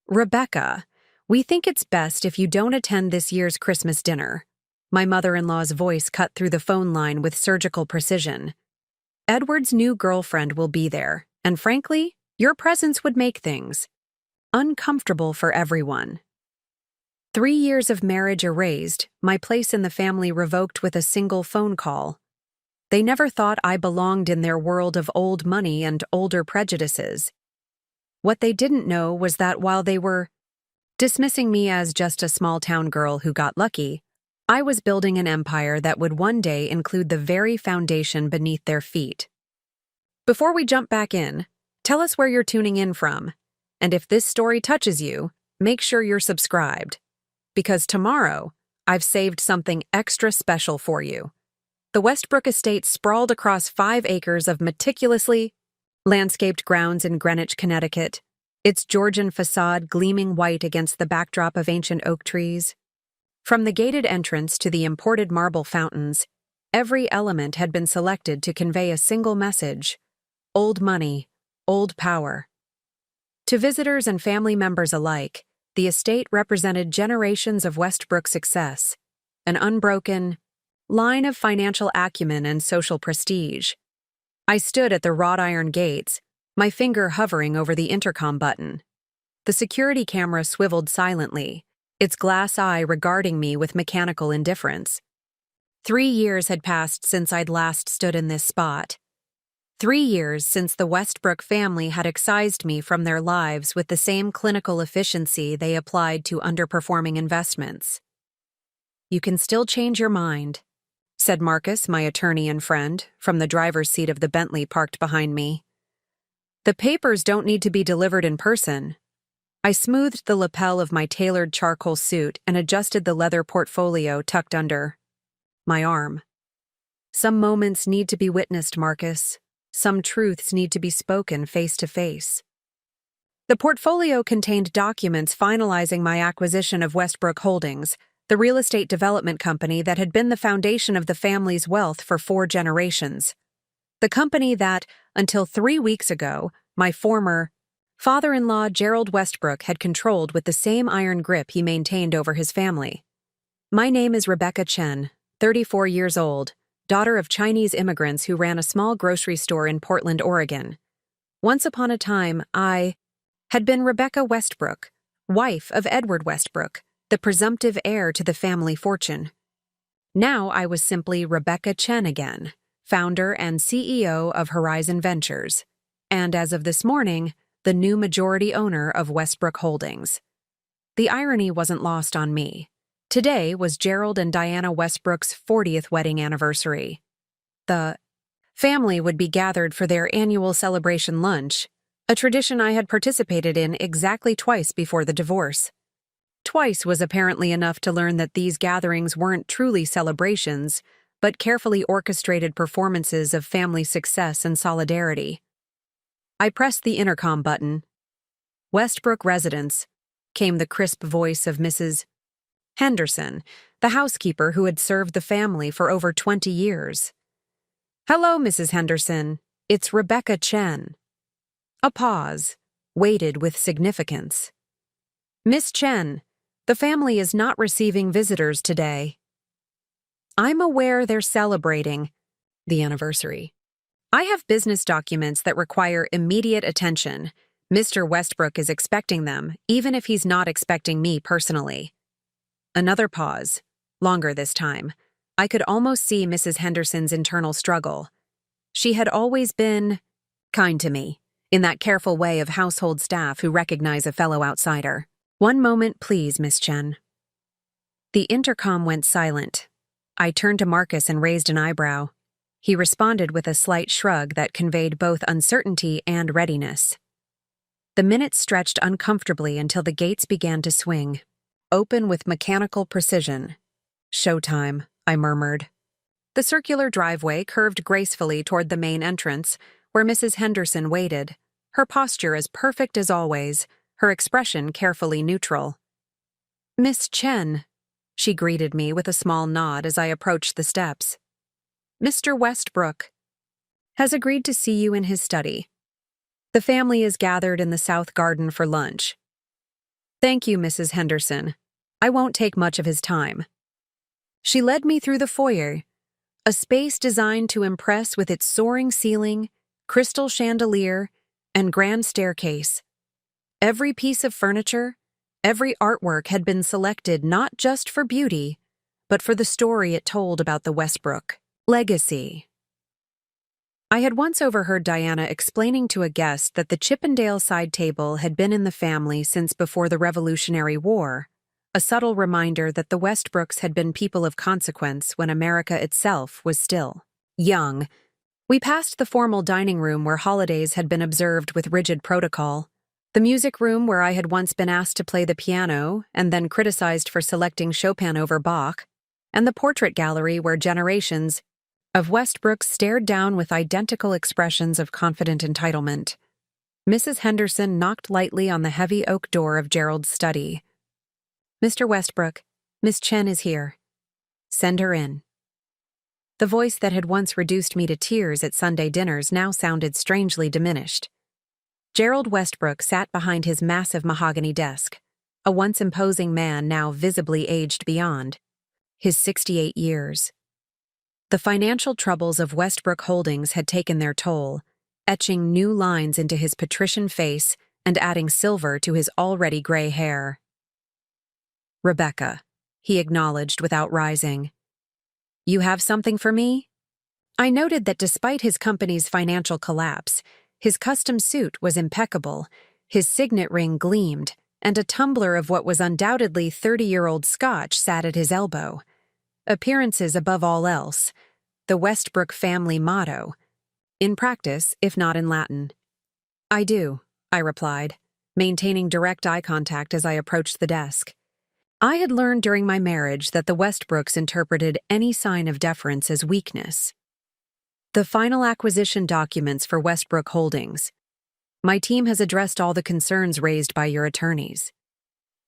Rebecca, we think it's best if you don't attend this year's Christmas dinner. My mother-in-law's voice cut through the phone line with surgical precision. Edward's new girlfriend will be there, and frankly, your presence would make things uncomfortable for everyone. 3 years of marriage erased, my place in the family revoked with a single phone call. They never thought I belonged in their world of old money and older prejudices. What they didn't know was that while they were dismissing me as just a small-town girl who got lucky, I was building an empire that would one day include the very foundation beneath their feet. Before we jump back in, tell us where you're tuning in from, and if this story touches you, make sure you're subscribed. Because tomorrow, I've saved something extra special for you. The Westbrook estate sprawled across 5 acres of meticulously landscaped grounds in Greenwich, Connecticut, its Georgian facade gleaming white against the backdrop of ancient oak trees. From the gated entrance to the imported marble fountains, every element had been selected to convey a single message: old money, old power. To visitors and family members alike, the estate represented generations of Westbrook success, an unbroken line of financial acumen and social prestige. I stood at the wrought iron gates, my finger hovering over the intercom button. The security camera swiveled silently, its glass eye regarding me with mechanical indifference. 3 years had passed since I'd last stood in this spot. 3 years since the Westbrook family had excised me from their lives with the same clinical efficiency they applied to underperforming investments. "You can still change your mind," said Marcus, my attorney and friend, from the driver's seat of the Bentley parked behind me. "The papers don't need to be delivered in person." I smoothed the lapel of my tailored charcoal suit and adjusted the leather portfolio tucked under my arm. "Some moments need to be witnessed, Marcus. Some truths need to be spoken face to face." The portfolio contained documents finalizing my acquisition of Westbrook Holdings, the real estate development company that had been the foundation of the family's wealth for 4 generations. The company that, until 3 weeks ago, my former father-in-law Gerald Westbrook had controlled with the same iron grip he maintained over his family. My name is Rebecca Chen, 34 years old, daughter of Chinese immigrants who ran a small grocery store in Portland, Oregon. Once upon a time, I had been Rebecca Westbrook, wife of Edward Westbrook, the presumptive heir to the family fortune. Now I was simply Rebecca Chen again, founder and CEO of Horizon Ventures, and as of this morning, the new majority owner of Westbrook Holdings. The irony wasn't lost on me. Today was Gerald and Diana Westbrook's 40th wedding anniversary. The family would be gathered for their annual celebration lunch, a tradition I had participated in exactly twice before the divorce. Twice was apparently enough to learn that these gatherings weren't truly celebrations, but carefully orchestrated performances of family success and solidarity. I pressed the intercom button. "Westbrook Residence," came the crisp voice of Mrs. Henderson, the housekeeper who had served the family for over 20 years. "Hello, Mrs. Henderson. It's Rebecca Chen." A pause, weighted with significance. "Miss Chen, the family is not receiving visitors today." "I'm aware they're celebrating the anniversary. I have business documents that require immediate attention. Mr. Westbrook is expecting them, even if he's not expecting me personally." Another pause, longer this time. I could almost see Mrs. Henderson's internal struggle. She had always been kind to me, in that careful way of household staff who recognize a fellow outsider. "One moment, please, Miss Chen." The intercom went silent. I turned to Marcus and raised an eyebrow. He responded with a slight shrug that conveyed both uncertainty and readiness. The minutes stretched uncomfortably until the gates began to swing, open with mechanical precision. "Showtime," I murmured. The circular driveway curved gracefully toward the main entrance, where Mrs. Henderson waited, her posture as perfect as always, her expression carefully neutral. "Miss Chen," she greeted me with a small nod as I approached the steps. "Mr. Westbrook has agreed to see you in his study. The family is gathered in the south garden for lunch." Thank you, Mrs. Henderson. I won't take much of his time. She led me through the foyer, a space designed to impress with its soaring ceiling, crystal chandelier, and grand staircase. Every piece of furniture, every artwork had been selected not just for beauty, but for the story it told about the Westbrook legacy. I had once overheard Diana explaining to a guest that the Chippendale side table had been in the family since before the Revolutionary War, a subtle reminder that the Westbrooks had been people of consequence when America itself was still young. We passed the formal dining room where holidays had been observed with rigid protocol, the music room where I had once been asked to play the piano and then criticized for selecting Chopin over Bach, and the portrait gallery where generations of Westbrooks stared down with identical expressions of confident entitlement. Mrs. Henderson knocked lightly on the heavy oak door of Gerald's study. "Mr. Westbrook, Miss Chen is here. Send her in." The voice that had once reduced me to tears at Sunday dinners now sounded strangely diminished. Gerald Westbrook sat behind his massive mahogany desk, a once imposing man now visibly aged beyond his 68 years. The financial troubles of Westbrook Holdings had taken their toll, etching new lines into his patrician face and adding silver to his already gray hair. "Rebecca," he acknowledged without rising. "You have something for me?" I noted that despite his company's financial collapse, his custom suit was impeccable, his signet ring gleamed, and a tumbler of what was undoubtedly 30-year-old scotch sat at his elbow. Appearances above all else, the Westbrook family motto, in practice, if not in Latin. "I do," I replied, maintaining direct eye contact as I approached the desk. I had learned during my marriage that the Westbrooks interpreted any sign of deference as weakness. "The final acquisition documents for Westbrook Holdings. My team has addressed all the concerns raised by your attorneys."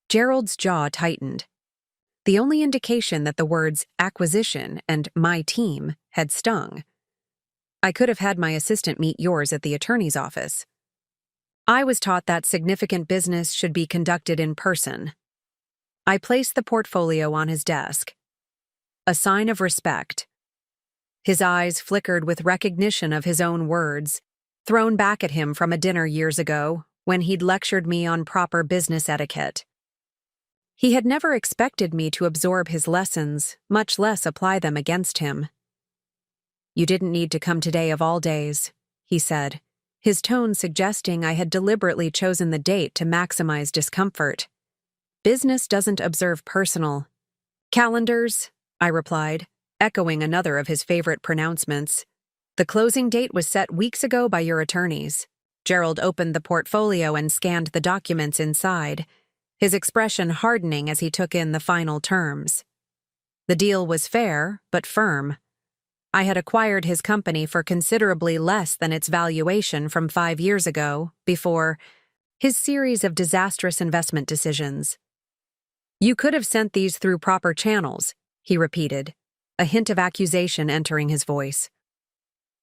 Gerald's jaw tightened. The only indication that the words acquisition and my team had stung. "I could have had my assistant meet yours at the attorney's office. I was taught that significant business should be conducted in person." I placed the portfolio on his desk. A sign of respect. His eyes flickered with recognition of his own words, thrown back at him from a dinner years ago when he'd lectured me on proper business etiquette. He had never expected me to absorb his lessons, much less apply them against him. "You didn't need to come today of all days," he said, his tone suggesting I had deliberately chosen the date to maximize discomfort. "Business doesn't observe personal calendars," I replied, echoing another of his favorite pronouncements. "The closing date was set weeks ago by your attorneys." Gerald opened the portfolio and scanned the documents inside, his expression hardening as he took in the final terms. The deal was fair, but firm. I had acquired his company for considerably less than its valuation from 5 years ago, before his series of disastrous investment decisions. "You could have sent these through proper channels," he repeated, a hint of accusation entering his voice.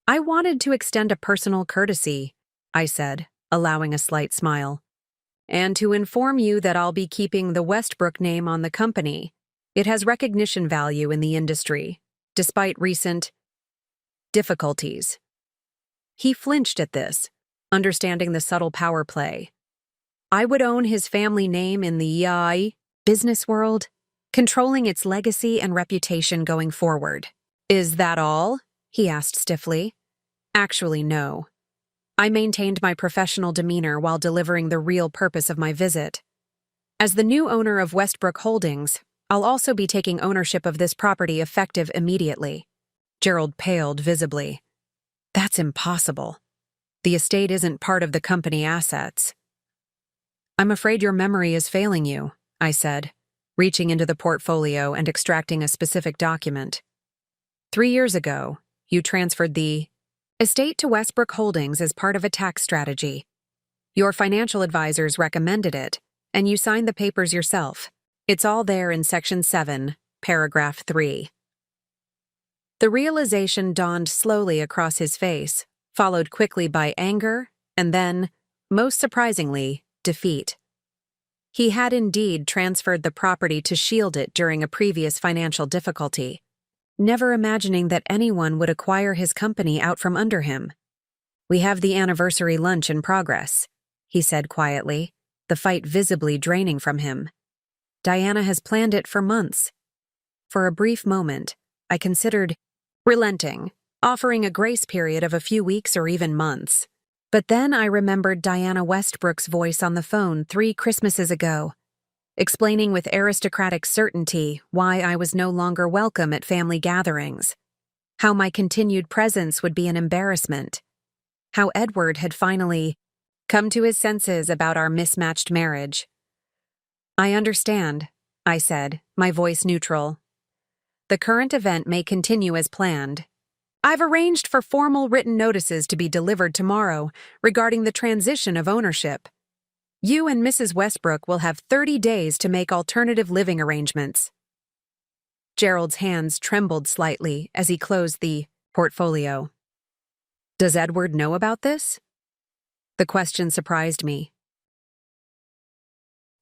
"I wanted to extend a personal courtesy," I said, allowing a slight smile, "and to inform you that I'll be keeping the Westbrook name on the company. It has recognition value in the industry, despite recent difficulties." He flinched at this, understanding the subtle power play. I would own his family name in the business world, controlling its legacy and reputation going forward. "Is that all?" he asked stiffly. "Actually, no." I maintained my professional demeanor while delivering the real purpose of my visit. "As the new owner of Westbrook Holdings, I'll also be taking ownership of this property effective immediately." Gerald paled visibly. "That's impossible. The estate isn't part of the company assets." "I'm afraid your memory is failing you," I said, reaching into the portfolio and extracting a specific document. 3 years ago, you transferred the estate to Westbrook Holdings as part of a tax strategy. Your financial advisors recommended it, and you signed the papers yourself. It's all there in Section 7, Paragraph 3. The realization dawned slowly across his face, followed quickly by anger, and then, most surprisingly, defeat. He had indeed transferred the property to shield it during a previous financial difficulty, never imagining that anyone would acquire his company out from under him. "We have the anniversary lunch in progress," he said quietly, the fight visibly draining from him. "Diana has planned it for months." For a brief moment, I considered relenting, offering a grace period of a few weeks or even months. But then I remembered Diana Westbrook's voice on the phone 3 Christmases ago, explaining with aristocratic certainty why I was no longer welcome at family gatherings, how my continued presence would be an embarrassment, how Edward had finally come to his senses about our mismatched marriage. "I understand," I said, my voice neutral. "The current event may continue as planned. I've arranged for formal written notices to be delivered tomorrow regarding the transition of ownership. You and Mrs. Westbrook will have 30 days to make alternative living arrangements." Gerald's hands trembled slightly as he closed the portfolio. "Does Edward know about this?" The question surprised me.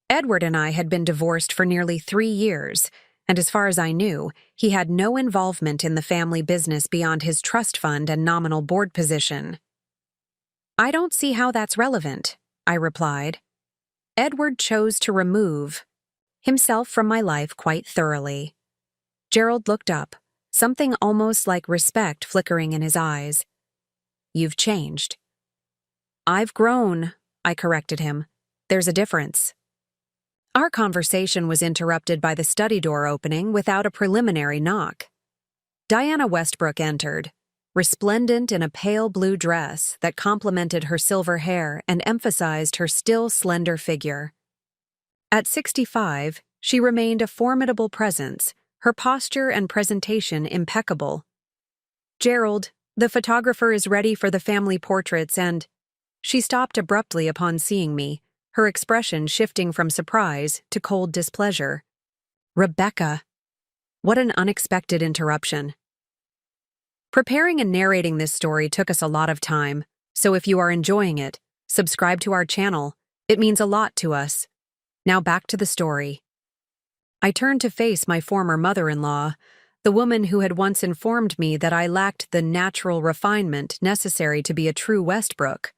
Edward and I had been divorced for nearly 3 years, and as far as I knew, he had no involvement in the family business beyond his trust fund and nominal board position. "I don't see how that's relevant," I replied. "Edward chose to remove himself from my life quite thoroughly." Gerald looked up, something almost like respect flickering in his eyes. "You've changed." "I've grown," I corrected him. "There's a difference." Our conversation was interrupted by the study door opening without a preliminary knock. Diana Westbrook entered, resplendent in a pale blue dress that complemented her silver hair and emphasized her still slender figure. At 65, she remained a formidable presence, her posture and presentation impeccable. "Gerald, the photographer is ready for the family portraits and—" She stopped abruptly upon seeing me, her expression shifting from surprise to cold displeasure. "Rebecca." What an unexpected interruption. Preparing and narrating this story took us a lot of time, so if you are enjoying it, subscribe to our channel. It means a lot to us. Now back to the story. I turned to face my former mother-in-law, the woman who had once informed me that I lacked the natural refinement necessary to be a true Westbrook.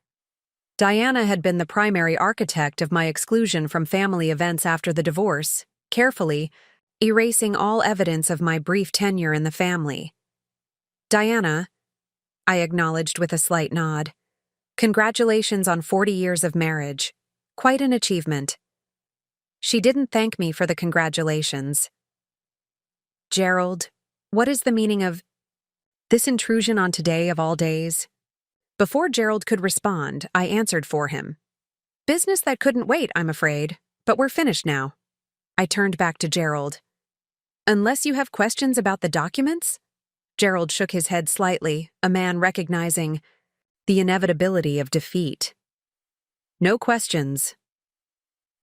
Diana had been the primary architect of my exclusion from family events after the divorce, carefully erasing all evidence of my brief tenure in the family. "Diana," I acknowledged with a slight nod, "congratulations on 40 years of marriage. Quite an achievement." She didn't thank me for the congratulations. "Gerald, what is the meaning of this intrusion on today of all days?" Before Gerald could respond, I answered for him. "Business that couldn't wait, I'm afraid, but we're finished now." I turned back to Gerald. "Unless you have questions about the documents?" Gerald shook his head slightly, a man recognizing the inevitability of defeat. "No questions."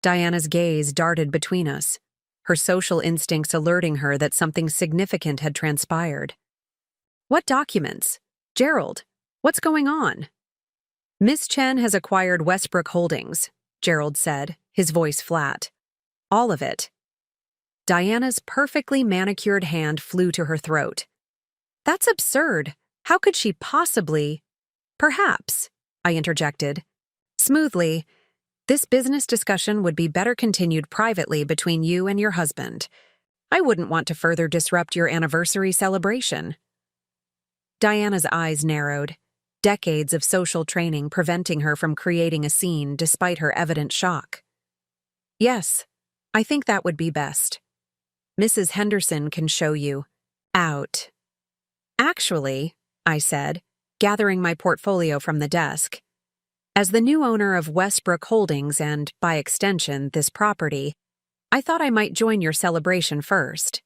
Diana's gaze darted between us, her social instincts alerting her that something significant had transpired. "What documents? Gerald, what's going on?" "Miss Chen has acquired Westbrook Holdings," Gerald said, his voice flat. "All of it." Diana's perfectly manicured hand flew to her throat. "That's absurd. How could she possibly—" "Perhaps," I interjected. Smoothly, "This business discussion would be better continued privately between you and your husband. I wouldn't want to further disrupt your anniversary celebration." Diana's eyes narrowed, decades of social training preventing her from creating a scene despite her evident shock. "Yes, I think that would be best. Mrs. Henderson can show you out." "Actually," I said, gathering my portfolio from the desk, "as the new owner of Westbrook Holdings and, by extension, this property, I thought I might join your celebration first.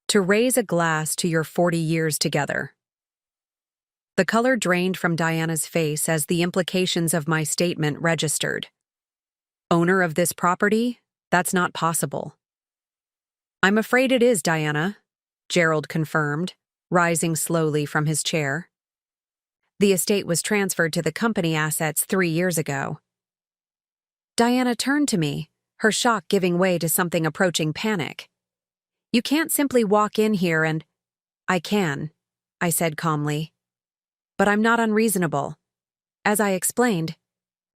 To raise a glass to your 40 years together." The color drained from Diana's face as the implications of my statement registered. "Owner of this property? That's not possible." "I'm afraid it is, Diana," Gerald confirmed, rising slowly from his chair. "The estate was transferred to the company assets 3 years ago." Diana turned to me, her shock giving way to something approaching panic. "You can't simply walk in here and—" "I can," I said calmly. "But I'm not unreasonable. As I explained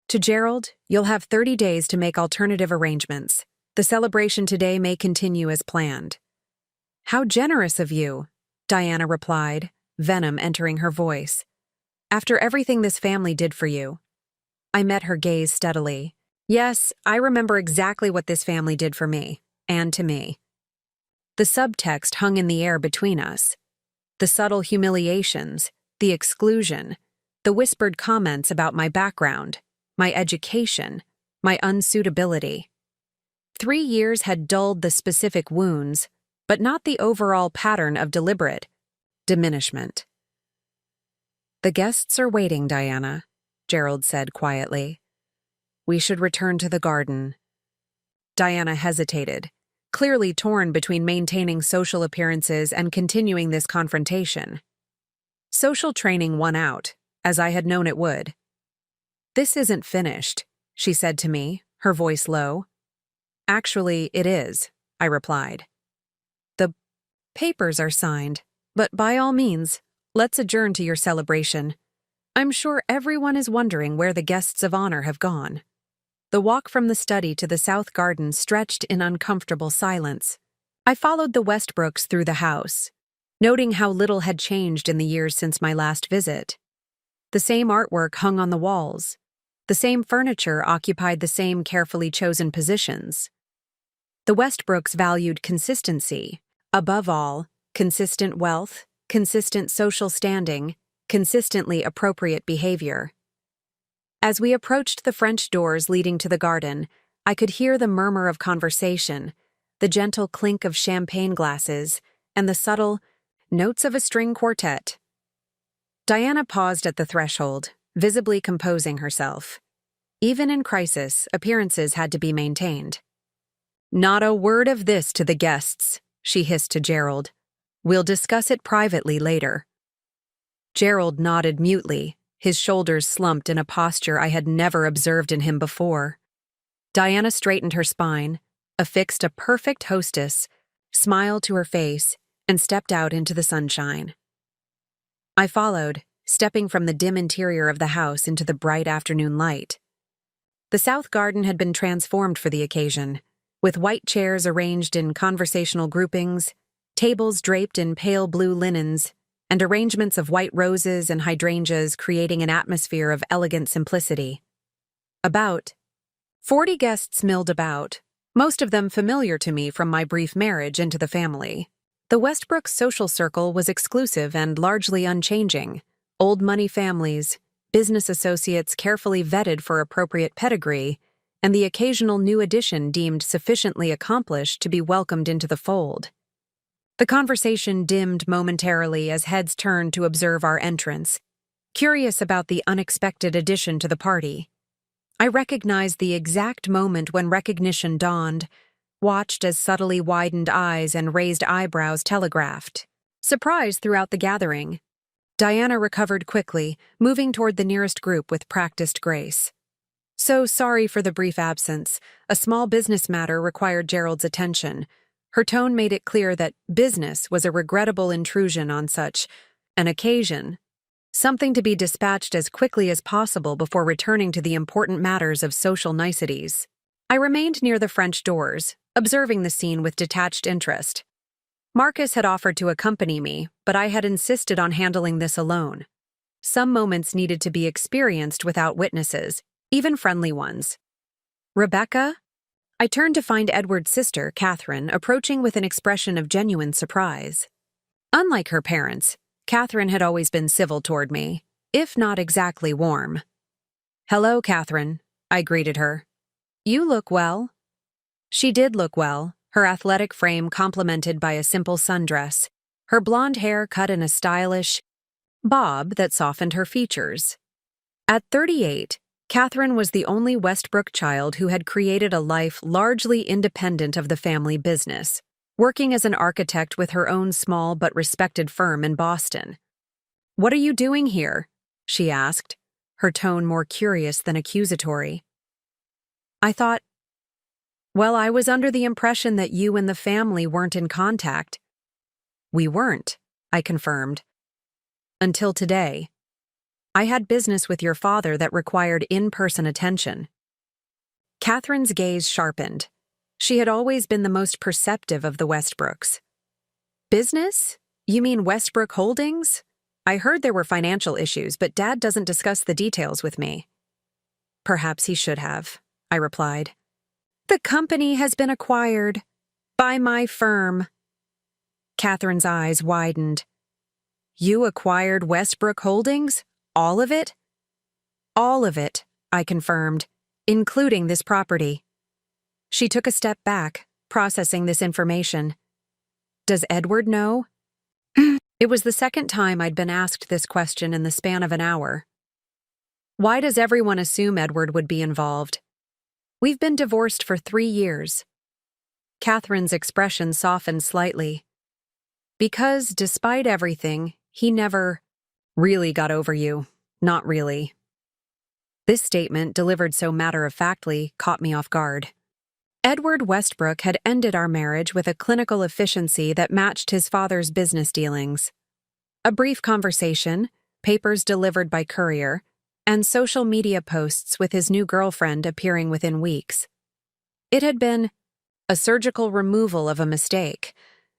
to Gerald, you'll have 30 days to make alternative arrangements. The celebration today may continue as planned." "How generous of you," Diana replied, venom entering her voice. "After everything this family did for you." I met her gaze steadily. Yes, I remember exactly what this family did for me, and to me. The subtext hung in the air between us. The subtle humiliations, the exclusion, the whispered comments about my background, my education, my unsuitability. 3 years had dulled the specific wounds, but not the overall pattern of deliberate diminishment. "The guests are waiting, Diana," Gerald said quietly. "We should return to the garden." Diana hesitated, clearly torn between maintaining social appearances and continuing this confrontation. Social training won out, as I had known it would. "This isn't finished," she said to me, her voice low. "Actually, it is," I replied. "The papers are signed, but by all means, let's adjourn to your celebration. I'm sure everyone is wondering where the guests of honor have gone." The walk from the study to the south garden stretched in uncomfortable silence. I followed the Westbrooks through the house, noting how little had changed in the years since my last visit. The same artwork hung on the walls. The same furniture occupied the same carefully chosen positions. The Westbrooks valued consistency. Above all, consistent wealth, consistent social standing, consistently appropriate behavior. As we approached the French doors leading to the garden, I could hear the murmur of conversation, the gentle clink of champagne glasses, and the subtle notes of a string quartet. Diana paused at the threshold, visibly composing herself. Even in crisis, appearances had to be maintained. "Not a word of this to the guests," she hissed to Gerald. "We'll discuss it privately later." Gerald nodded mutely, his shoulders slumped in a posture I had never observed in him before. Diana straightened her spine, affixed a perfect hostess, smiled to her face, and stepped out into the sunshine. I followed, stepping from the dim interior of the house into the bright afternoon light. The south garden had been transformed for the occasion, with white chairs arranged in conversational groupings, tables draped in pale blue linens, and arrangements of white roses and hydrangeas creating an atmosphere of elegant simplicity. About 40 guests milled about, most of them familiar to me from my brief marriage into the family. The Westbrooks social circle was exclusive and largely unchanging. Old money families, business associates carefully vetted for appropriate pedigree, and the occasional new addition deemed sufficiently accomplished to be welcomed into the fold. The conversation dimmed momentarily as heads turned to observe our entrance, curious about the unexpected addition to the party. I recognized the exact moment when recognition dawned, watched as subtly widened eyes and raised eyebrows telegraphed surprise throughout the gathering. Diana recovered quickly, moving toward the nearest group with practiced grace. "So sorry for the brief absence. A small business matter required Gerald's attention." Her tone made it clear that business was a regrettable intrusion on such an occasion, something to be dispatched as quickly as possible before returning to the important matters of social niceties. I remained near the French doors, observing the scene with detached interest. Marcus had offered to accompany me, but I had insisted on handling this alone. Some moments needed to be experienced without witnesses, even friendly ones. "Rebecca?" I turned to find Edward's sister, Catherine, approaching with an expression of genuine surprise. Unlike her parents, Catherine had always been civil toward me, if not exactly warm. "Hello, Catherine," I greeted her. "You look well." She did look well, her athletic frame complemented by a simple sundress, her blonde hair cut in a stylish bob that softened her features. At 38, Catherine was the only Westbrook child who had created a life largely independent of the family business, working as an architect with her own small but respected firm in Boston. "What are you doing here?" she asked, her tone more curious than accusatory. I thought, Well, I was under the impression that you and the family weren't in contact. We weren't, I confirmed. Until today. I had business with your father that required in-person attention. Catherine's gaze sharpened. She had always been the most perceptive of the Westbrooks. Business? You mean Westbrook Holdings? I heard there were financial issues, but Dad doesn't discuss the details with me. Perhaps he should have, I replied. The company has been acquired by my firm. Catherine's eyes widened. You acquired Westbrook Holdings? All of it? All of it, I confirmed, including this property. She took a step back, processing this information. Does Edward know? It was the second time I'd been asked this question in the span of an hour. Why does everyone assume Edward would be involved? We've been divorced for 3 years. Catherine's expression softened slightly. Because, despite everything, he never really got over you. Not really. This statement, delivered so matter-of-factly, caught me off guard. Edward Westbrook had ended our marriage with a clinical efficiency that matched his father's business dealings. A brief conversation, papers delivered by courier, and social media posts with his new girlfriend appearing within weeks. It had been a surgical removal of a mistake,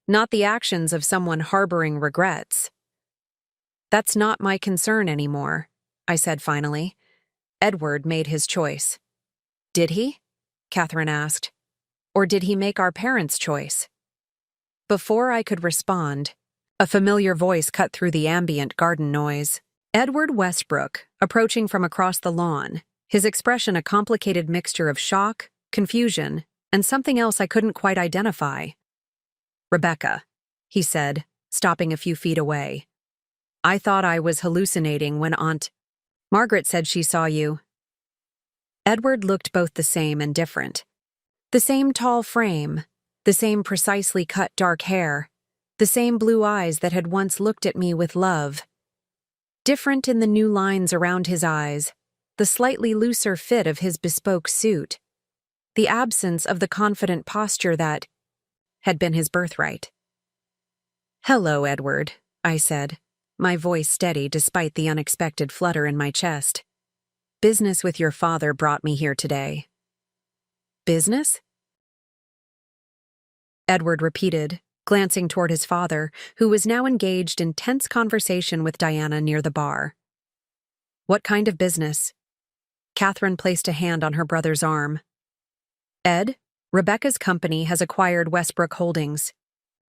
not the actions of someone harboring regrets. That's not my concern anymore, I said finally. Edward made his choice. Did he? Catherine asked. Or did he make our parents' choice? Before I could respond, a familiar voice cut through the ambient garden noise. Edward Westbrook, approaching from across the lawn, his expression a complicated mixture of shock, confusion, and something else I couldn't quite identify. Rebecca, he said, stopping a few feet away. I thought I was hallucinating when Aunt Margaret said she saw you. Edward looked both the same and different. The same tall frame, the same precisely cut dark hair, the same blue eyes that had once looked at me with love. Different in the new lines around his eyes, the slightly looser fit of his bespoke suit, the absence of the confident posture that had been his birthright. Hello, Edward, I said, my voice steady despite the unexpected flutter in my chest. Business with your father brought me here today. Business? Edward repeated, glancing toward his father, who was now engaged in tense conversation with Diana near the bar. What kind of business? Catherine placed a hand on her brother's arm. Ed, Rebecca's company has acquired Westbrook Holdings.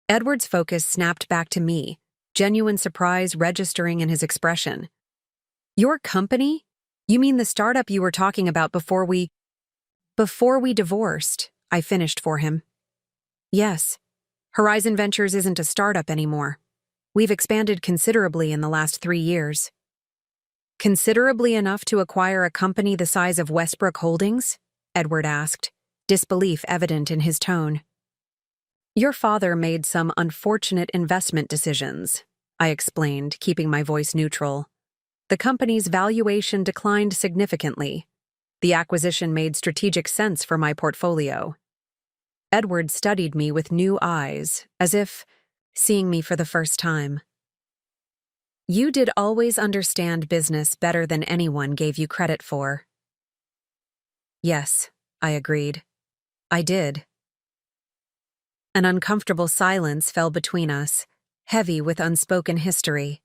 Edward's focus snapped back to me, genuine surprise registering in his expression. Your company? You mean the startup you were talking about before we divorced, I finished for him. Yes. Horizon Ventures isn't a startup anymore. We've expanded considerably in the last 3 years. Considerably enough to acquire a company the size of Westbrook Holdings? Edward asked, disbelief evident in his tone. Your father made some unfortunate investment decisions, I explained, keeping my voice neutral. The company's valuation declined significantly. The acquisition made strategic sense for my portfolio. Edward studied me with new eyes, as if seeing me for the first time. You did always understand business better than anyone gave you credit for. Yes, I agreed. I did. An uncomfortable silence fell between us, heavy with unspoken history.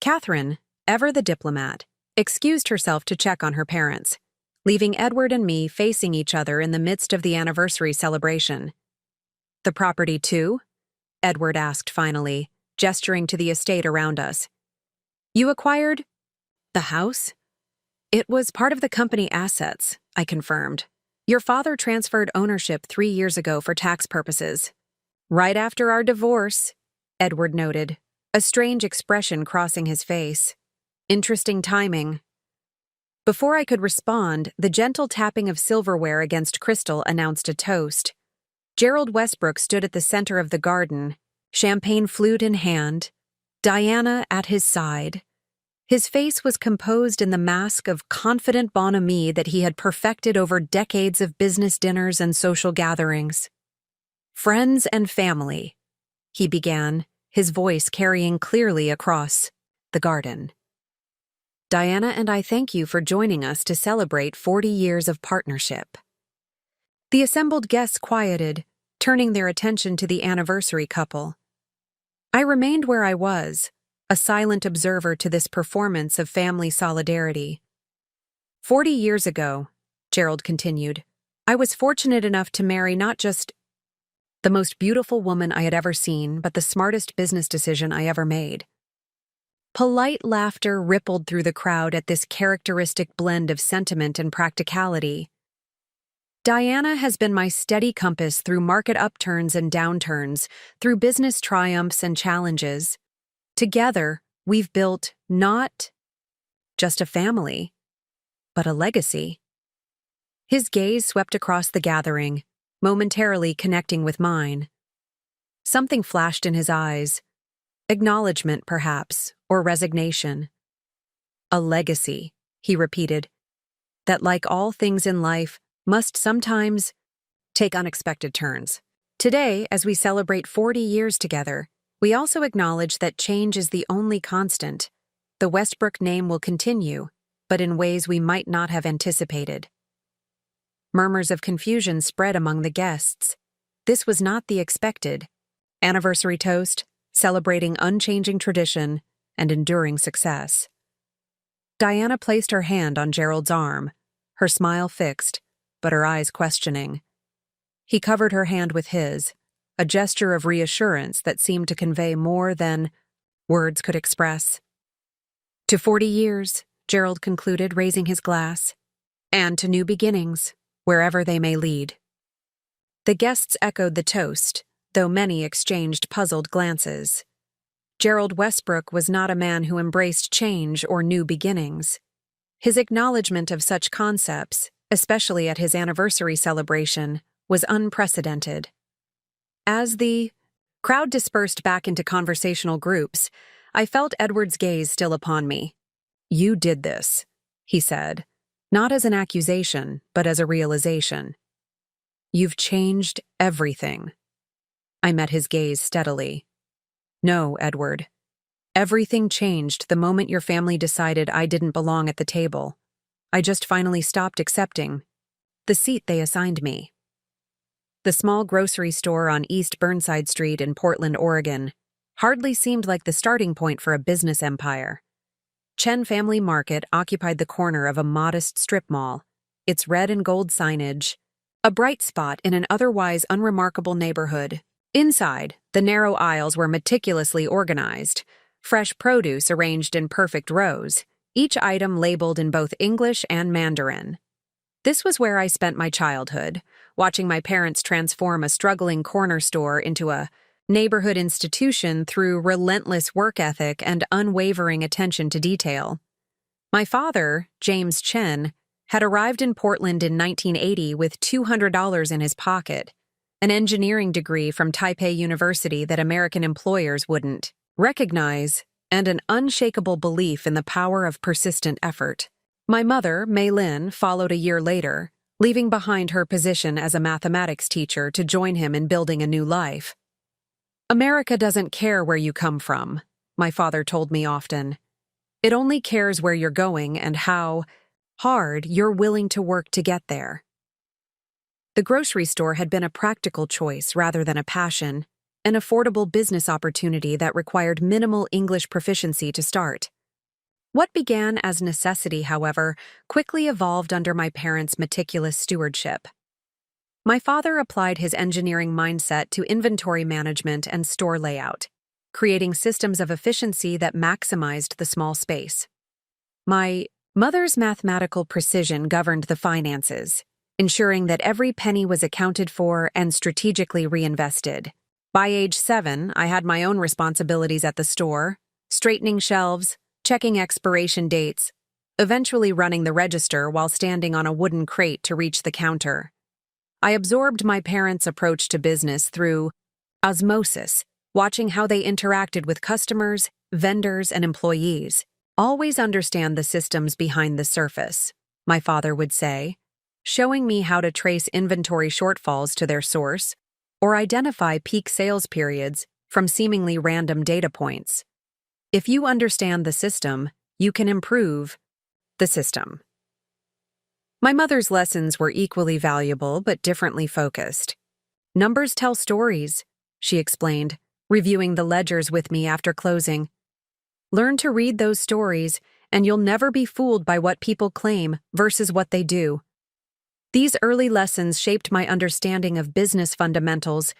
Catherine, ever the diplomat, excused herself to check on her parents, leaving Edward and me facing each other in the midst of the anniversary celebration. The property too? Edward asked finally, gesturing to the estate around us. You acquired the house? It was part of the company assets, I confirmed. Your father transferred ownership 3 years ago for tax purposes. Right after our divorce, Edward noted, a strange expression crossing his face. Interesting timing. Before I could respond, the gentle tapping of silverware against crystal announced a toast. Gerald Westbrook stood at the center of the garden, champagne flute in hand, Diana at his side. His face was composed in the mask of confident bonhomie that he had perfected over decades of business dinners and social gatherings. "Friends and family," he began, his voice carrying clearly across the garden. "Diana and I thank you for joining us to celebrate 40 years of partnership." The assembled guests quieted, turning their attention to the anniversary couple. I remained where I was, a silent observer to this performance of family solidarity. 40 years ago, Gerald continued, I was fortunate enough to marry not just the most beautiful woman I had ever seen, but the smartest business decision I ever made. Polite laughter rippled through the crowd at this characteristic blend of sentiment and practicality. Diana has been my steady compass through market upturns and downturns, through business triumphs and challenges. Together, we've built not just a family, but a legacy. His gaze swept across the gathering, momentarily connecting with mine. Something flashed in his eyes, acknowledgement perhaps, or resignation. A legacy, he repeated, that like all things in life, must sometimes take unexpected turns. Today, as we celebrate 40 years together, we also acknowledge that change is the only constant. The Westbrook name will continue, but in ways we might not have anticipated. Murmurs of confusion spread among the guests. This was not the expected anniversary toast, celebrating unchanging tradition and enduring success. Diana placed her hand on Gerald's arm, her smile fixed, but her eyes questioning. He covered her hand with his, a gesture of reassurance that seemed to convey more than words could express. To 40 years, Gerald concluded, raising his glass, and to new beginnings, wherever they may lead. The guests echoed the toast, though many exchanged puzzled glances. Gerald Westbrook was not a man who embraced change or new beginnings. His acknowledgement of such concepts, especially at his anniversary celebration, was unprecedented. As the crowd dispersed back into conversational groups, I felt Edward's gaze still upon me. "You did this," he said, not as an accusation, but as a realization. "You've changed everything." I met his gaze steadily. "No, Edward. Everything changed the moment your family decided I didn't belong at the table. I just finally stopped accepting the seat they assigned me." The small grocery store on East Burnside Street in Portland, Oregon, hardly seemed like the starting point for a business empire. Chen Family Market occupied the corner of a modest strip mall, its red and gold signage, a bright spot in an otherwise unremarkable neighborhood. Inside, the narrow aisles were meticulously organized, fresh produce arranged in perfect rows, each item labeled in both English and Mandarin. This was where I spent my childhood, watching my parents transform a struggling corner store into a neighborhood institution through relentless work ethic and unwavering attention to detail. My father, James Chen, had arrived in Portland in 1980 with $200 in his pocket, an engineering degree from Taipei University that American employers wouldn't recognize, and an unshakable belief in the power of persistent effort. My mother, Mei Lin, followed a year later, leaving behind her position as a mathematics teacher to join him in building a new life. "America doesn't care where you come from," my father told me often. "It only cares where you're going and how hard you're willing to work to get there." The grocery store had been a practical choice rather than a passion, an affordable business opportunity that required minimal English proficiency to start. What began as necessity, however, quickly evolved under my parents' meticulous stewardship. My father applied his engineering mindset to inventory management and store layout, creating systems of efficiency that maximized the small space. My mother's mathematical precision governed the finances, ensuring that every penny was accounted for and strategically reinvested. By age 7, I had my own responsibilities at the store, straightening shelves, checking expiration dates, eventually running the register while standing on a wooden crate to reach the counter. I absorbed my parents' approach to business through osmosis, watching how they interacted with customers, vendors, and employees. Always understand the systems behind the surface, my father would say, showing me how to trace inventory shortfalls to their source or identify peak sales periods from seemingly random data points. If you understand the system, you can improve the system. My mother's lessons were equally valuable but differently focused. Numbers tell stories, she explained, reviewing the ledgers with me after closing. Learn to read those stories, and you'll never be fooled by what people claim versus what they do. These early lessons shaped my understanding of business fundamentals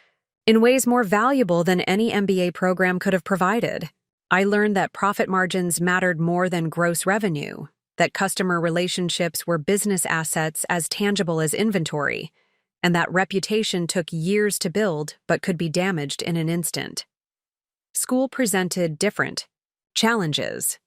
in ways more valuable than any MBA program could have provided. I learned that profit margins mattered more than gross revenue, that customer relationships were business assets as tangible as inventory, and that reputation took years to build but could be damaged in an instant. School presented different challenges.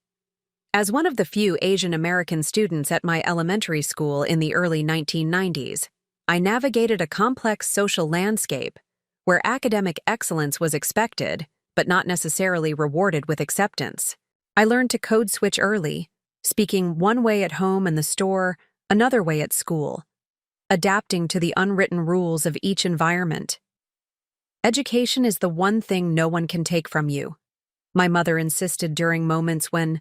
As one of the few Asian American students at my elementary school in the early 1990s, I navigated a complex social landscape where academic excellence was expected, but not necessarily rewarded with acceptance. I learned to code switch early, speaking one way at home and the store, another way at school, adapting to the unwritten rules of each environment. Education is the one thing no one can take from you, my mother insisted during moments when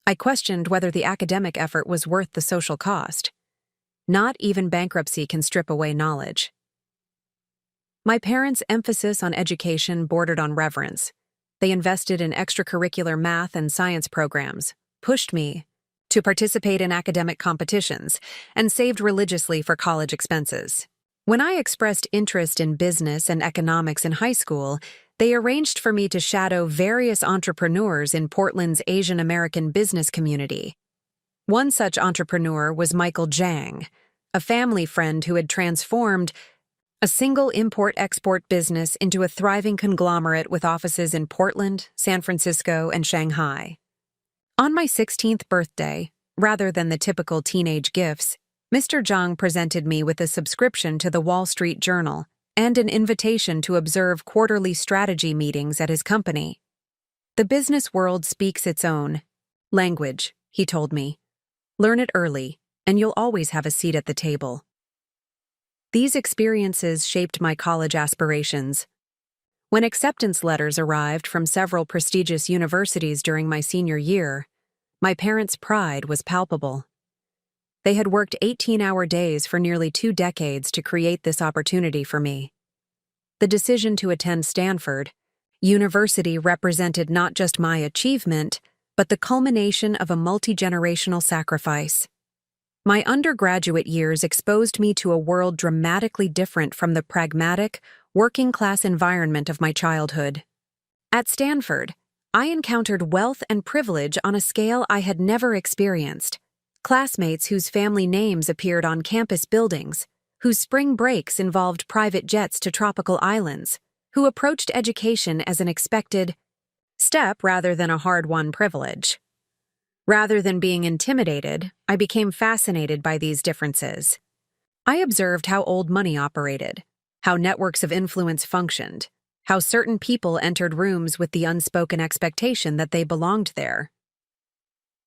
I questioned whether the academic effort was worth the social cost. Not even bankruptcy can strip away knowledge. My parents' emphasis on education bordered on reverence. They invested in extracurricular math and science programs, pushed me to participate in academic competitions, and saved religiously for college expenses. When I expressed interest in business and economics in high school, they arranged for me to shadow various entrepreneurs in Portland's Asian American business community. One such entrepreneur was Michael Zhang, a family friend who had transformed a single import-export business into a thriving conglomerate with offices in Portland, San Francisco, and Shanghai. On my 16th birthday, rather than the typical teenage gifts, Mr. Zhang presented me with a subscription to the Wall Street Journal and an invitation to observe quarterly strategy meetings at his company. The business world speaks its own language, he told me. Learn it early, and you'll always have a seat at the table. These experiences shaped my college aspirations. When acceptance letters arrived from several prestigious universities during my senior year, my parents' pride was palpable. They had worked 18-hour days for nearly 2 decades to create this opportunity for me. The decision to attend Stanford University represented not just my achievement, but the culmination of a multi-generational sacrifice. My undergraduate years exposed me to a world dramatically different from the pragmatic, working-class environment of my childhood. At Stanford, I encountered wealth and privilege on a scale I had never experienced. Classmates whose family names appeared on campus buildings, whose spring breaks involved private jets to tropical islands, who approached education as an expected step rather than a hard-won privilege. Rather than being intimidated, I became fascinated by these differences. I observed how old money operated, how networks of influence functioned, how certain people entered rooms with the unspoken expectation that they belonged there.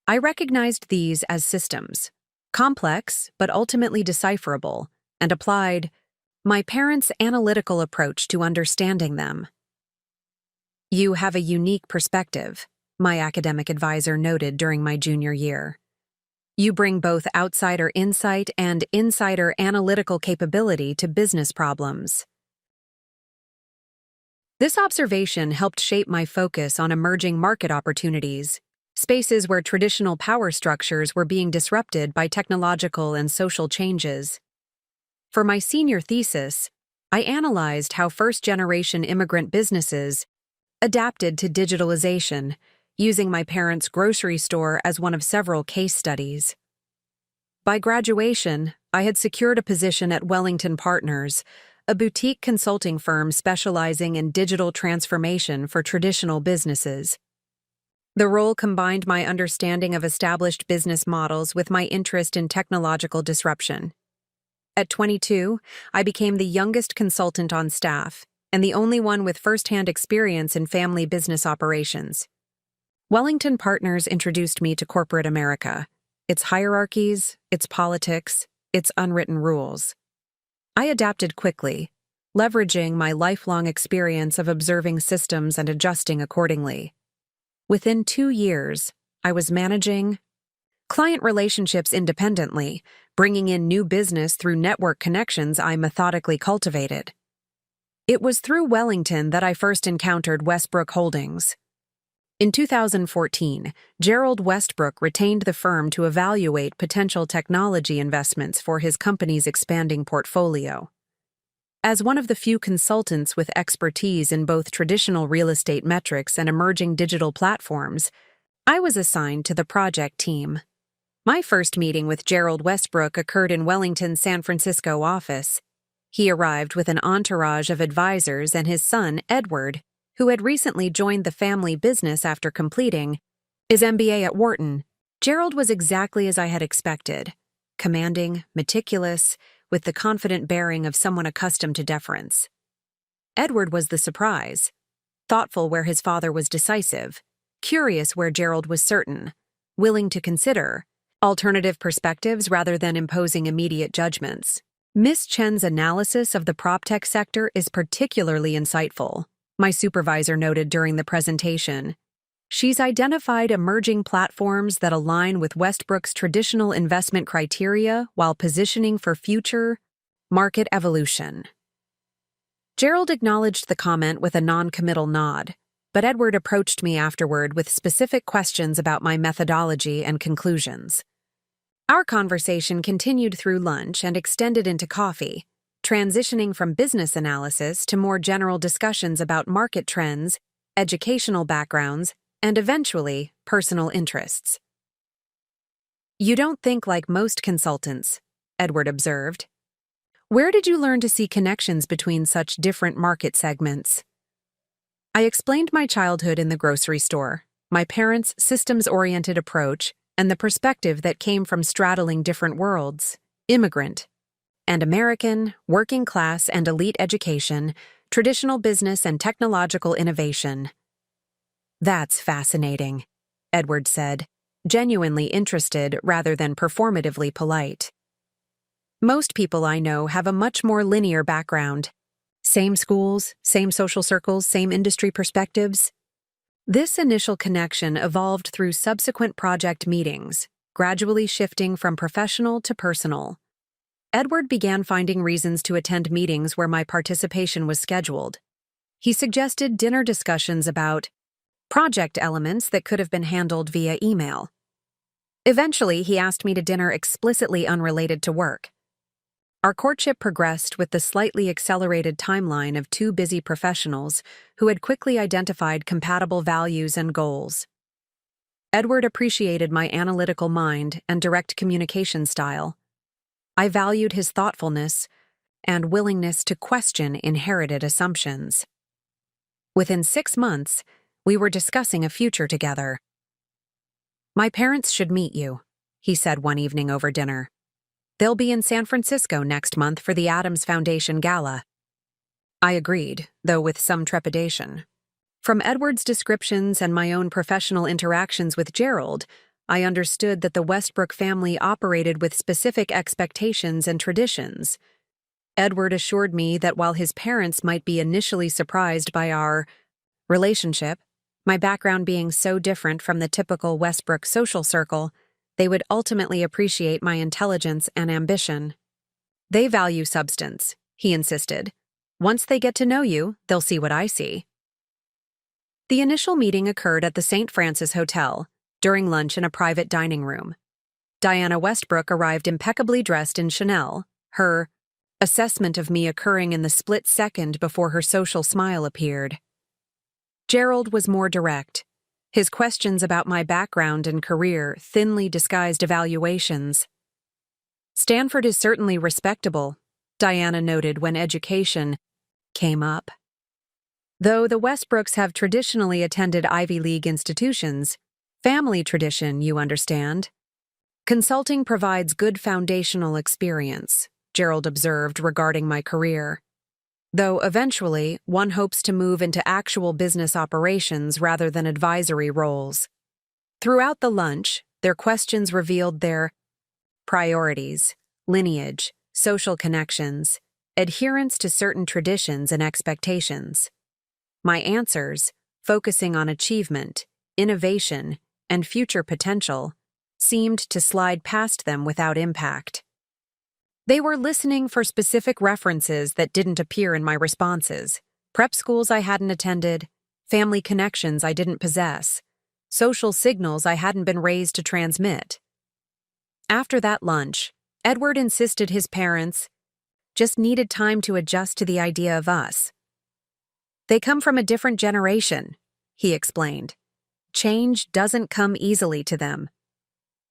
I recognized these as systems, complex but ultimately decipherable, and applied my parents' analytical approach to understanding them. You have a unique perspective, my academic advisor noted during my junior year. You bring both outsider insight and insider analytical capability to business problems. This observation helped shape my focus on emerging market opportunities, spaces where traditional power structures were being disrupted by technological and social changes. For my senior thesis, I analyzed how first-generation immigrant businesses adapted to digitalization, using my parents' grocery store as one of several case studies. By graduation, I had secured a position at Wellington Partners, a boutique consulting firm specializing in digital transformation for traditional businesses. The role combined my understanding of established business models with my interest in technological disruption. At 22, I became the youngest consultant on staff and the only one with first-hand experience in family business operations. Wellington Partners introduced me to corporate America, its hierarchies, its politics, its unwritten rules. I adapted quickly, leveraging my lifelong experience of observing systems and adjusting accordingly. Within 2 years, I was managing client relationships independently, bringing in new business through network connections I methodically cultivated. It was through Wellington that I first encountered Westbrook Holdings. In 2014, Gerald Westbrook retained the firm to evaluate potential technology investments for his company's expanding portfolio. As one of the few consultants with expertise in both traditional real estate metrics and emerging digital platforms, I was assigned to the project team. My first meeting with Gerald Westbrook occurred in Wellington's San Francisco office. He arrived with an entourage of advisors and his son, Edward, who had recently joined the family business after completing his MBA at Wharton. Gerald was exactly as I had expected, commanding, meticulous, with the confident bearing of someone accustomed to deference. Edward was the surprise, thoughtful where his father was decisive, curious where Gerald was certain, willing to consider alternative perspectives rather than imposing immediate judgments. Miss Chen's analysis of the proptech sector is particularly insightful, my supervisor noted during the presentation. She's identified emerging platforms that align with Westbrook's traditional investment criteria while positioning for future market evolution. Gerald acknowledged the comment with a non-committal nod, but Edward approached me afterward with specific questions about my methodology and conclusions. Our conversation continued through lunch and extended into coffee, transitioning from business analysis to more general discussions about market trends, educational backgrounds, and eventually, personal interests. "You don't think like most consultants," Edward observed. "Where did you learn to see connections between such different market segments?" I explained my childhood in the grocery store, my parents' systems-oriented approach, and the perspective that came from straddling different worlds: immigrant and American, working class and elite education, traditional business and technological innovation. "That's fascinating," Edward said, genuinely interested rather than performatively polite. "Most people I know have a much more linear background. Same schools, same social circles, same industry perspectives. This initial connection evolved through subsequent project meetings, gradually shifting from professional to personal. Edward began finding reasons to attend meetings where my participation was scheduled. He suggested dinner discussions about project elements that could have been handled via email. Eventually, he asked me to dinner explicitly unrelated to work. Our courtship progressed with the slightly accelerated timeline of two busy professionals who had quickly identified compatible values and goals. Edward appreciated my analytical mind and direct communication style. I valued his thoughtfulness and willingness to question inherited assumptions. Within 6 months, we were discussing a future together. "My parents should meet you," he said one evening over dinner. "They'll be in San Francisco next month for the Adams Foundation Gala." I agreed, though with some trepidation. From Edward's descriptions and my own professional interactions with Gerald, I understood that the Westbrook family operated with specific expectations and traditions. Edward assured me that while his parents might be initially surprised by our relationship, my background being so different from the typical Westbrook social circle, they would ultimately appreciate my intelligence and ambition. "They value substance," he insisted. "Once they get to know you, they'll see what I see." The initial meeting occurred at the St. Francis Hotel, during lunch in a private dining room. Diana Westbrook arrived impeccably dressed in Chanel, her assessment of me occurring in the split second before her social smile appeared. Gerald was more direct, his questions about my background and career thinly disguised evaluations. "Stanford is certainly respectable," Diana noted when education came up. "Though the Westbrooks have traditionally attended Ivy League institutions, family tradition, you understand. Consulting provides good foundational experience," Gerald observed regarding my career. "Though eventually, one hopes to move into actual business operations rather than advisory roles." Throughout the lunch, their questions revealed their priorities, lineage, social connections, adherence to certain traditions and expectations. My answers, focusing on achievement, innovation, and future potential, seemed to slide past them without impact. They were listening for specific references that didn't appear in my responses: prep schools I hadn't attended, family connections I didn't possess, social signals I hadn't been raised to transmit. After that lunch, Edward insisted his parents just needed time to adjust to the idea of us. They come from a different generation, he explained. Change doesn't come easily to them.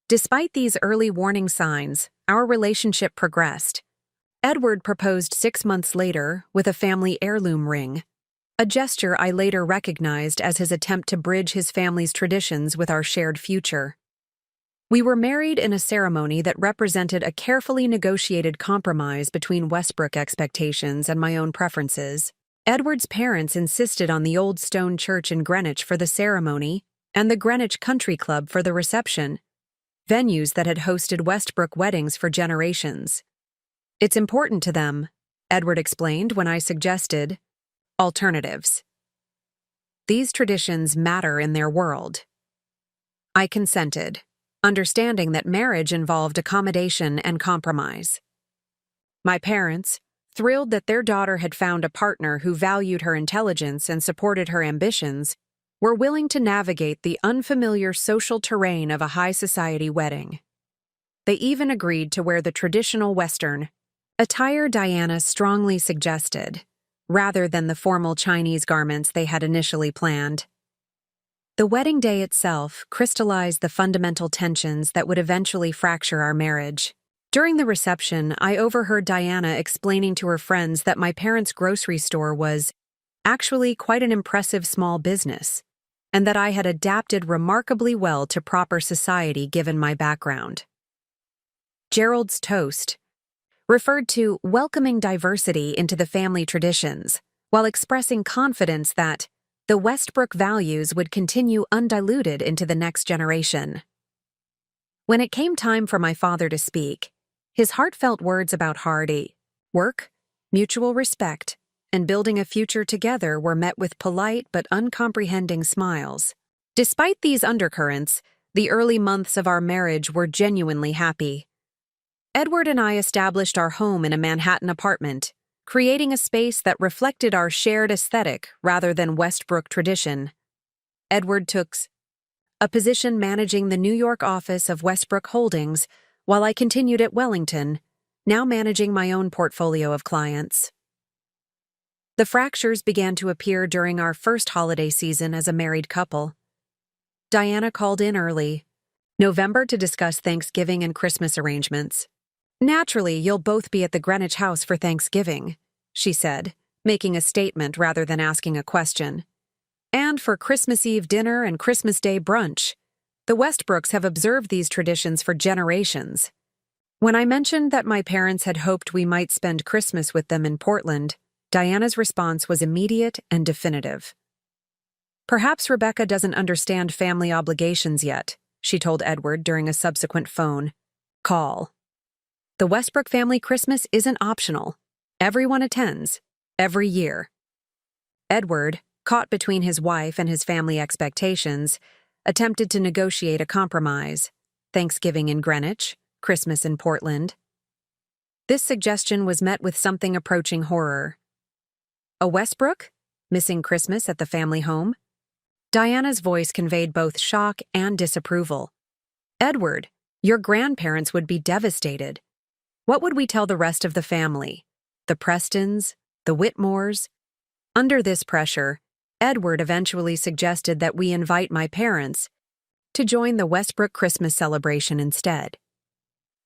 Despite these early warning signs, our relationship progressed. Edward proposed 6 months later with a family heirloom ring, a gesture I later recognized as his attempt to bridge his family's traditions with our shared future. We were married in a ceremony that represented a carefully negotiated compromise between Westbrook expectations and my own preferences. Edward's parents insisted on the Old Stone Church in Greenwich for the ceremony and the Greenwich Country Club for the reception, venues that had hosted Westbrook weddings for generations. It's important to them, Edward explained when I suggested alternatives. These traditions matter in their world. I consented, understanding that marriage involved accommodation and compromise. My parents, thrilled that their daughter had found a partner who valued her intelligence and supported her ambitions, were willing to navigate the unfamiliar social terrain of a high society wedding. They even agreed to wear the traditional Western attire Diana strongly suggested, rather than the formal Chinese garments they had initially planned. The wedding day itself crystallized the fundamental tensions that would eventually fracture our marriage. During the reception, I overheard Diana explaining to her friends that my parents' grocery store was actually quite an impressive small business, and that I had adapted remarkably well to proper society given my background. Gerald's toast referred to welcoming diversity into the family traditions, while expressing confidence that the Westbrook values would continue undiluted into the next generation. When it came time for my father to speak, his heartfelt words about hard work, mutual respect, and building a future together were met with polite but uncomprehending smiles. Despite these undercurrents, the early months of our marriage were genuinely happy. Edward and I established our home in a Manhattan apartment, creating a space that reflected our shared aesthetic rather than Westbrook tradition. Edward took a position managing the New York office of Westbrook Holdings, while I continued at Wellington, now managing my own portfolio of clients. The fractures began to appear during our first holiday season as a married couple. Diana called in early, November, to discuss Thanksgiving and Christmas arrangements. "Naturally, you'll both be at the Greenwich house for Thanksgiving," she said, making a statement rather than asking a question. "And for Christmas Eve dinner and Christmas Day brunch. The Westbrooks have observed these traditions for generations." When I mentioned that my parents had hoped we might spend Christmas with them in Portland, Diana's response was immediate and definitive. "Perhaps Rebecca doesn't understand family obligations yet," she told Edward during a subsequent phone call. "The Westbrook family Christmas isn't optional. Everyone attends, every year." Edward, caught between his wife and his family expectations, attempted to negotiate a compromise: Thanksgiving in Greenwich, Christmas in Portland. This suggestion was met with something approaching horror. "A Westbrook? Missing Christmas at the family home?" Diana's voice conveyed both shock and disapproval. "Edward, your grandparents would be devastated. What would we tell the rest of the family? The Prestons? The Whitmores?" Under this pressure, Edward eventually suggested that we invite my parents to join the Westbrook Christmas celebration instead.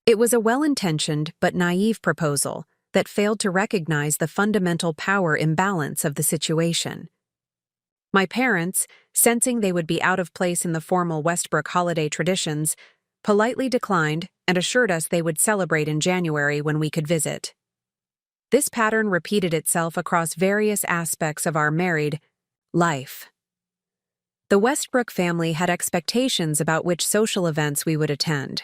It was a well-intentioned but naive proposal that failed to recognize the fundamental power imbalance of the situation. My parents, sensing they would be out of place in the formal Westbrook holiday traditions, politely declined and assured us they would celebrate in January when we could visit. This pattern repeated itself across various aspects of our married life. The Westbrook family had expectations about which social events we would attend,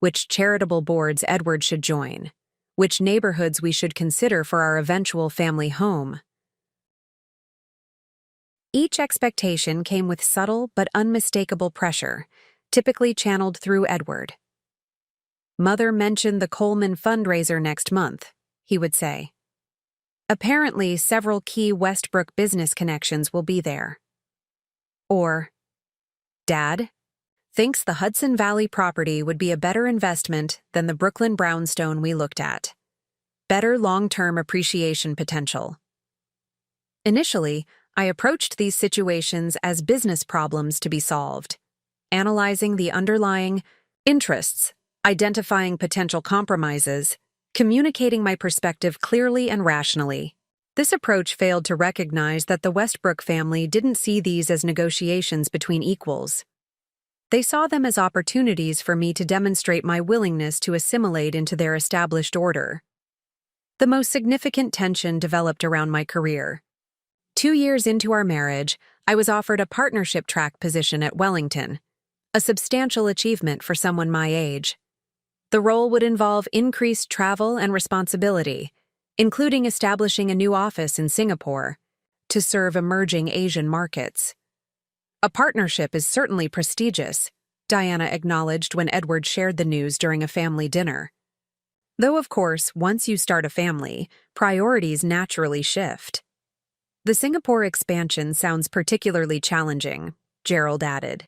which charitable boards Edward should join, which neighborhoods we should consider for our eventual family home. Each expectation came with subtle but unmistakable pressure, typically channeled through Edward. "Mother mentioned the Coleman fundraiser next month," he would say. "Apparently, several key Westbrook business connections will be there." Or, "Dad thinks the Hudson Valley property would be a better investment than the Brooklyn brownstone we looked at. Better long-term appreciation potential." Initially, I approached these situations as business problems to be solved, analyzing the underlying interests, identifying potential compromises, communicating my perspective clearly and rationally. This approach failed to recognize that the Westbrook family didn't see these as negotiations between equals. They saw them as opportunities for me to demonstrate my willingness to assimilate into their established order. The most significant tension developed around my career. 2 years into our marriage, I was offered a partnership track position at Wellington, a substantial achievement for someone my age. The role would involve increased travel and responsibility, including establishing a new office in Singapore to serve emerging Asian markets. "A partnership is certainly prestigious," Diana acknowledged when Edward shared the news during a family dinner. "Though, of course, once you start a family, priorities naturally shift." "The Singapore expansion sounds particularly challenging," Gerald added.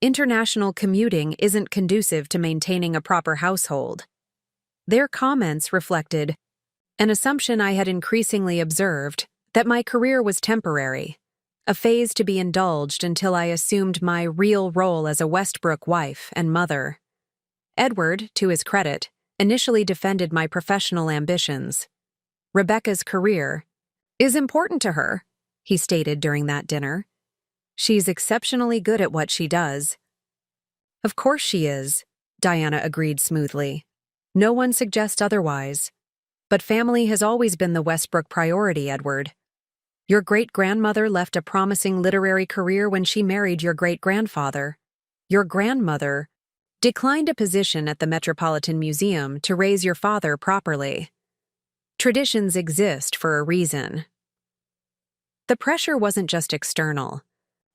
"International commuting isn't conducive to maintaining a proper household." Their comments reflected an assumption I had increasingly observed, that my career was temporary, a phase to be indulged until I assumed my real role as a Westbrook wife and mother. Edward, to his credit, initially defended my professional ambitions. "Rebecca's career is important to her," he stated during that dinner. "She's exceptionally good at what she does." "Of course she is," Diana agreed smoothly. "No one suggests otherwise. But family has always been the Westbrook priority, Edward. Your great-grandmother left a promising literary career when she married your great-grandfather. Your grandmother declined a position at the Metropolitan Museum to raise your father properly. Traditions exist for a reason." The pressure wasn't just external.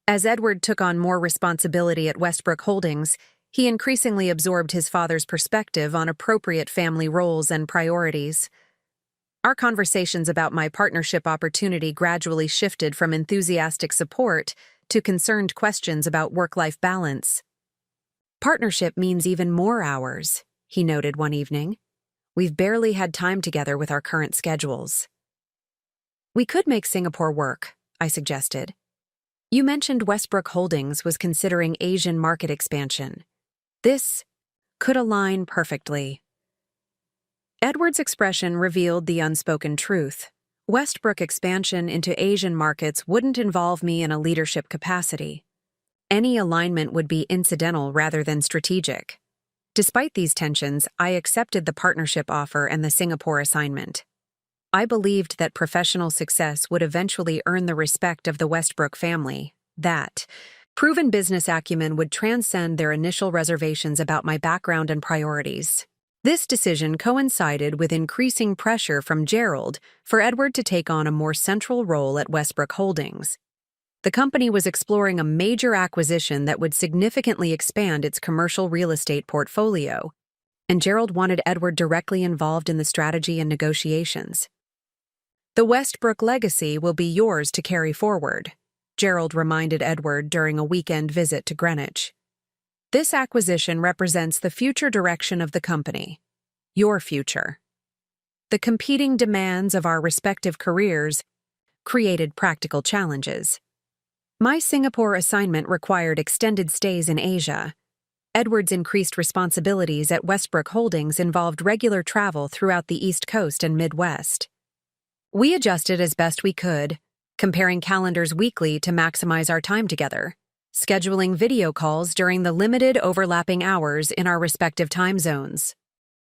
As Edward took on more responsibility at Westbrook Holdings, he increasingly absorbed his father's perspective on appropriate family roles and priorities. Our conversations about my partnership opportunity gradually shifted from enthusiastic support to concerned questions about work-life balance. "Partnership means even more hours," he noted one evening. "We've barely had time together with our current schedules." "We could make Singapore work," I suggested. "You mentioned Westbrook Holdings was considering Asian market expansion. This could align perfectly." Edward's expression revealed the unspoken truth. Westbrook expansion into Asian markets wouldn't involve me in a leadership capacity. Any alignment would be incidental rather than strategic. Despite these tensions, I accepted the partnership offer and the Singapore assignment. I believed that professional success would eventually earn the respect of the Westbrook family, that proven business acumen would transcend their initial reservations about my background and priorities. This decision coincided with increasing pressure from Gerald for Edward to take on a more central role at Westbrook Holdings. The company was exploring a major acquisition that would significantly expand its commercial real estate portfolio, and Gerald wanted Edward directly involved in the strategy and negotiations. "The Westbrook legacy will be yours to carry forward," Gerald reminded Edward during a weekend visit to Greenwich. "This acquisition represents the future direction of the company. Your future." The competing demands of our respective careers created practical challenges. My Singapore assignment required extended stays in Asia. Edward's increased responsibilities at Westbrook Holdings involved regular travel throughout the East Coast and Midwest. We adjusted as best we could, comparing calendars weekly to maximize our time together, scheduling video calls during the limited overlapping hours in our respective time zones.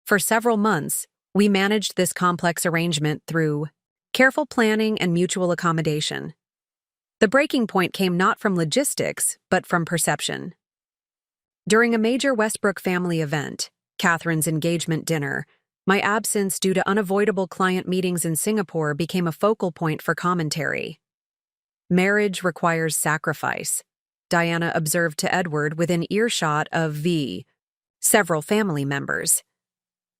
For several months, we managed this complex arrangement through careful planning and mutual accommodation. The breaking point came not from logistics, but from perception. During a major Westbrook family event, Catherine's engagement dinner, my absence due to unavoidable client meetings in Singapore became a focal point for commentary. Marriage requires sacrifice, Diana observed to Edward within earshot of several family members.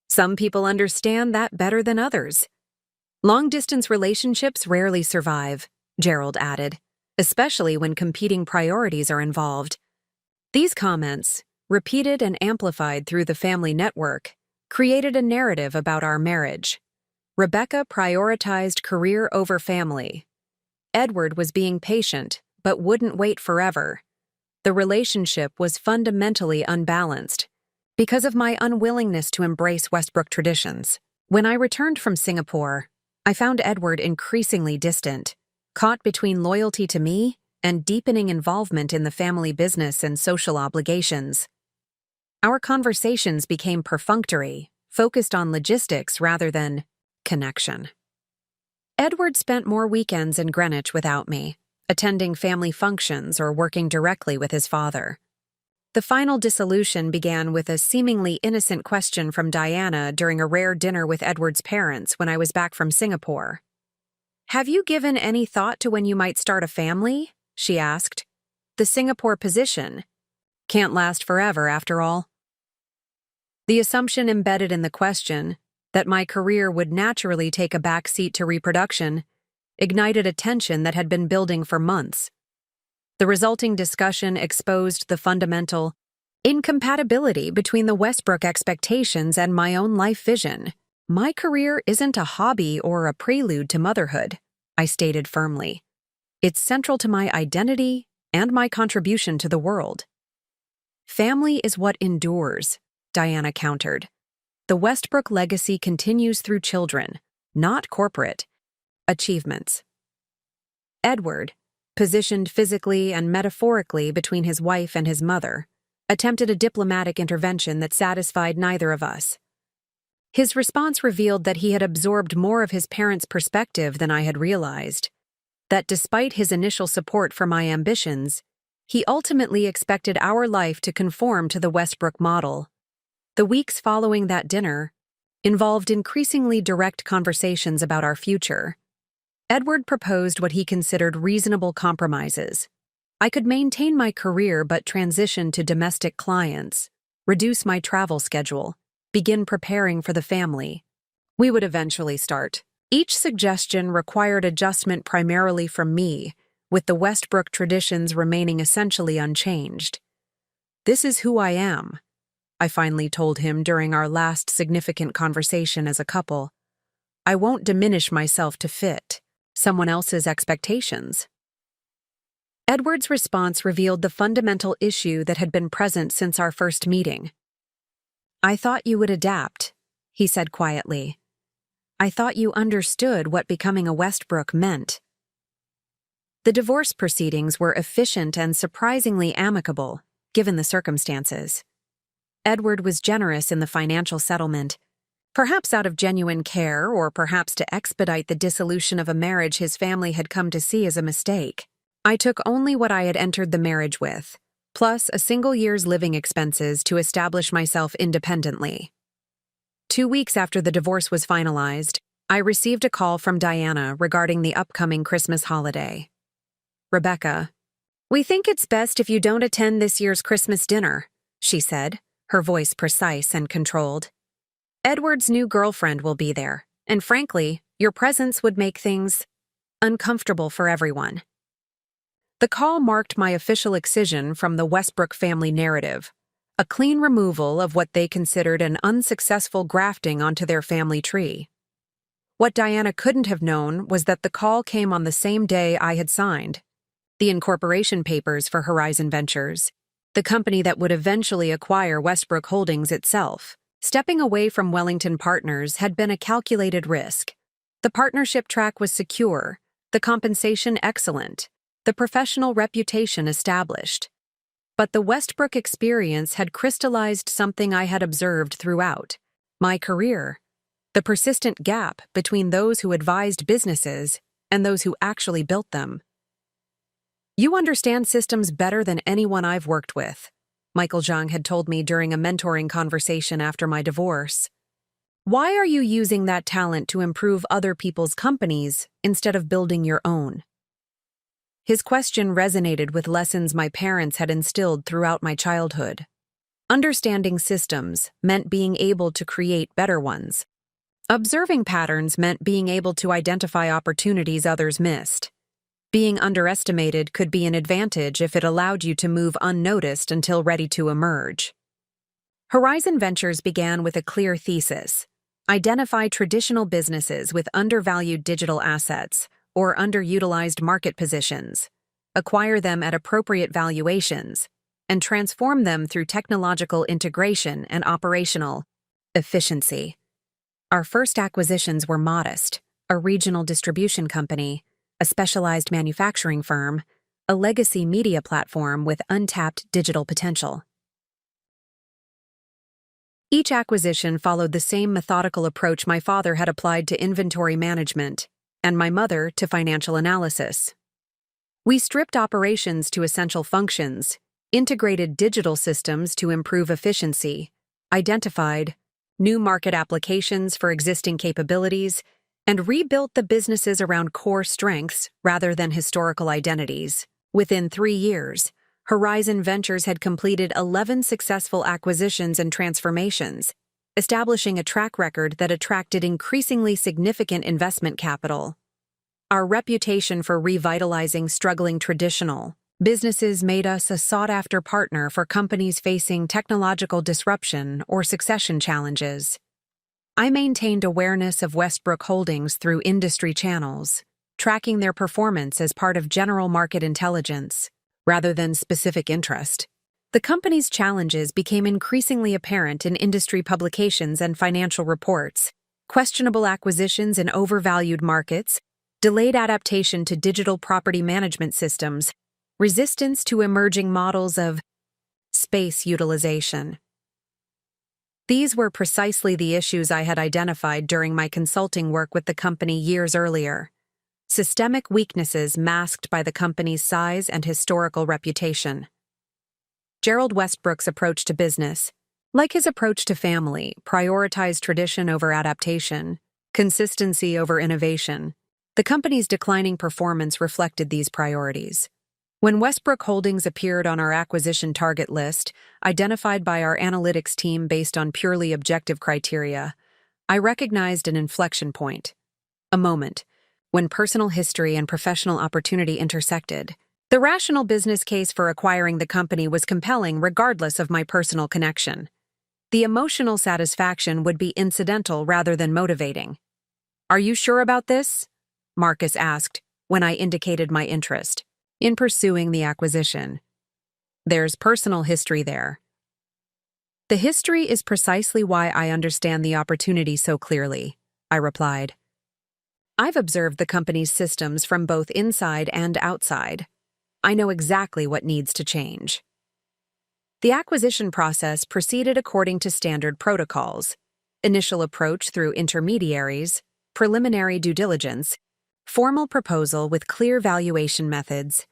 Some people understand that better than others. Long-distance relationships rarely survive, Gerald added, especially when competing priorities are involved. These comments, repeated and amplified through the family network, created a narrative about our marriage. Rebecca prioritized career over family. Edward was being patient, but wouldn't wait forever. The relationship was fundamentally unbalanced because of my unwillingness to embrace Westbrook traditions. When I returned from Singapore, I found Edward increasingly distant, caught between loyalty to me and deepening involvement in the family business and social obligations. Our conversations became perfunctory, focused on logistics rather than connection. Edward spent more weekends in Greenwich without me, attending family functions or working directly with his father. The final dissolution began with a seemingly innocent question from Diana during a rare dinner with Edward's parents when I was back from Singapore. "Have you given any thought to when you might start a family?" she asked. "The Singapore position can't last forever, after all." The assumption embedded in the question, that my career would naturally take a back seat to reproduction, ignited a tension that had been building for months. The resulting discussion exposed the fundamental incompatibility between the Westbrook expectations and my own life vision. "My career isn't a hobby or a prelude to motherhood," I stated firmly. "It's central to my identity and my contribution to the world." "Family is what endures," Diana countered. "The Westbrook legacy continues through children, not corporate achievements." Edward, positioned physically and metaphorically between his wife and his mother, attempted a diplomatic intervention that satisfied neither of us. His response revealed that he had absorbed more of his parents' perspective than I had realized, that despite his initial support for my ambitions, he ultimately expected our life to conform to the Westbrook model. The weeks following that dinner involved increasingly direct conversations about our future. Edward proposed what he considered reasonable compromises. I could maintain my career but transition to domestic clients, reduce my travel schedule, begin preparing for the family. We would eventually start. Each suggestion required adjustment primarily from me, with the Westbrook traditions remaining essentially unchanged. "This is who I am," I finally told him during our last significant conversation as a couple. "I won't diminish myself to fit someone else's expectations." Edward's response revealed the fundamental issue that had been present since our first meeting. "I thought you would adapt," he said quietly. "I thought you understood what becoming a Westbrook meant." The divorce proceedings were efficient and surprisingly amicable, given the circumstances. Edward was generous in the financial settlement, perhaps out of genuine care or perhaps to expedite the dissolution of a marriage his family had come to see as a mistake. I took only what I had entered the marriage with, plus a single year's living expenses to establish myself independently. 2 weeks after the divorce was finalized, I received a call from Diana regarding the upcoming Christmas holiday. "Rebecca, we think it's best if you don't attend this year's Christmas dinner," she said, her voice precise and controlled. "Edward's new girlfriend will be there, and frankly, your presence would make things uncomfortable for everyone." The call marked my official excision from the Westbrook family narrative, a clean removal of what they considered an unsuccessful grafting onto their family tree. What Diana couldn't have known was that the call came on the same day I had signed the incorporation papers for Horizon Ventures, the company that would eventually acquire Westbrook Holdings itself. Stepping away from Wellington Partners had been a calculated risk. The partnership track was secure, the compensation excellent, the professional reputation established. But the Westbrook experience had crystallized something I had observed throughout my career: the persistent gap between those who advised businesses and those who actually built them. You understand systems better than anyone I've worked with, Michael Zhang had told me during a mentoring conversation after my divorce. Why are you using that talent to improve other people's companies instead of building your own? His question resonated with lessons my parents had instilled throughout my childhood. Understanding systems meant being able to create better ones. Observing patterns meant being able to identify opportunities others missed. Being underestimated could be an advantage if it allowed you to move unnoticed until ready to emerge. Horizon Ventures began with a clear thesis: identify traditional businesses with undervalued digital assets or underutilized market positions, acquire them at appropriate valuations, and transform them through technological integration and operational efficiency. Our first acquisitions were modest: a regional distribution company, a specialized manufacturing firm, a legacy media platform with untapped digital potential. Each acquisition followed the same methodical approach my father had applied to inventory management, and my mother to financial analysis. We stripped operations to essential functions, integrated digital systems to improve efficiency, identified new market applications for existing capabilities, and rebuilt the businesses around core strengths rather than historical identities. Within 3 years, Horizon Ventures had completed 11 successful acquisitions and transformations, establishing a track record that attracted increasingly significant investment capital. Our reputation for revitalizing struggling traditional businesses made us a sought-after partner for companies facing technological disruption or succession challenges. I maintained awareness of Westbrook Holdings through industry channels, tracking their performance as part of general market intelligence, rather than specific interest. The company's challenges became increasingly apparent in industry publications and financial reports: questionable acquisitions in overvalued markets, delayed adaptation to digital property management systems, resistance to emerging models of space utilization. These were precisely the issues I had identified during my consulting work with the company years earlier: systemic weaknesses masked by the company's size and historical reputation. Gerald Westbrook's approach to business, like his approach to family, prioritized tradition over adaptation, consistency over innovation. The company's declining performance reflected these priorities. When Westbrook Holdings appeared on our acquisition target list, identified by our analytics team based on purely objective criteria, I recognized an inflection point, a moment when personal history and professional opportunity intersected. The rational business case for acquiring the company was compelling regardless of my personal connection. The emotional satisfaction would be incidental rather than motivating. "Are you sure about this?" Marcus asked when I indicated my interest in pursuing the acquisition. "There's personal history there." "The history is precisely why I understand the opportunity so clearly," I replied. "I've observed the company's systems from both inside and outside. I know exactly what needs to change." The acquisition process proceeded according to standard protocols: initial approach through intermediaries, preliminary due diligence, formal proposal with clear valuation methods.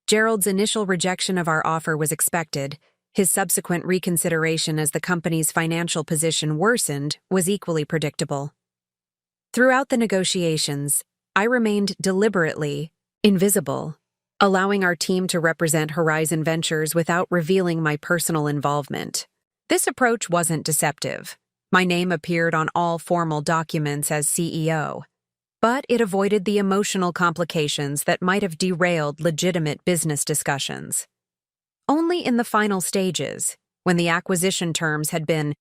Gerald's initial rejection of our offer was expected. His subsequent reconsideration as the company's financial position worsened was equally predictable. Throughout the negotiations, I remained deliberately invisible, allowing our team to represent Horizon Ventures without revealing my personal involvement. This approach wasn't deceptive. My name appeared on all formal documents as CEO, but it avoided the emotional complications that might have derailed legitimate business discussions. Only in the final stages, when the acquisition terms had been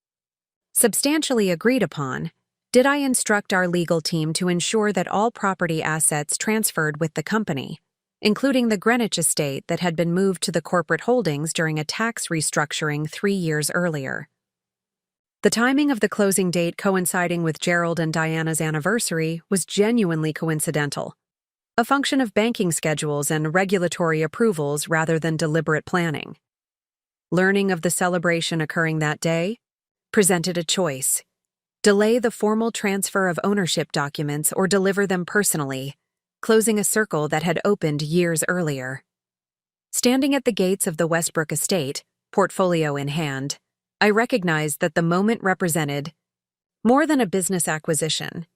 substantially agreed upon, did I instruct our legal team to ensure that all property assets transferred with the company, including the Greenwich estate that had been moved to the corporate holdings during a tax restructuring 3 years earlier. The timing of the closing date coinciding with Gerald and Diana's anniversary was genuinely coincidental, a function of banking schedules and regulatory approvals rather than deliberate planning. Learning of the celebration occurring that day presented a choice: delay the formal transfer of ownership documents or deliver them personally, closing a circle that had opened years earlier. Standing at the gates of the Westbrook estate, portfolio in hand, I recognized that the moment represented more than a business acquisition.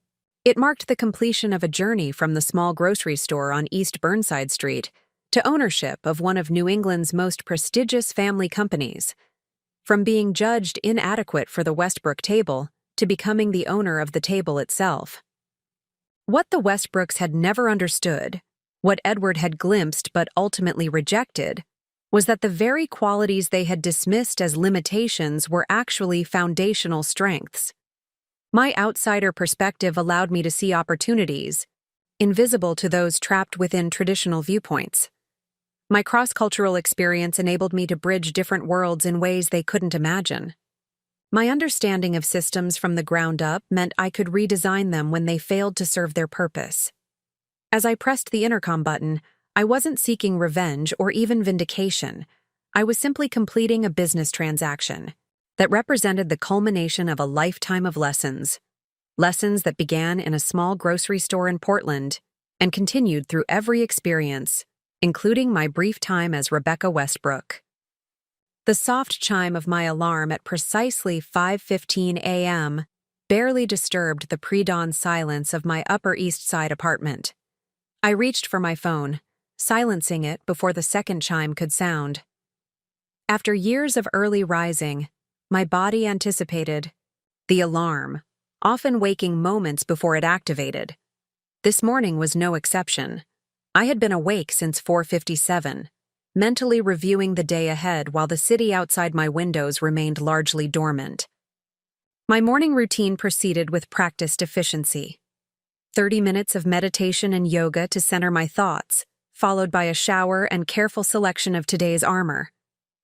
It marked the completion of a journey from the small grocery store on East Burnside Street to ownership of one of New England's most prestigious family companies. From being judged inadequate for the Westbrook table to becoming the owner of the table itself. What the Westbrooks had never understood, what Edward had glimpsed but ultimately rejected, was that the very qualities they had dismissed as limitations were actually foundational strengths. My outsider perspective allowed me to see opportunities, invisible to those trapped within traditional viewpoints. My cross-cultural experience enabled me to bridge different worlds in ways they couldn't imagine. My understanding of systems from the ground up meant I could redesign them when they failed to serve their purpose. As I pressed the intercom button, I wasn't seeking revenge or even vindication. I was simply completing a business transaction that represented the culmination of a lifetime of lessons. Lessons that began in a small grocery store in Portland and continued through every experience, including my brief time as Rebecca Westbrook. The soft chime of my alarm at precisely 5:15 a.m. barely disturbed the pre-dawn silence of my Upper East Side apartment. I reached for my phone, silencing it before the second chime could sound. After years of early rising, my body anticipated the alarm, often waking moments before it activated. This morning was no exception. I had been awake since 4:57, mentally reviewing the day ahead while the city outside my windows remained largely dormant. My morning routine proceeded with practiced efficiency. 30 minutes of meditation and yoga to center my thoughts, followed by a shower and careful selection of today's armor.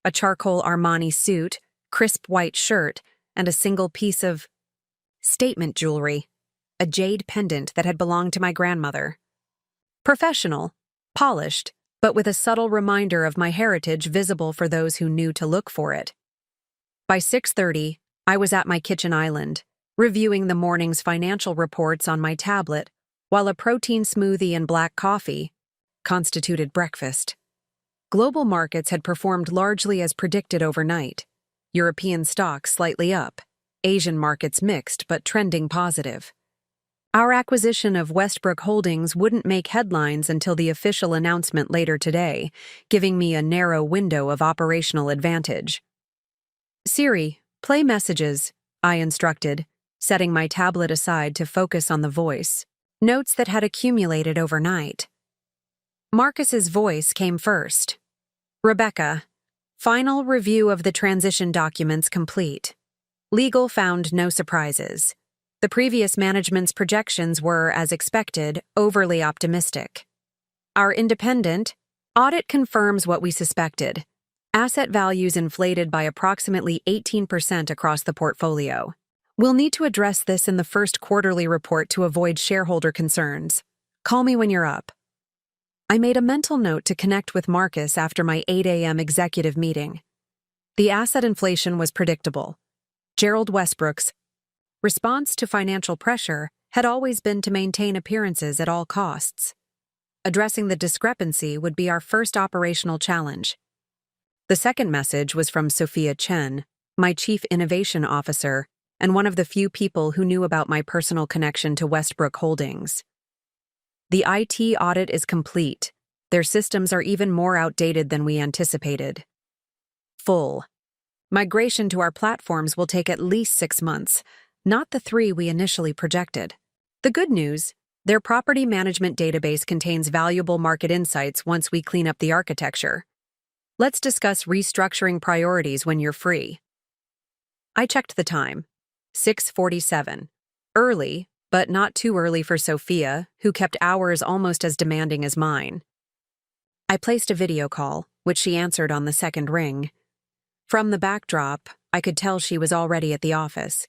A charcoal Armani suit, crisp white shirt, and a single piece of statement jewelry, a jade pendant that had belonged to my grandmother. Professional, polished, but with a subtle reminder of my heritage visible for those who knew to look for it. By 6:30, I was at my kitchen island, reviewing the morning's financial reports on my tablet, while a protein smoothie and black coffee constituted breakfast. Global markets had performed largely as predicted overnight. European stocks slightly up, Asian markets mixed but trending positive. Our acquisition of Westbrook Holdings wouldn't make headlines until the official announcement later today, giving me a narrow window of operational advantage. "Siri, play messages," I instructed, setting my tablet aside to focus on the voice, notes that had accumulated overnight. Marcus's voice came first. "Rebecca, final review of the transition documents complete. Legal found no surprises. The previous management's projections were, as expected, overly optimistic. Our independent audit confirms what we suspected. Asset values inflated by approximately 18% across the portfolio. We'll need to address this in the first quarterly report to avoid shareholder concerns. Call me when you're up." I made a mental note to connect with Marcus after my 8 a.m. executive meeting. The asset inflation was predictable. Gerald Westbrook's response to financial pressure had always been to maintain appearances at all costs. Addressing the discrepancy would be our first operational challenge. The second message was from Sophia Chen, my Chief Innovation Officer, and one of the few people who knew about my personal connection to Westbrook Holdings. "The IT audit is complete. Their systems are even more outdated than we anticipated. Full migration to our platforms will take at least 6 months, not the 3 we initially projected. The good news, their property management database contains valuable market insights once we clean up the architecture. Let's discuss restructuring priorities when you're free." I checked the time. 6:47. Early, but not too early for Sophia, who kept hours almost as demanding as mine. I placed a video call, which she answered on the second ring. From the backdrop, I could tell she was already at the office.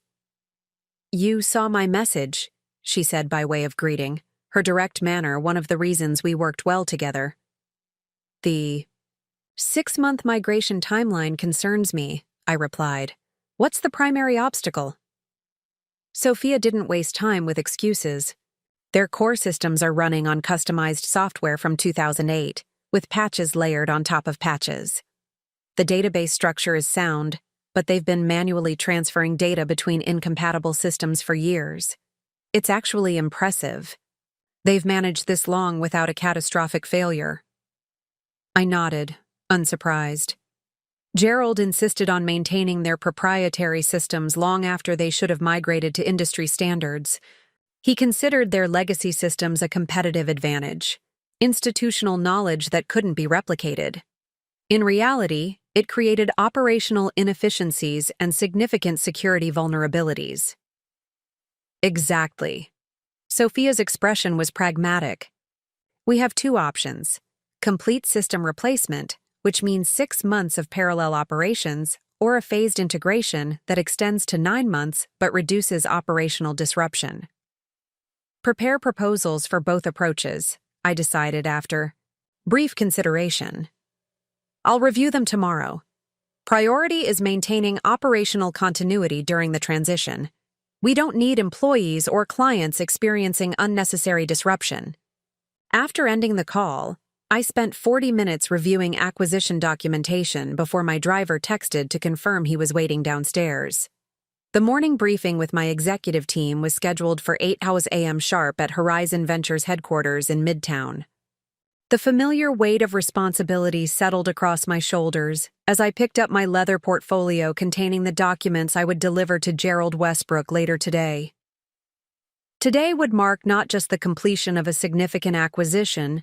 "You saw my message," she said by way of greeting, her direct manner one of the reasons we worked well together. "The 6-month migration timeline concerns me," I replied. "What's the primary obstacle?" Sophia didn't waste time with excuses. Their core systems are running on customized software from 2008, with patches layered on top of patches. The database structure is sound, but they've been manually transferring data between incompatible systems for years. It's actually impressive. They've managed this long without a catastrophic failure. I nodded, unsurprised. Gerald insisted on maintaining their proprietary systems long after they should have migrated to industry standards. He considered their legacy systems a competitive advantage, institutional knowledge that couldn't be replicated. In reality, it created operational inefficiencies and significant security vulnerabilities. Exactly. Sophia's expression was pragmatic. We have two options: complete system replacement, which means 6 months of parallel operations, or a phased integration that extends to 9 months but reduces operational disruption. Prepare proposals for both approaches, I decided after brief consideration. I'll review them tomorrow. Priority is maintaining operational continuity during the transition. We don't need employees or clients experiencing unnecessary disruption. After ending the call, I spent 40 minutes reviewing acquisition documentation before my driver texted to confirm he was waiting downstairs. The morning briefing with my executive team was scheduled for 8 a.m. sharp at Horizon Ventures headquarters in Midtown. The familiar weight of responsibility settled across my shoulders as I picked up my leather portfolio containing the documents I would deliver to Gerald Westbrook later today. Today would mark not just the completion of a significant acquisition,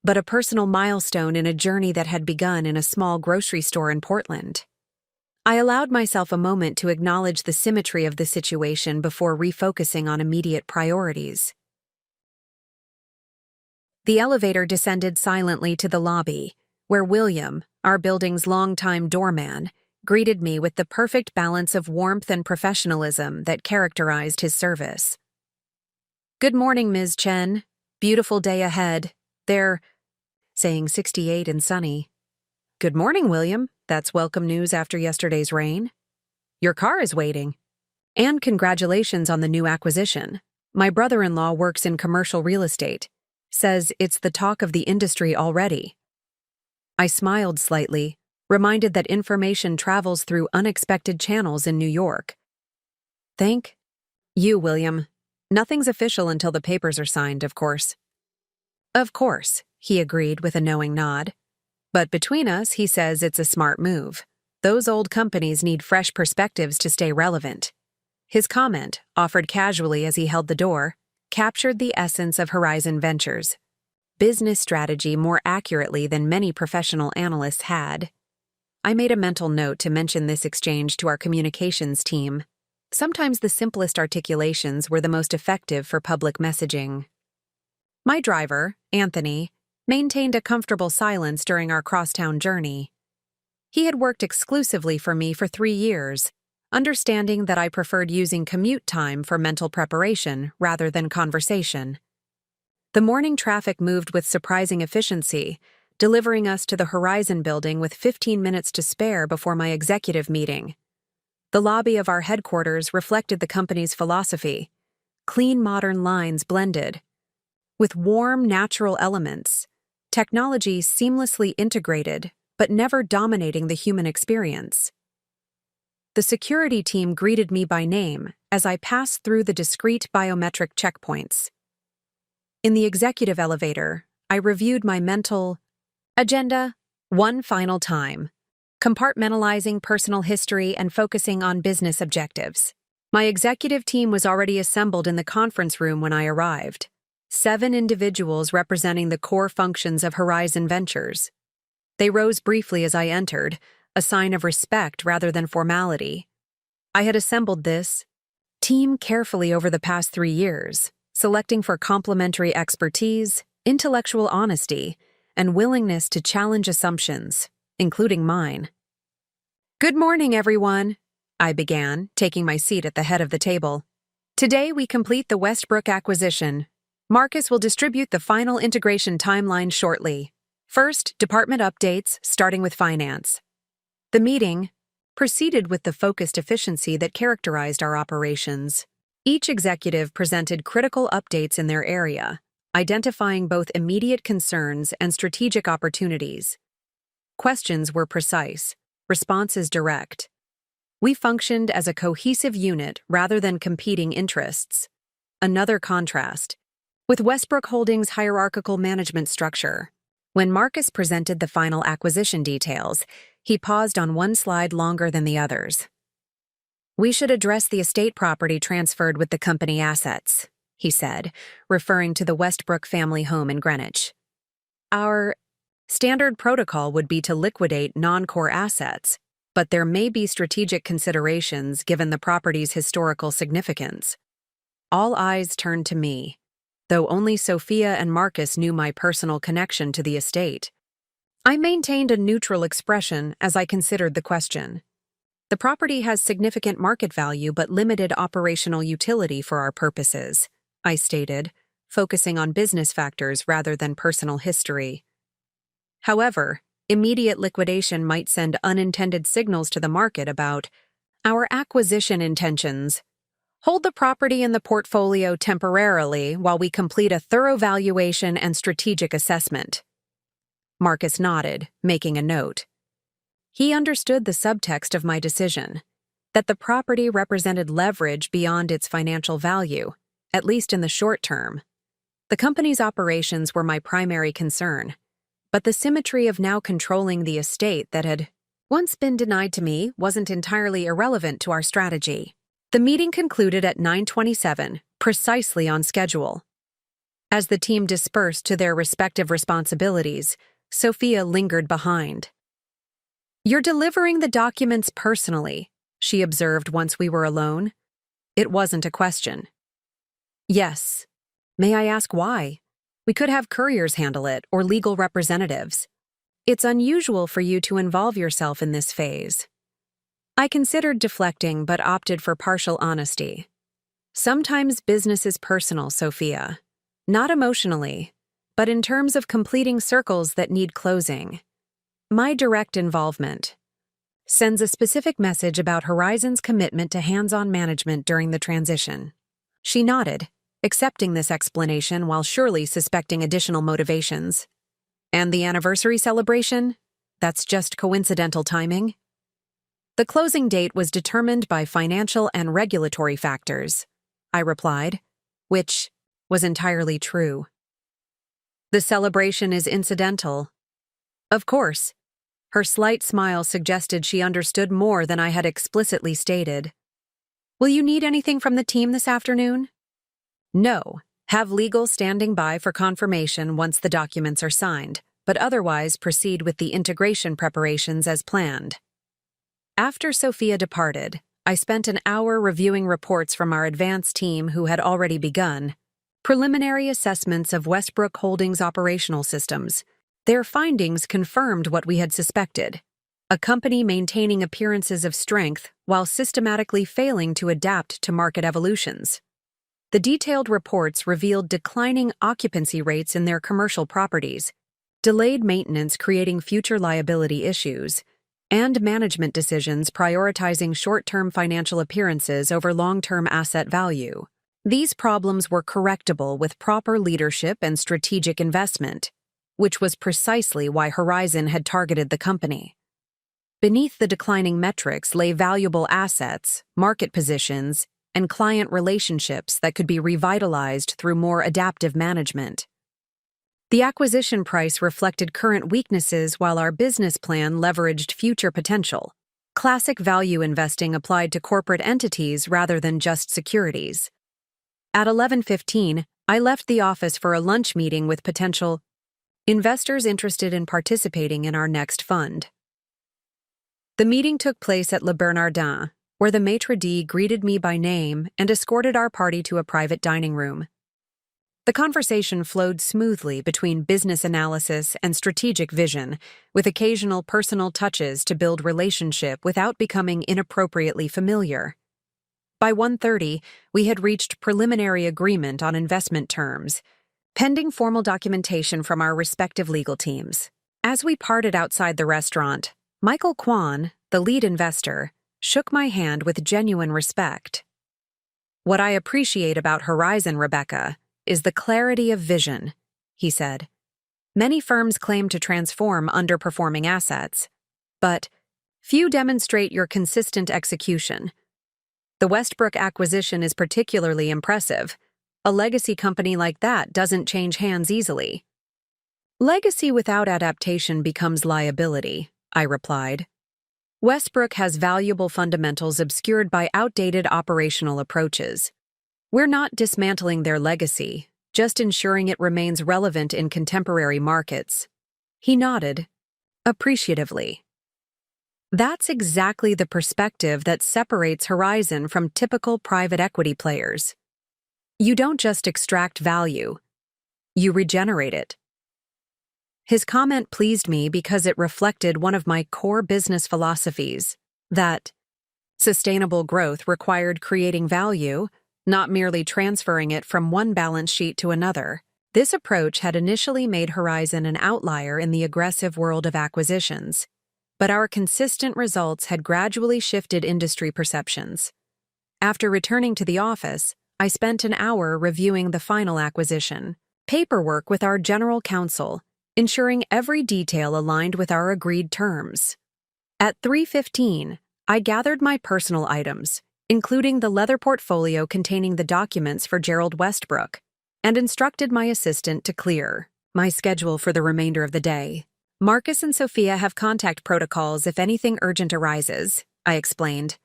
but a personal milestone in a journey that had begun in a small grocery store in Portland. I allowed myself a moment to acknowledge the symmetry of the situation before refocusing on immediate priorities. The elevator descended silently to the lobby, where William, our building's longtime doorman, greeted me with the perfect balance of warmth and professionalism that characterized his service. "Good morning, Ms. Chen. Beautiful day ahead. They're saying 68 and sunny." "Good morning, William. That's welcome news after yesterday's rain. Your car is waiting. And congratulations on the new acquisition. My brother-in-law works in commercial real estate. Says it's the talk of the industry already." I smiled slightly, reminded that information travels through unexpected channels in New York. "Thank you, William. Nothing's official until the papers are signed, of course." "Of course," he agreed with a knowing nod. "But between us, he says it's a smart move. Those old companies need fresh perspectives to stay relevant." His comment, offered casually as he held the door, captured the essence of Horizon Ventures' business strategy more accurately than many professional analysts had. I made a mental note to mention this exchange to our communications team. Sometimes the simplest articulations were the most effective for public messaging. My driver, Anthony, maintained a comfortable silence during our crosstown journey. He had worked exclusively for me for 3 years, understanding that I preferred using commute time for mental preparation rather than conversation. The morning traffic moved with surprising efficiency, delivering us to the Horizon building with 15 minutes to spare before my executive meeting. The lobby of our headquarters reflected the company's philosophy: clean modern lines blended with warm natural elements, technology seamlessly integrated but never dominating the human experience. The security team greeted me by name as I passed through the discrete biometric checkpoints. In the executive elevator, I reviewed my mental agenda one final time, compartmentalizing personal history and focusing on business objectives. My executive team was already assembled in the conference room when I arrived, 7 individuals representing the core functions of Horizon Ventures. They rose briefly as I entered, a sign of respect rather than formality. I had assembled this team carefully over the past 3 years, selecting for complementary expertise, intellectual honesty, and willingness to challenge assumptions, including mine. "Good morning, everyone," I began, taking my seat at the head of the table. "Today we complete the Westbrook acquisition. Marcus will distribute the final integration timeline shortly. First, department updates, starting with finance." The meeting proceeded with the focused efficiency that characterized our operations. Each executive presented critical updates in their area, identifying both immediate concerns and strategic opportunities. Questions were precise, responses direct. We functioned as a cohesive unit rather than competing interests. Another contrast with Westbrook Holdings' hierarchical management structure. When Marcus presented the final acquisition details, he paused on one slide longer than the others. "We should address the estate property transferred with the company assets," he said, referring to the Westbrook family home in Greenwich. "Our standard protocol would be to liquidate non-core assets, but there may be strategic considerations given the property's historical significance." All eyes turned to me, though only Sophia and Marcus knew my personal connection to the estate. I maintained a neutral expression as I considered the question. "The property has significant market value but limited operational utility for our purposes," I stated, focusing on business factors rather than personal history. However, immediate liquidation might send unintended signals to the market about our acquisition intentions. "Hold the property in the portfolio temporarily while we complete a thorough valuation and strategic assessment." Marcus nodded, making a note. He understood the subtext of my decision, that the property represented leverage beyond its financial value, at least in the short term. The company's operations were my primary concern, but the symmetry of now controlling the estate that had once been denied to me wasn't entirely irrelevant to our strategy. The meeting concluded at 9:27, precisely on schedule. As the team dispersed to their respective responsibilities, Sophia lingered behind. "You're delivering the documents personally," she observed once we were alone. It wasn't a question. "Yes. May I ask why? We could have couriers handle it or legal representatives. It's unusual for you to involve yourself in this phase." I considered deflecting but opted for partial honesty. "Sometimes business is personal, Sophia. Not emotionally, but in terms of completing circles that need closing. My direct involvement sends a specific message about Horizon's commitment to hands-on management during the transition." She nodded, accepting this explanation while surely suspecting additional motivations. "And the anniversary celebration? That's just coincidental timing?" "The closing date was determined by financial and regulatory factors," I replied, which was entirely true. "The celebration is incidental." "Of course." Her slight smile suggested she understood more than I had explicitly stated. "Will you need anything from the team this afternoon?" "No. Have legal standing by for confirmation once the documents are signed, but otherwise proceed with the integration preparations as planned." After Sophia departed, I spent an hour reviewing reports from our advance team who had already begun preliminary assessments of Westbrook Holdings' operational systems. Their findings confirmed what we had suspected: a company maintaining appearances of strength while systematically failing to adapt to market evolutions. The detailed reports revealed declining occupancy rates in their commercial properties, delayed maintenance creating future liability issues, and management decisions prioritizing short-term financial appearances over long-term asset value. These problems were correctable with proper leadership and strategic investment, which was precisely why Horizon had targeted the company. Beneath the declining metrics lay valuable assets, market positions, and client relationships that could be revitalized through more adaptive management. The acquisition price reflected current weaknesses while our business plan leveraged future potential. Classic value investing applied to corporate entities rather than just securities. At 11:15, I left the office for a lunch meeting with potential investors interested in participating in our next fund. The meeting took place at Le Bernardin, where the maitre d' greeted me by name and escorted our party to a private dining room. The conversation flowed smoothly between business analysis and strategic vision, with occasional personal touches to build relationship without becoming inappropriately familiar. By 1:30, we had reached preliminary agreement on investment terms, pending formal documentation from our respective legal teams. As we parted outside the restaurant, Michael Kwan, the lead investor, shook my hand with genuine respect. "What I appreciate about Horizon, Rebecca, is the clarity of vision," he said. "Many firms claim to transform underperforming assets, but few demonstrate your consistent execution. The Westbrook acquisition is particularly impressive. A legacy company like that doesn't change hands easily." "Legacy without adaptation becomes liability," I replied. "Westbrook has valuable fundamentals obscured by outdated operational approaches. We're not dismantling their legacy, just ensuring it remains relevant in contemporary markets." He nodded, appreciatively. That's exactly the perspective that separates Horizon from typical private equity players. You don't just extract value, you regenerate it. His comment pleased me because it reflected one of my core business philosophies, that sustainable growth required creating value, not merely transferring it from one balance sheet to another. This approach had initially made Horizon an outlier in the aggressive world of acquisitions, but our consistent results had gradually shifted industry perceptions. After returning to the office, I spent an hour reviewing the final acquisition, paperwork with our general counsel, ensuring every detail aligned with our agreed terms. At 3:15, I gathered my personal items, including the leather portfolio containing the documents for Gerald Westbrook, and instructed my assistant to clear my schedule for the remainder of the day. "Marcus and Sophia have contact protocols if anything urgent arises," I explained.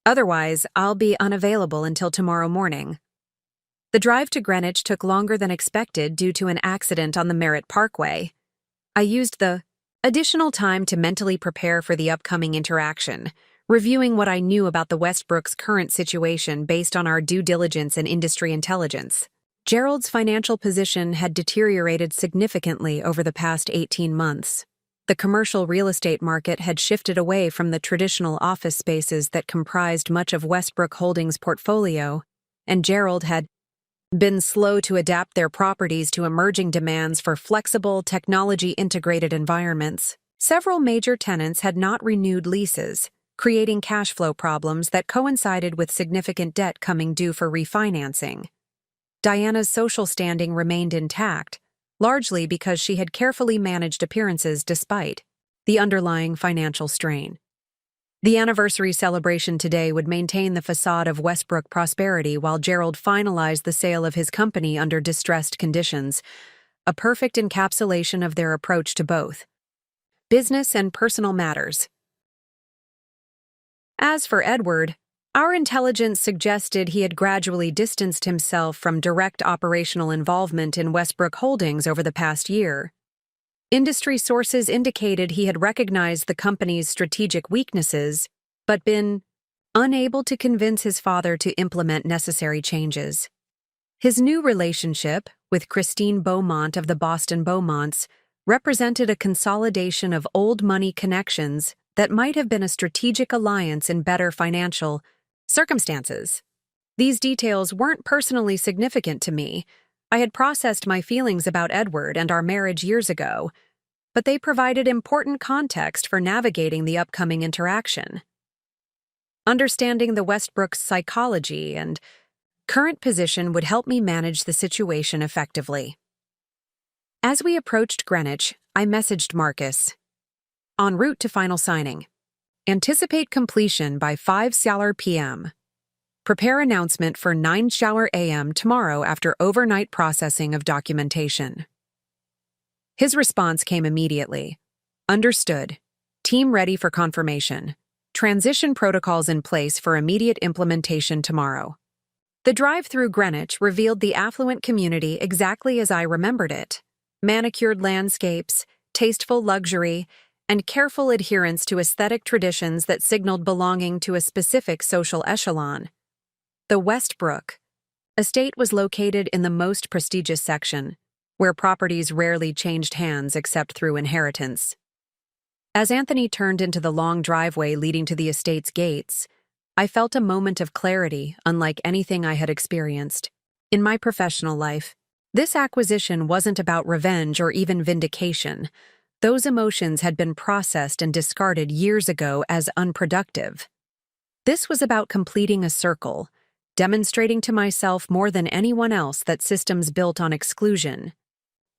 "Otherwise, I'll be unavailable until tomorrow morning." The drive to Greenwich took longer than expected due to an accident on the Merritt Parkway. I used the additional time to mentally prepare for the upcoming interaction, reviewing what I knew about the Westbrooks' current situation based on our due diligence and industry intelligence. Gerald's financial position had deteriorated significantly over the past 18 months. The commercial real estate market had shifted away from the traditional office spaces that comprised much of Westbrook Holdings' portfolio, and Gerald had been slow to adapt their properties to emerging demands for flexible, technology-integrated environments. Several major tenants had not renewed leases, creating cash flow problems that coincided with significant debt coming due for refinancing. Diana's social standing remained intact, largely because she had carefully managed appearances despite the underlying financial strain. The anniversary celebration today would maintain the facade of Westbrook prosperity while Gerald finalized the sale of his company under distressed conditions, a perfect encapsulation of their approach to both business and personal matters. As for Edward, our intelligence suggested he had gradually distanced himself from direct operational involvement in Westbrook Holdings over the past year. Industry sources indicated he had recognized the company's strategic weaknesses, but been unable to convince his father to implement necessary changes. His new relationship with Christine Beaumont of the Boston Beaumonts represented a consolidation of old money connections that might have been a strategic alliance in better financial circumstances. These details weren't personally significant to me. I had processed my feelings about Edward and our marriage years ago, but they provided important context for navigating the upcoming interaction. Understanding the Westbrooks' psychology and current position would help me manage the situation effectively. As we approached Greenwich, I messaged Marcus. En route to final signing. Anticipate completion by 5 p.m. Prepare announcement for 9 a.m. tomorrow after overnight processing of documentation. His response came immediately. Understood. Team ready for confirmation. Transition protocols in place for immediate implementation tomorrow. The drive through Greenwich revealed the affluent community exactly as I remembered it. Manicured landscapes, tasteful luxury, and careful adherence to aesthetic traditions that signaled belonging to a specific social echelon. The Westbrook estate was located in the most prestigious section, where properties rarely changed hands except through inheritance. As Anthony turned into the long driveway leading to the estate's gates, I felt a moment of clarity unlike anything I had experienced. In my professional life, this acquisition wasn't about revenge or even vindication. Those emotions had been processed and discarded years ago as unproductive. This was about completing a circle, demonstrating to myself more than anyone else that systems built on exclusion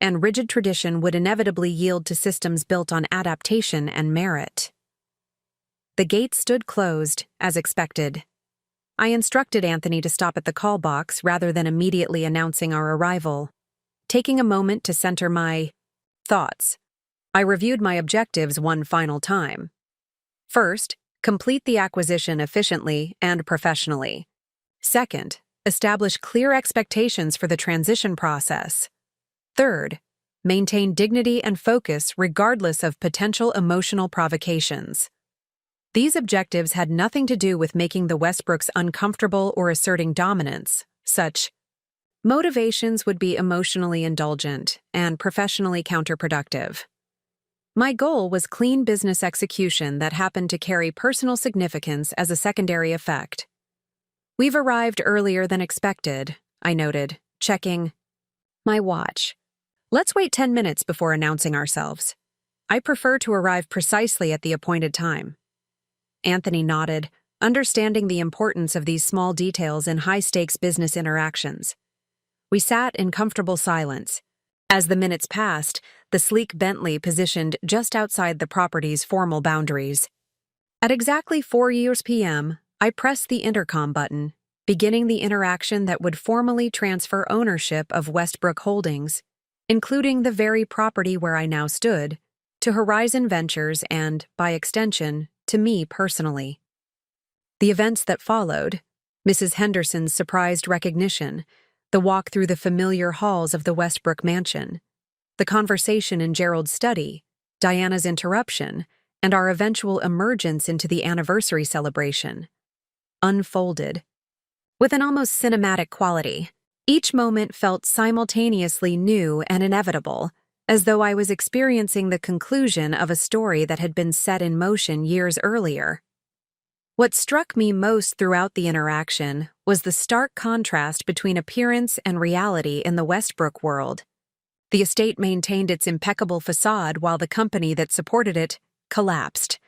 and rigid tradition would inevitably yield to systems built on adaptation and merit. The gate stood closed, as expected. I instructed Anthony to stop at the call box rather than immediately announcing our arrival. Taking a moment to center my thoughts, I reviewed my objectives one final time. First, complete the acquisition efficiently and professionally. Second, establish clear expectations for the transition process. Third, maintain dignity and focus regardless of potential emotional provocations. These objectives had nothing to do with making the Westbrooks uncomfortable or asserting dominance. Such motivations would be emotionally indulgent and professionally counterproductive. My goal was clean business execution that happened to carry personal significance as a secondary effect. "We've arrived earlier than expected," I noted, checking my watch. "Let's wait 10 minutes before announcing ourselves. I prefer to arrive precisely at the appointed time." Anthony nodded, understanding the importance of these small details in high-stakes business interactions. We sat in comfortable silence. As the minutes passed, the sleek Bentley positioned just outside the property's formal boundaries. At exactly 4 p.m., I pressed the intercom button, beginning the interaction that would formally transfer ownership of Westbrook Holdings, including the very property where I now stood, to Horizon Ventures and, by extension, to me personally. The events that followed, Mrs. Henderson's surprised recognition, the walk through the familiar halls of the Westbrook mansion, the conversation in Gerald's study, Diana's interruption, and our eventual emergence into the anniversary celebration, unfolded with an almost cinematic quality. Each moment felt simultaneously new and inevitable, as though I was experiencing the conclusion of a story that had been set in motion years earlier. What struck me most throughout the interaction was the stark contrast between appearance and reality in the Westbrook world. The estate maintained its impeccable facade while the company that supported it collapsed.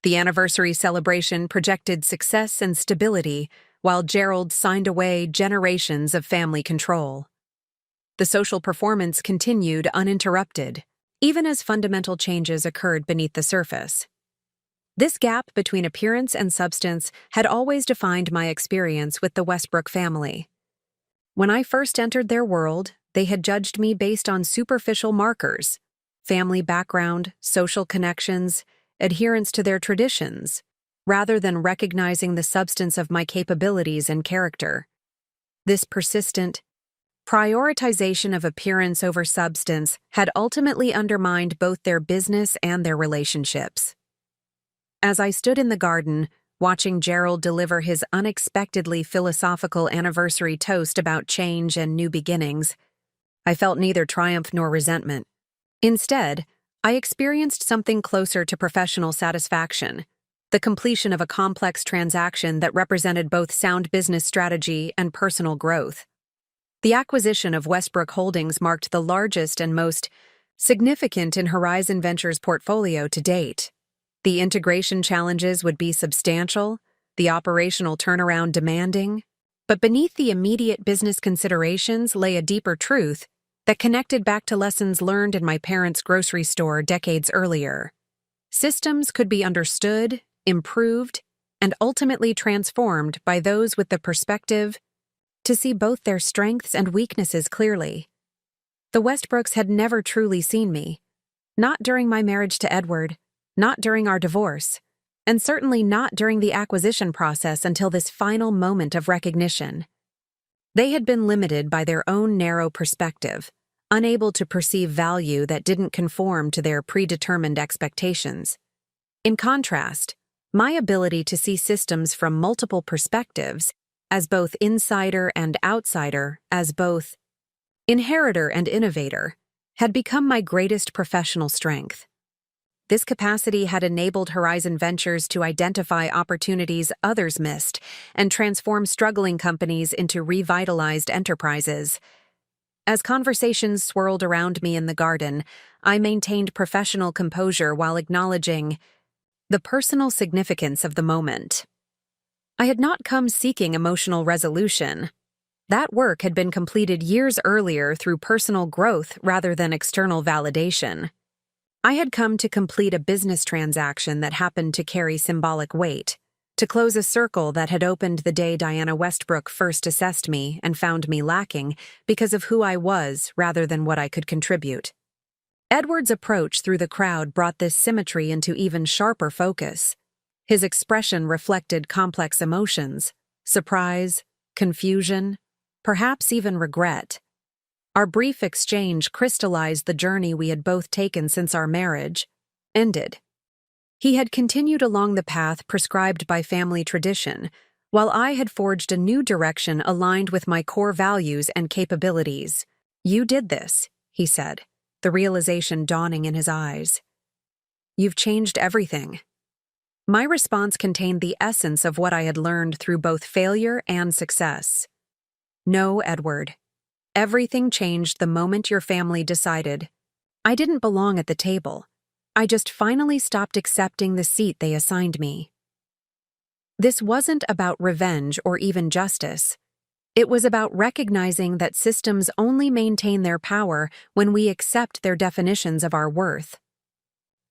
The anniversary celebration projected success and stability, while Gerald signed away generations of family control. The social performance continued uninterrupted, even as fundamental changes occurred beneath the surface. This gap between appearance and substance had always defined my experience with the Westbrook family. When I first entered their world, they had judged me based on superficial markers: family background, social connections, adherence to their traditions, rather than recognizing the substance of my capabilities and character. This persistent prioritization of appearance over substance had ultimately undermined both their business and their relationships. As I stood in the garden, watching Gerald deliver his unexpectedly philosophical anniversary toast about change and new beginnings, I felt neither triumph nor resentment. Instead, I experienced something closer to professional satisfaction, the completion of a complex transaction that represented both sound business strategy and personal growth. The acquisition of Westbrook Holdings marked the largest and most significant in Horizon Ventures' portfolio to date. The integration challenges would be substantial, the operational turnaround demanding, but beneath the immediate business considerations lay a deeper truth that connected back to lessons learned in my parents' grocery store decades earlier. Systems could be understood, improved, and ultimately transformed by those with the perspective to see both their strengths and weaknesses clearly. The Westbrooks had never truly seen me, not during my marriage to Edward, not during our divorce, and certainly not during the acquisition process until this final moment of recognition. They had been limited by their own narrow perspective, unable to perceive value that didn't conform to their predetermined expectations. In contrast, my ability to see systems from multiple perspectives, as both insider and outsider, as both inheritor and innovator, had become my greatest professional strength. This capacity had enabled Horizon Ventures to identify opportunities others missed and transform struggling companies into revitalized enterprises. As conversations swirled around me in the garden, I maintained professional composure while acknowledging the personal significance of the moment. I had not come seeking emotional resolution. That work had been completed years earlier through personal growth rather than external validation. I had come to complete a business transaction that happened to carry symbolic weight, to close a circle that had opened the day Diana Westbrook first assessed me and found me lacking because of who I was rather than what I could contribute. Edward's approach through the crowd brought this symmetry into even sharper focus. His expression reflected complex emotions: surprise, confusion, perhaps even regret. Our brief exchange crystallized the journey we had both taken since our marriage ended. He had continued along the path prescribed by family tradition, while I had forged a new direction aligned with my core values and capabilities. "You did this," he said, the realization dawning in his eyes. "You've changed everything." My response contained the essence of what I had learned through both failure and success. "No, Edward. Everything changed the moment your family decided. I didn't belong at the table. I just finally stopped accepting the seat they assigned me." This wasn't about revenge or even justice. It was about recognizing that systems only maintain their power when we accept their definitions of our worth.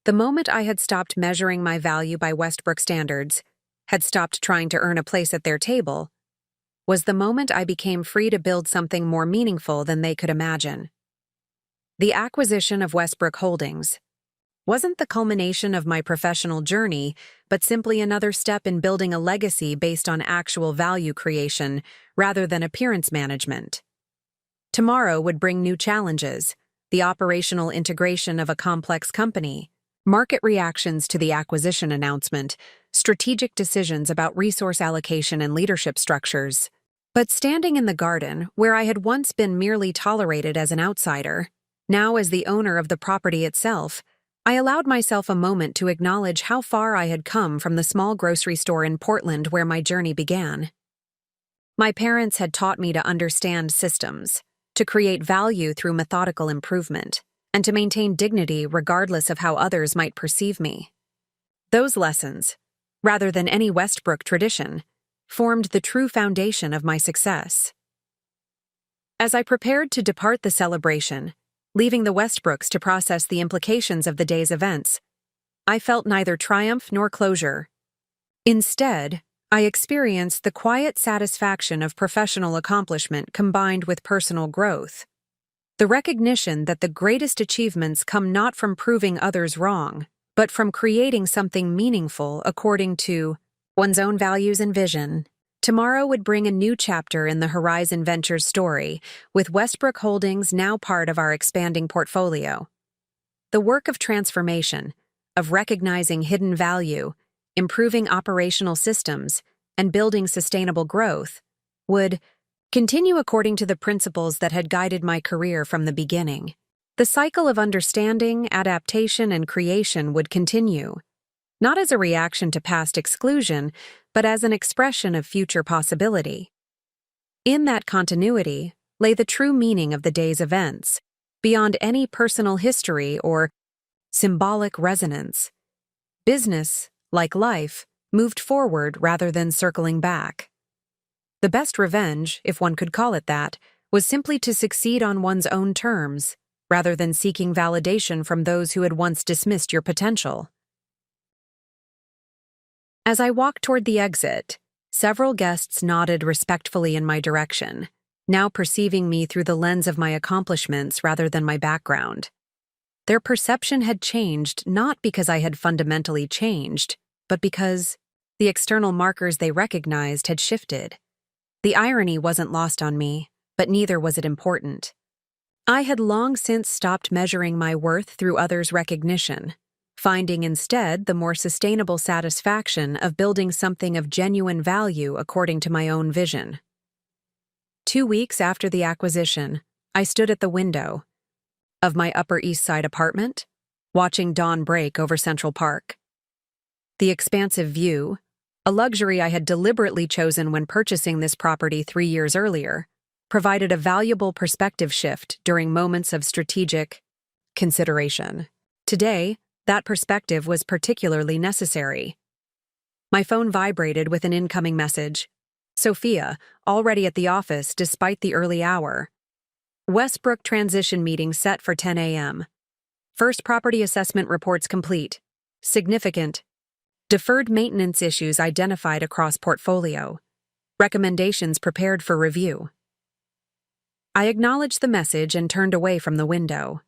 The moment I had stopped measuring my value by Westbrook standards, had stopped trying to earn a place at their table, was the moment I became free to build something more meaningful than they could imagine. The acquisition of Westbrook Holdings wasn't the culmination of my professional journey, but simply another step in building a legacy based on actual value creation rather than appearance management. Tomorrow would bring new challenges: the operational integration of a complex company, market reactions to the acquisition announcement, strategic decisions about resource allocation and leadership structures. But standing in the garden, where I had once been merely tolerated as an outsider, now as the owner of the property itself, I allowed myself a moment to acknowledge how far I had come from the small grocery store in Portland where my journey began. My parents had taught me to understand systems, to create value through methodical improvement, and to maintain dignity regardless of how others might perceive me. Those lessons, rather than any Westbrook tradition, formed the true foundation of my success. As I prepared to depart the celebration, leaving the Westbrooks to process the implications of the day's events, I felt neither triumph nor closure. Instead, I experienced the quiet satisfaction of professional accomplishment combined with personal growth. The recognition that the greatest achievements come not from proving others wrong, but from creating something meaningful according to one's own values and vision. Tomorrow would bring a new chapter in the Horizon Ventures story, with Westbrook Holdings now part of our expanding portfolio. The work of transformation, of recognizing hidden value, improving operational systems, and building sustainable growth, would continue according to the principles that had guided my career from the beginning. The cycle of understanding, adaptation, and creation would continue, not as a reaction to past exclusion, but as an expression of future possibility. In that continuity lay the true meaning of the day's events, beyond any personal history or symbolic resonance. Business, like life, moved forward rather than circling back. The best revenge, if one could call it that, was simply to succeed on one's own terms, rather than seeking validation from those who had once dismissed your potential. As I walked toward the exit, several guests nodded respectfully in my direction, now perceiving me through the lens of my accomplishments rather than my background. Their perception had changed not because I had fundamentally changed, but because the external markers they recognized had shifted. The irony wasn't lost on me, but neither was it important. I had long since stopped measuring my worth through others' recognition, finding instead the more sustainable satisfaction of building something of genuine value according to my own vision. 2 weeks after the acquisition, I stood at the window of my Upper East Side apartment, watching dawn break over Central Park. The expansive view, a luxury I had deliberately chosen when purchasing this property 3 years earlier, provided a valuable perspective shift during moments of strategic consideration. Today, that perspective was particularly necessary. My phone vibrated with an incoming message. Sophia, already at the office despite the early hour. Westbrook transition meeting set for 10 a.m. First property assessment reports complete. Significant. Deferred maintenance issues identified across portfolio. Recommendations prepared for review. I acknowledged the message and turned away from the window.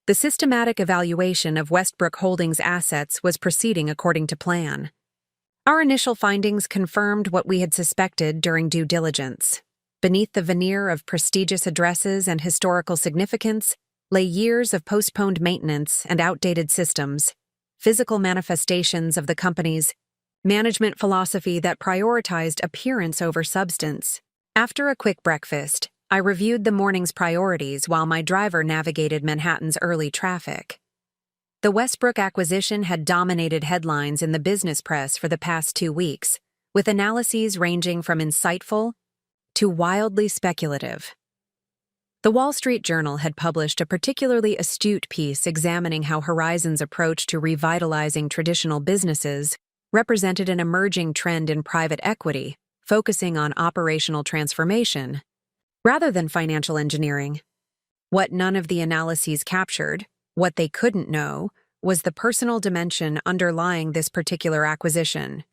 The systematic evaluation of Westbrook Holdings' assets was proceeding according to plan. Our initial findings confirmed what we had suspected during due diligence. Beneath the veneer of prestigious addresses and historical significance lay years of postponed maintenance and outdated systems, physical manifestations of the company's management philosophy that prioritized appearance over substance. After a quick breakfast, I reviewed the morning's priorities while my driver navigated Manhattan's early traffic. The Westbrook acquisition had dominated headlines in the business press for the past 2 weeks, with analyses ranging from insightful to wildly speculative. The Wall Street Journal had published a particularly astute piece examining how Horizon's approach to revitalizing traditional businesses represented an emerging trend in private equity, focusing on operational transformation rather than financial engineering. What none of the analyses captured, what they couldn't know, was the personal dimension underlying this particular acquisition.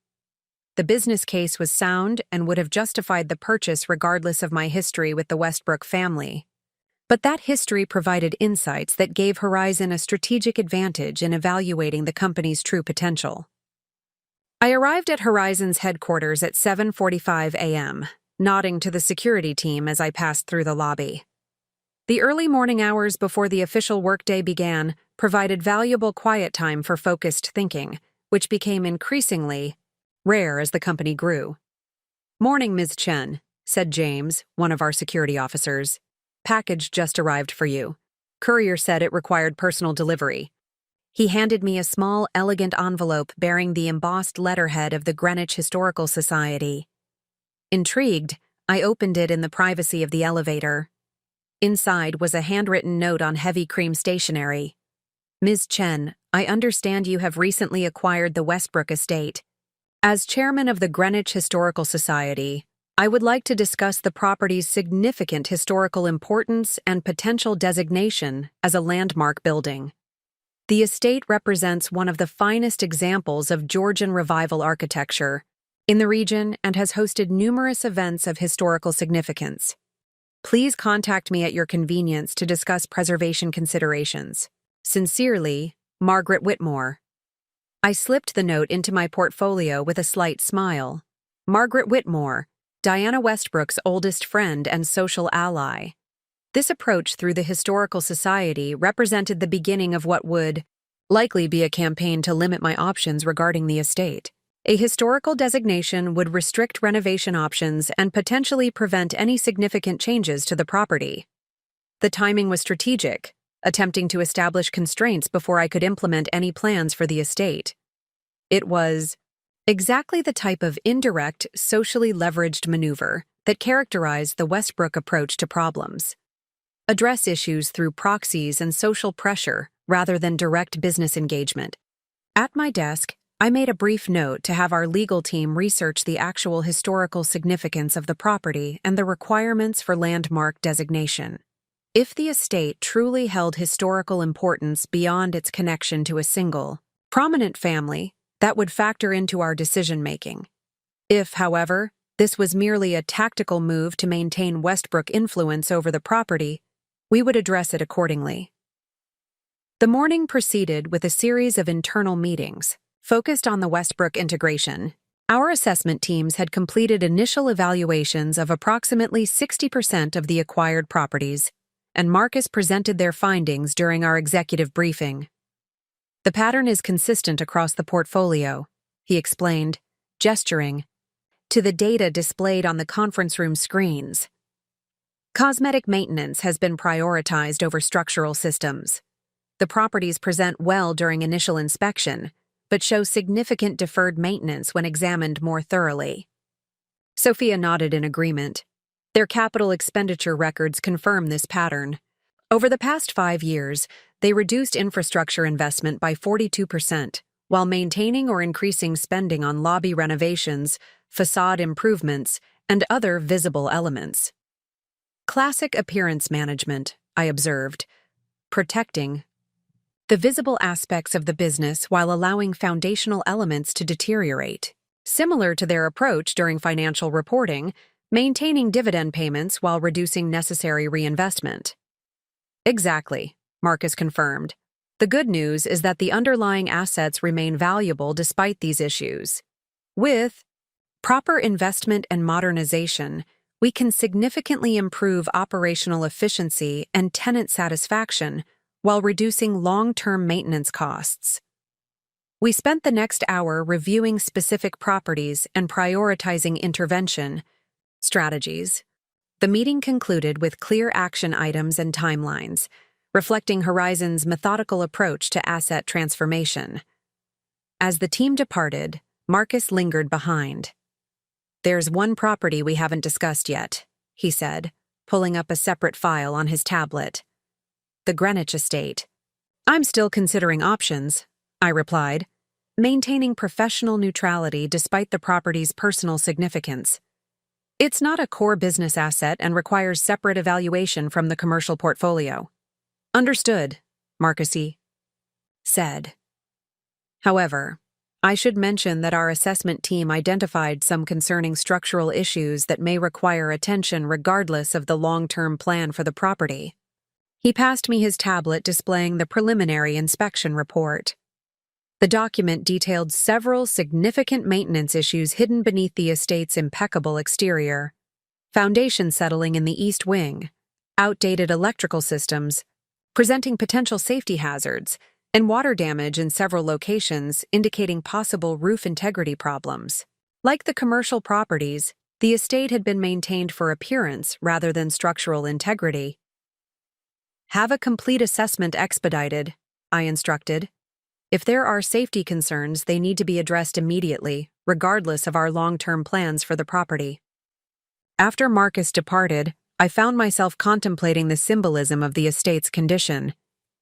The business case was sound and would have justified the purchase regardless of my history with the Westbrook family. But that history provided insights that gave Horizon a strategic advantage in evaluating the company's true potential. I arrived at Horizon's headquarters at 7:45 a.m., nodding to the security team as I passed through the lobby. The early morning hours before the official workday began provided valuable quiet time for focused thinking, which became increasingly rare as the company grew. "Morning, Ms. Chen," said James, one of our security officers. "Package just arrived for you. Courier said it required personal delivery." He handed me a small, elegant envelope bearing the embossed letterhead of the Greenwich Historical Society. Intrigued, I opened it in the privacy of the elevator. Inside was a handwritten note on heavy cream stationery. "Ms. Chen, I understand you have recently acquired the Westbrook estate. As chairman of the Greenwich Historical Society, I would like to discuss the property's significant historical importance and potential designation as a landmark building. The estate represents one of the finest examples of Georgian Revival architecture in the region and has hosted numerous events of historical significance. Please contact me at your convenience to discuss preservation considerations. Sincerely, Margaret Whitmore." I slipped the note into my portfolio with a slight smile. Margaret Whitmore, Diana Westbrook's oldest friend and social ally. This approach through the Historical Society represented the beginning of what would likely be a campaign to limit my options regarding the estate. A historical designation would restrict renovation options and potentially prevent any significant changes to the property. The timing was strategic, attempting to establish constraints before I could implement any plans for the estate. It was exactly the type of indirect, socially leveraged maneuver that characterized the Westbrook approach to problems. Address issues through proxies and social pressure rather than direct business engagement. At my desk, I made a brief note to have our legal team research the actual historical significance of the property and the requirements for landmark designation. If the estate truly held historical importance beyond its connection to a single, prominent family, that would factor into our decision-making. If, however, this was merely a tactical move to maintain Westbrook influence over the property, we would address it accordingly. The morning proceeded with a series of internal meetings, focused on the Westbrook integration. Our assessment teams had completed initial evaluations of approximately 60% of the acquired properties, and Marcus presented their findings during our executive briefing. "The pattern is consistent across the portfolio," he explained, gesturing to the data displayed on the conference room screens. "Cosmetic maintenance has been prioritized over structural systems. The properties present well during initial inspection, but show significant deferred maintenance when examined more thoroughly." Sophia nodded in agreement. Their capital expenditure records confirm this pattern. Over the past 5 years, they reduced infrastructure investment by 42%, while maintaining or increasing spending on lobby renovations, facade improvements, and other visible elements. Classic appearance management, I observed, protecting the visible aspects of the business while allowing foundational elements to deteriorate. Similar to their approach during financial reporting, maintaining dividend payments while reducing necessary reinvestment. Exactly, Marcus confirmed. The good news is that the underlying assets remain valuable despite these issues. With proper investment and modernization, we can significantly improve operational efficiency and tenant satisfaction while reducing long-term maintenance costs. We spent the next hour reviewing specific properties and prioritizing intervention strategies. The meeting concluded with clear action items and timelines, reflecting Horizon's methodical approach to asset transformation. As the team departed, Marcus lingered behind. "There's one property we haven't discussed yet," he said, pulling up a separate file on his tablet. "The Greenwich estate." "I'm still considering options," I replied, maintaining professional neutrality despite the property's personal significance. "It's not a core business asset and requires separate evaluation from the commercial portfolio." "Understood," Marcus said. However, I should mention that our assessment team identified some concerning structural issues that may require attention regardless of the long-term plan for the property. He passed me his tablet displaying the preliminary inspection report. The document detailed several significant maintenance issues hidden beneath the estate's impeccable exterior. Foundation settling in the east wing, outdated electrical systems, presenting potential safety hazards, and water damage in several locations indicating possible roof integrity problems. Like the commercial properties, the estate had been maintained for appearance rather than structural integrity. "Have a complete assessment expedited," I instructed. "If there are safety concerns, they need to be addressed immediately, regardless of our long-term plans for the property." After Marcus departed, I found myself contemplating the symbolism of the estate's condition,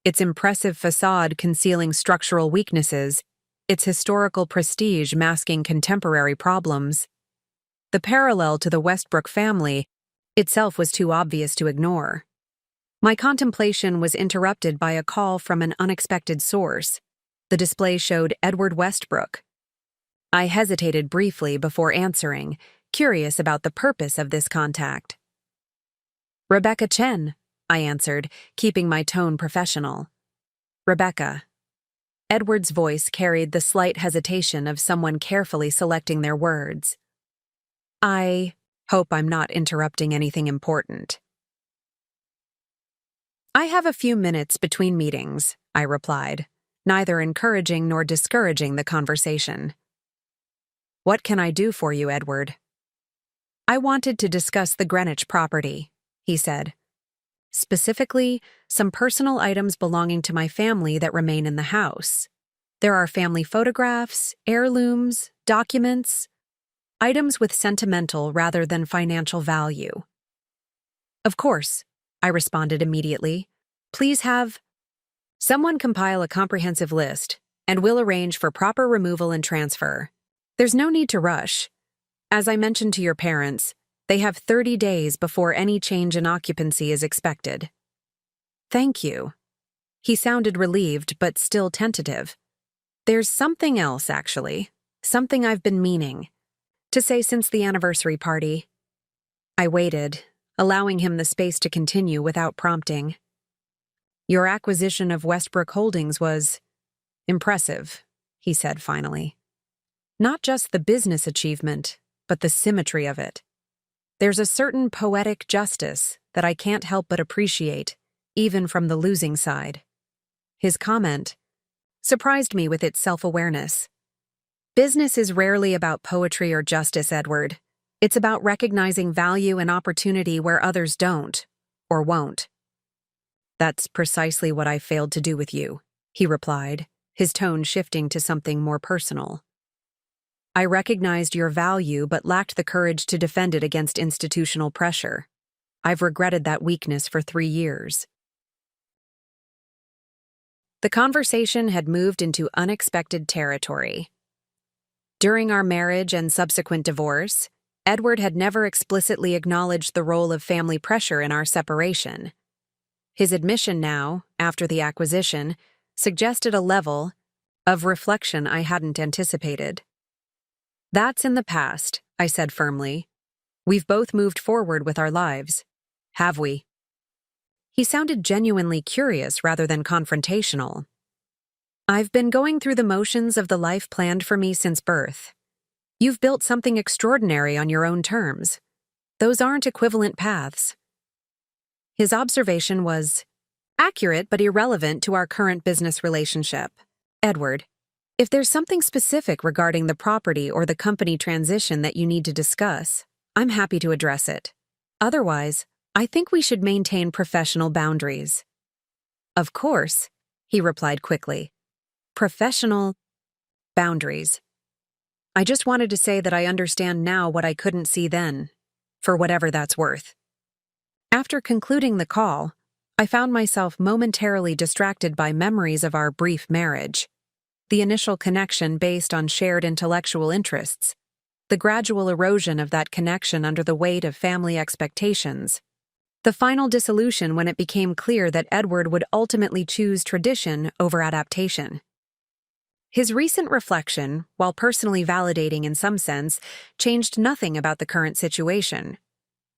its impressive facade concealing structural weaknesses, its historical prestige masking contemporary problems. The parallel to the Westbrook family itself was too obvious to ignore. My contemplation was interrupted by a call from an unexpected source. The display showed Edward Westbrook. I hesitated briefly before answering, curious about the purpose of this contact. "Rebecca Chen," I answered, keeping my tone professional. "Rebecca." Edward's voice carried the slight hesitation of someone carefully selecting their words. "I hope I'm not interrupting anything important." "I have a few minutes between meetings," I replied, neither encouraging nor discouraging the conversation. "What can I do for you, Edward?" "I wanted to discuss the Greenwich property," he said. "Specifically, some personal items belonging to my family that remain in the house. There are family photographs, heirlooms, documents, items with sentimental rather than financial value." "Of course," I responded immediately. "Please have someone compile a comprehensive list, and we'll arrange for proper removal and transfer. There's no need to rush. As I mentioned to your parents, they have 30 days before any change in occupancy is expected." "Thank you." He sounded relieved but still tentative. "There's something else, actually. Something I've been meaning to say since the anniversary party." I waited, allowing him the space to continue without prompting. "Your acquisition of Westbrook Holdings was impressive," he said finally. "Not just the business achievement, but the symmetry of it. There's a certain poetic justice that I can't help but appreciate, even from the losing side." His comment surprised me with its self-awareness. "Business is rarely about poetry or justice, Edward. It's about recognizing value and opportunity where others don't, or won't." "That's precisely what I failed to do with you," he replied, his tone shifting to something more personal. "I recognized your value but lacked the courage to defend it against institutional pressure. I've regretted that weakness for 3 years." The conversation had moved into unexpected territory. During our marriage and subsequent divorce, Edward had never explicitly acknowledged the role of family pressure in our separation. His admission now, after the acquisition, suggested a level of reflection I hadn't anticipated. "That's in the past," I said firmly. "We've both moved forward with our lives. Have we?" He sounded genuinely curious rather than confrontational. "I've been going through the motions of the life planned for me since birth. You've built something extraordinary on your own terms. Those aren't equivalent paths." His observation was accurate but irrelevant to our current business relationship. "Edward, if there's something specific regarding the property or the company transition that you need to discuss, I'm happy to address it. Otherwise, I think we should maintain professional boundaries." "Of course," he replied quickly. "Professional boundaries. I just wanted to say that I understand now what I couldn't see then, for whatever that's worth." After concluding the call, I found myself momentarily distracted by memories of our brief marriage. The initial connection based on shared intellectual interests, the gradual erosion of that connection under the weight of family expectations, the final dissolution when it became clear that Edward would ultimately choose tradition over adaptation. His recent reflection, while personally validating in some sense, changed nothing about the current situation.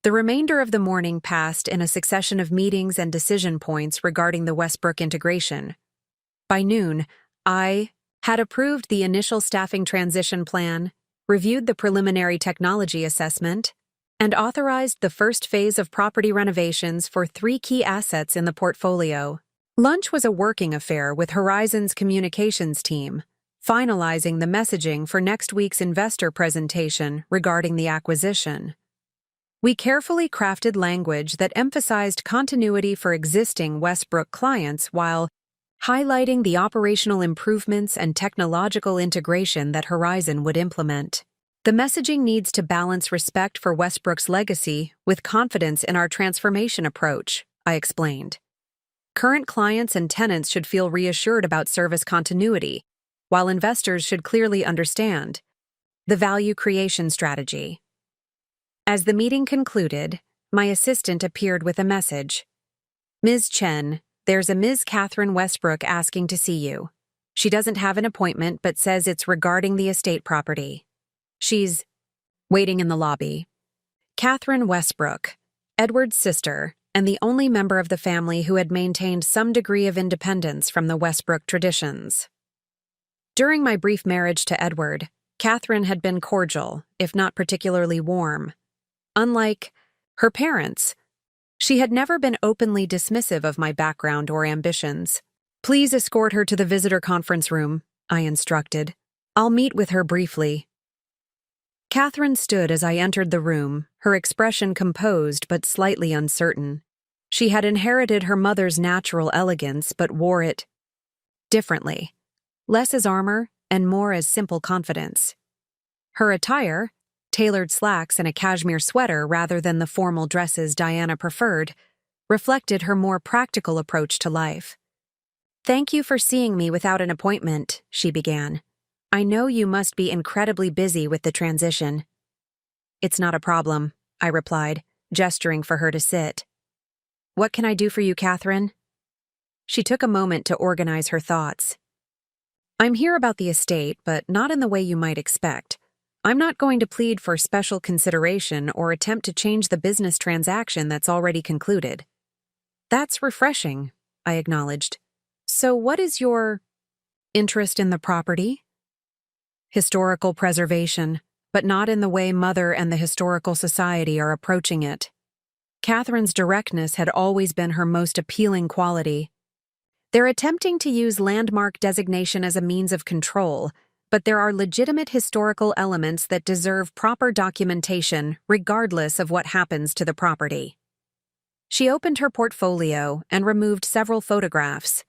The remainder of the morning passed in a succession of meetings and decision points regarding the Westbrook integration. By noon, I had approved the initial staffing transition plan, reviewed the preliminary technology assessment, and authorized the first phase of property renovations for 3 key assets in the portfolio. Lunch was a working affair with Horizon's communications team, finalizing the messaging for next week's investor presentation regarding the acquisition. We carefully crafted language that emphasized continuity for existing Westbrook clients while highlighting the operational improvements and technological integration that Horizon would implement. The messaging needs to balance respect for Westbrook's legacy with confidence in our transformation approach, I explained. Current clients and tenants should feel reassured about service continuity, while investors should clearly understand the value creation strategy. As the meeting concluded, my assistant appeared with a message. "Ms. Chen, there's a Ms. Catherine Westbrook asking to see you. She doesn't have an appointment but says it's regarding the estate property. She's waiting in the lobby." Catherine Westbrook, Edward's sister, and the only member of the family who had maintained some degree of independence from the Westbrook traditions. During my brief marriage to Edward, Catherine had been cordial, if not particularly warm. Unlike her parents, she had never been openly dismissive of my background or ambitions. "Please escort her to the visitor conference room," I instructed. "I'll meet with her briefly." Catherine stood as I entered the room, her expression composed but slightly uncertain. She had inherited her mother's natural elegance but wore it differently, less as armor and more as simple confidence. Her attire, tailored slacks and a cashmere sweater rather than the formal dresses Diana preferred, reflected her more practical approach to life. "Thank you for seeing me without an appointment," she began. "I know you must be incredibly busy with the transition." "It's not a problem," I replied, gesturing for her to sit. "What can I do for you, Catherine?" She took a moment to organize her thoughts. "I'm here about the estate, but not in the way you might expect. I'm not going to plead for special consideration or attempt to change the business transaction that's already concluded." "That's refreshing," I acknowledged. "So what is your interest in the property?" "Historical preservation, but not in the way Mother and the Historical Society are approaching it." Catherine's directness had always been her most appealing quality. "They're attempting to use landmark designation as a means of control, but there are legitimate historical elements that deserve proper documentation regardless of what happens to the property." She opened her portfolio and removed several photographs.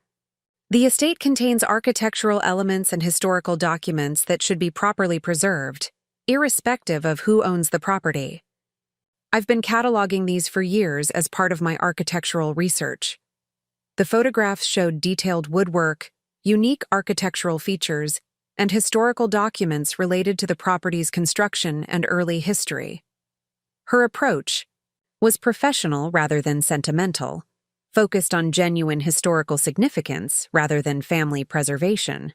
"The estate contains architectural elements and historical documents that should be properly preserved, irrespective of who owns the property. I've been cataloging these for years as part of my architectural research." The photographs showed detailed woodwork, unique architectural features, and historical documents related to the property's construction and early history. Her approach was professional rather than sentimental, focused on genuine historical significance rather than family preservation.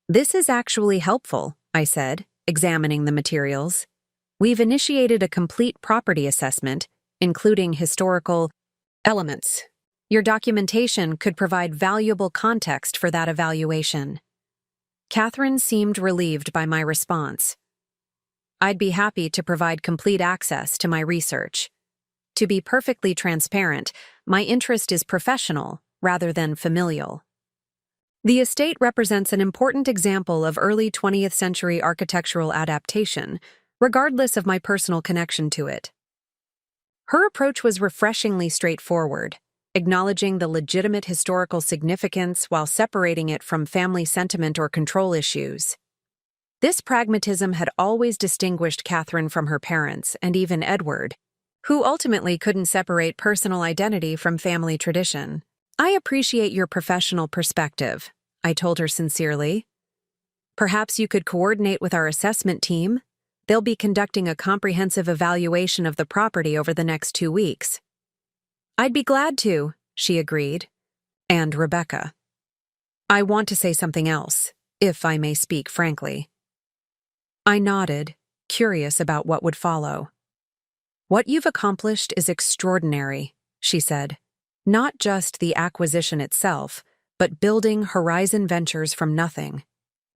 "This is actually helpful," I said, examining the materials. "We've initiated a complete property assessment, including historical elements. Your documentation could provide valuable context for that evaluation." Catherine seemed relieved by my response. "I'd be happy to provide complete access to my research. To be perfectly transparent, my interest is professional rather than familial." The estate represents an important example of early 20th century architectural adaptation, regardless of my personal connection to it. Her approach was refreshingly straightforward, acknowledging the legitimate historical significance while separating it from family sentiment or control issues. This pragmatism had always distinguished Catherine from her parents and even Edward, who ultimately couldn't separate personal identity from family tradition. "I appreciate your professional perspective," I told her sincerely. "Perhaps you could coordinate with our assessment team. They'll be conducting a comprehensive evaluation of the property over the next 2 weeks." "I'd be glad to," she agreed. "And Rebecca, I want to say something else, if I may speak frankly." I nodded, curious about what would follow. "What you've accomplished is extraordinary," she said. "Not just the acquisition itself, but building Horizon Ventures from nothing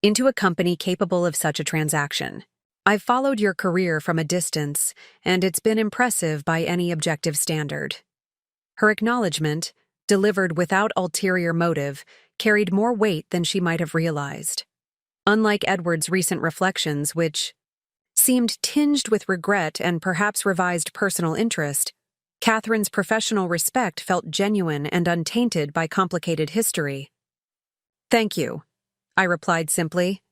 into a company capable of such a transaction. I've followed your career from a distance, and it's been impressive by any objective standard." Her acknowledgement, delivered without ulterior motive, carried more weight than she might have realized. Unlike Edward's recent reflections, which seemed tinged with regret and perhaps revised personal interest, Catherine's professional respect felt genuine and untainted by complicated history. "Thank you," I replied simply.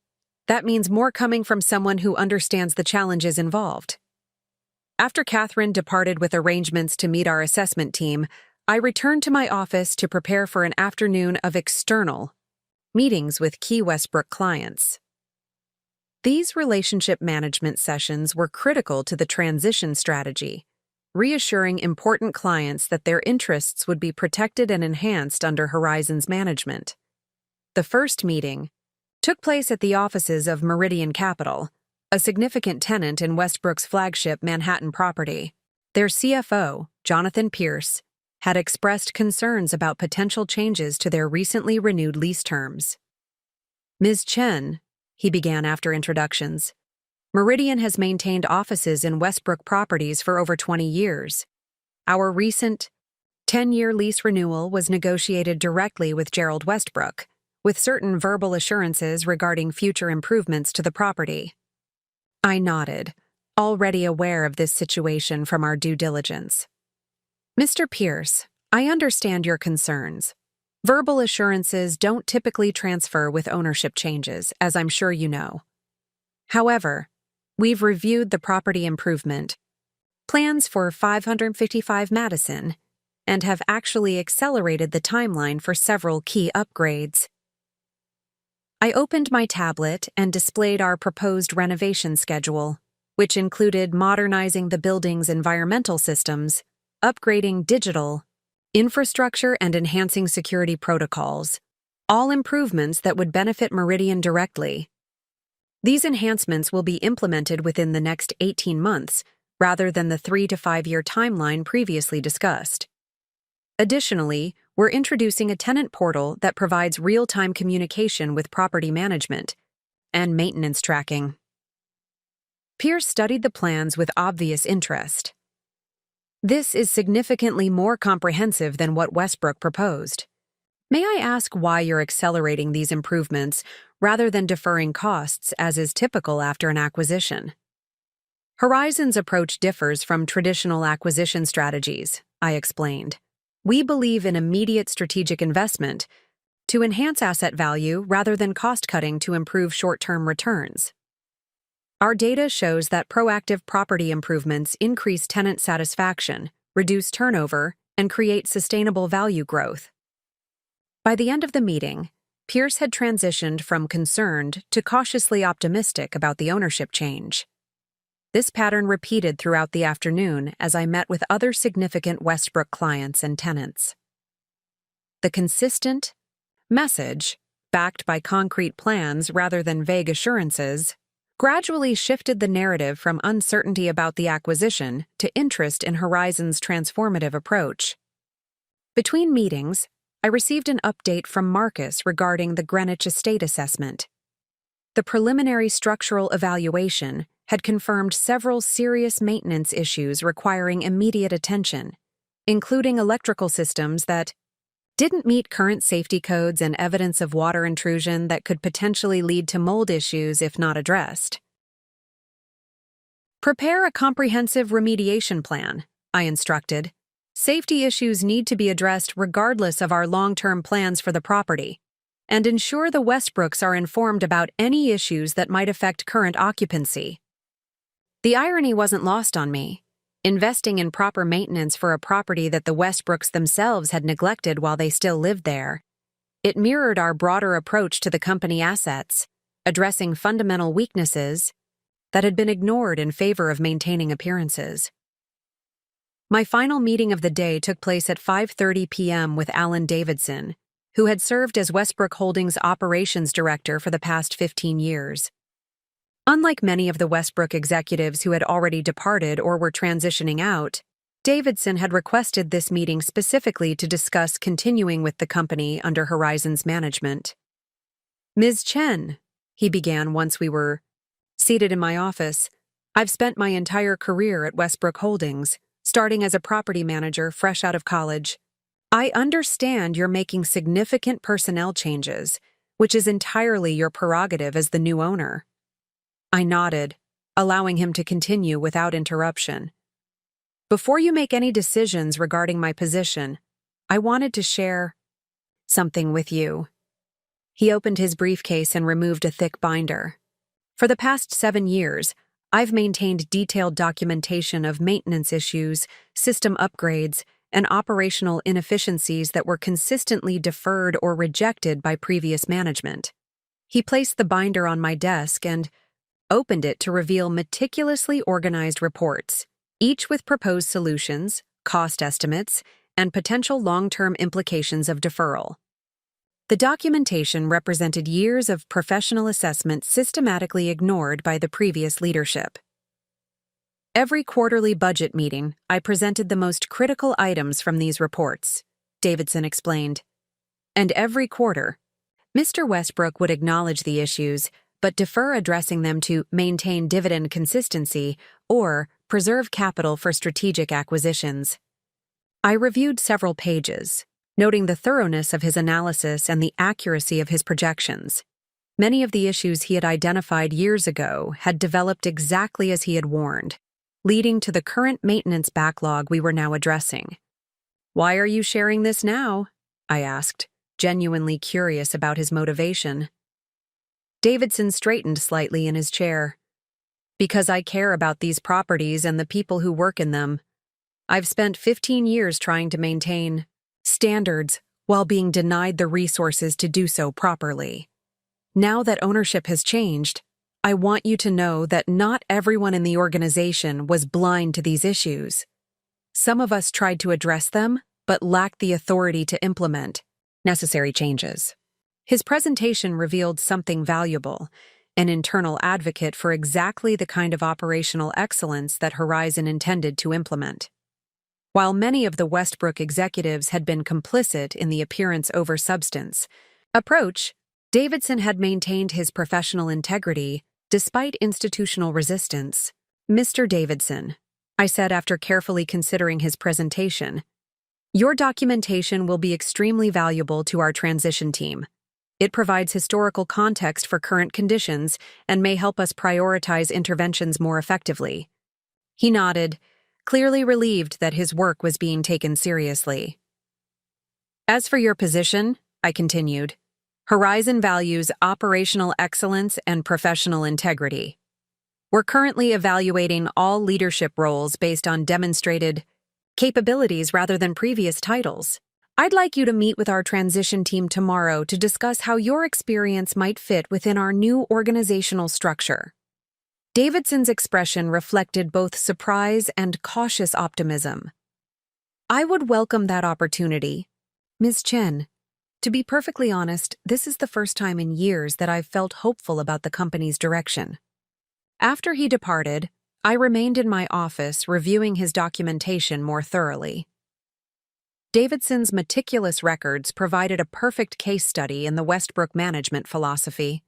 "That means more coming from someone who understands the challenges involved." After Catherine departed with arrangements to meet our assessment team, I returned to my office to prepare for an afternoon of external meetings with key Westbrook clients. These relationship management sessions were critical to the transition strategy, reassuring important clients that their interests would be protected and enhanced under Horizon's management. The first meeting took place at the offices of Meridian Capital, a significant tenant in Westbrook's flagship Manhattan property. Their CFO, Jonathan Pierce, had expressed concerns about potential changes to their recently renewed lease terms. "Ms. Chen," he began after introductions, "Meridian has maintained offices in Westbrook properties for over 20 years. Our recent 10-year lease renewal was negotiated directly with Gerald Westbrook, with certain verbal assurances regarding future improvements to the property." I nodded, already aware of this situation from our due diligence. "Mr. Pierce, I understand your concerns. Verbal assurances don't typically transfer with ownership changes, as I'm sure you know. However, we've reviewed the property improvement plans for 555 Madison and have actually accelerated the timeline for several key upgrades." I opened my tablet and displayed our proposed renovation schedule, which included modernizing the building's environmental systems, upgrading digital infrastructure, and enhancing security protocols, all improvements that would benefit Meridian directly. These enhancements will be implemented within the next 18 months, rather than the 3 to 5 year timeline previously discussed. Additionally, we're introducing a tenant portal that provides real-time communication with property management and maintenance tracking. Pierce studied the plans with obvious interest. "This is significantly more comprehensive than what Westbrook proposed. May I ask why you're accelerating these improvements rather than deferring costs as is typical after an acquisition?" "Horizon's approach differs from traditional acquisition strategies," I explained. "We believe in immediate strategic investment to enhance asset value rather than cost-cutting to improve short-term returns. Our data shows that proactive property improvements increase tenant satisfaction, reduce turnover, and create sustainable value growth. By the end of the meeting, Pierce had transitioned from concerned to cautiously optimistic about the ownership change. This pattern repeated throughout the afternoon as I met with other significant Westbrook clients and tenants. The consistent message, backed by concrete plans rather than vague assurances, gradually shifted the narrative from uncertainty about the acquisition to interest in Horizon's transformative approach. Between meetings, I received an update from Marcus regarding the Greenwich Estate assessment. The preliminary structural evaluation had confirmed several serious maintenance issues requiring immediate attention, including electrical systems that didn't meet current safety codes and evidence of water intrusion that could potentially lead to mold issues if not addressed. Prepare a comprehensive remediation plan, I instructed. Safety issues need to be addressed regardless of our long-term plans for the property, and ensure the Westbrooks are informed about any issues that might affect current occupancy. The irony wasn't lost on me. Investing in proper maintenance for a property that the Westbrooks themselves had neglected while they still lived there, it mirrored our broader approach to the company assets, addressing fundamental weaknesses that had been ignored in favor of maintaining appearances. My final meeting of the day took place at 5:30 p.m. with Alan Davidson, who had served as Westbrook Holdings operations director for the past 15 years. Unlike many of the Westbrook executives who had already departed or were transitioning out, Davidson had requested this meeting specifically to discuss continuing with the company under Horizon's management. "Ms. Chen," he began once we were seated in my office, "I've spent my entire career at Westbrook Holdings, starting as a property manager fresh out of college. I understand you're making significant personnel changes, which is entirely your prerogative as the new owner." I nodded, allowing him to continue without interruption. "Before you make any decisions regarding my position, I wanted to share something with you." He opened his briefcase and removed a thick binder. "For the past 7 years, I've maintained detailed documentation of maintenance issues, system upgrades, and operational inefficiencies that were consistently deferred or rejected by previous management." He placed the binder on my desk and opened it to reveal meticulously organized reports, each with proposed solutions, cost estimates, and potential long-term implications of deferral. The documentation represented years of professional assessment systematically ignored by the previous leadership. Every quarterly budget meeting, I presented the most critical items from these reports, Davidson explained. And every quarter, Mr. Westbrook would acknowledge the issues, but defer addressing them to maintain dividend consistency or preserve capital for strategic acquisitions. I reviewed several pages, noting the thoroughness of his analysis and the accuracy of his projections. Many of the issues he had identified years ago had developed exactly as he had warned, leading to the current maintenance backlog we were now addressing. "Why are you sharing this now?" I asked, genuinely curious about his motivation. Davidson straightened slightly in his chair. "Because I care about these properties and the people who work in them. I've spent 15 years trying to maintain standards while being denied the resources to do so properly. Now that ownership has changed, I want you to know that not everyone in the organization was blind to these issues. Some of us tried to address them, but lacked the authority to implement necessary changes." His presentation revealed something valuable, an internal advocate for exactly the kind of operational excellence that Horizon intended to implement. While many of the Westbrook executives had been complicit in the appearance over substance approach, Davidson had maintained his professional integrity despite institutional resistance. "Mr. Davidson," I said after carefully considering his presentation, "your documentation will be extremely valuable to our transition team. It provides historical context for current conditions and may help us prioritize interventions more effectively." He nodded, clearly relieved that his work was being taken seriously. "As for your position," I continued, "Horizon values operational excellence and professional integrity. We're currently evaluating all leadership roles based on demonstrated capabilities rather than previous titles. I'd like you to meet with our transition team tomorrow to discuss how your experience might fit within our new organizational structure. Davidson's expression reflected both surprise and cautious optimism. I would welcome that opportunity, Ms. Chen. To be perfectly honest, this is the first time in years that I've felt hopeful about the company's direction. After he departed, I remained in my office reviewing his documentation more thoroughly. Davidson's meticulous records provided a perfect case study in the Westbrook management philosophy.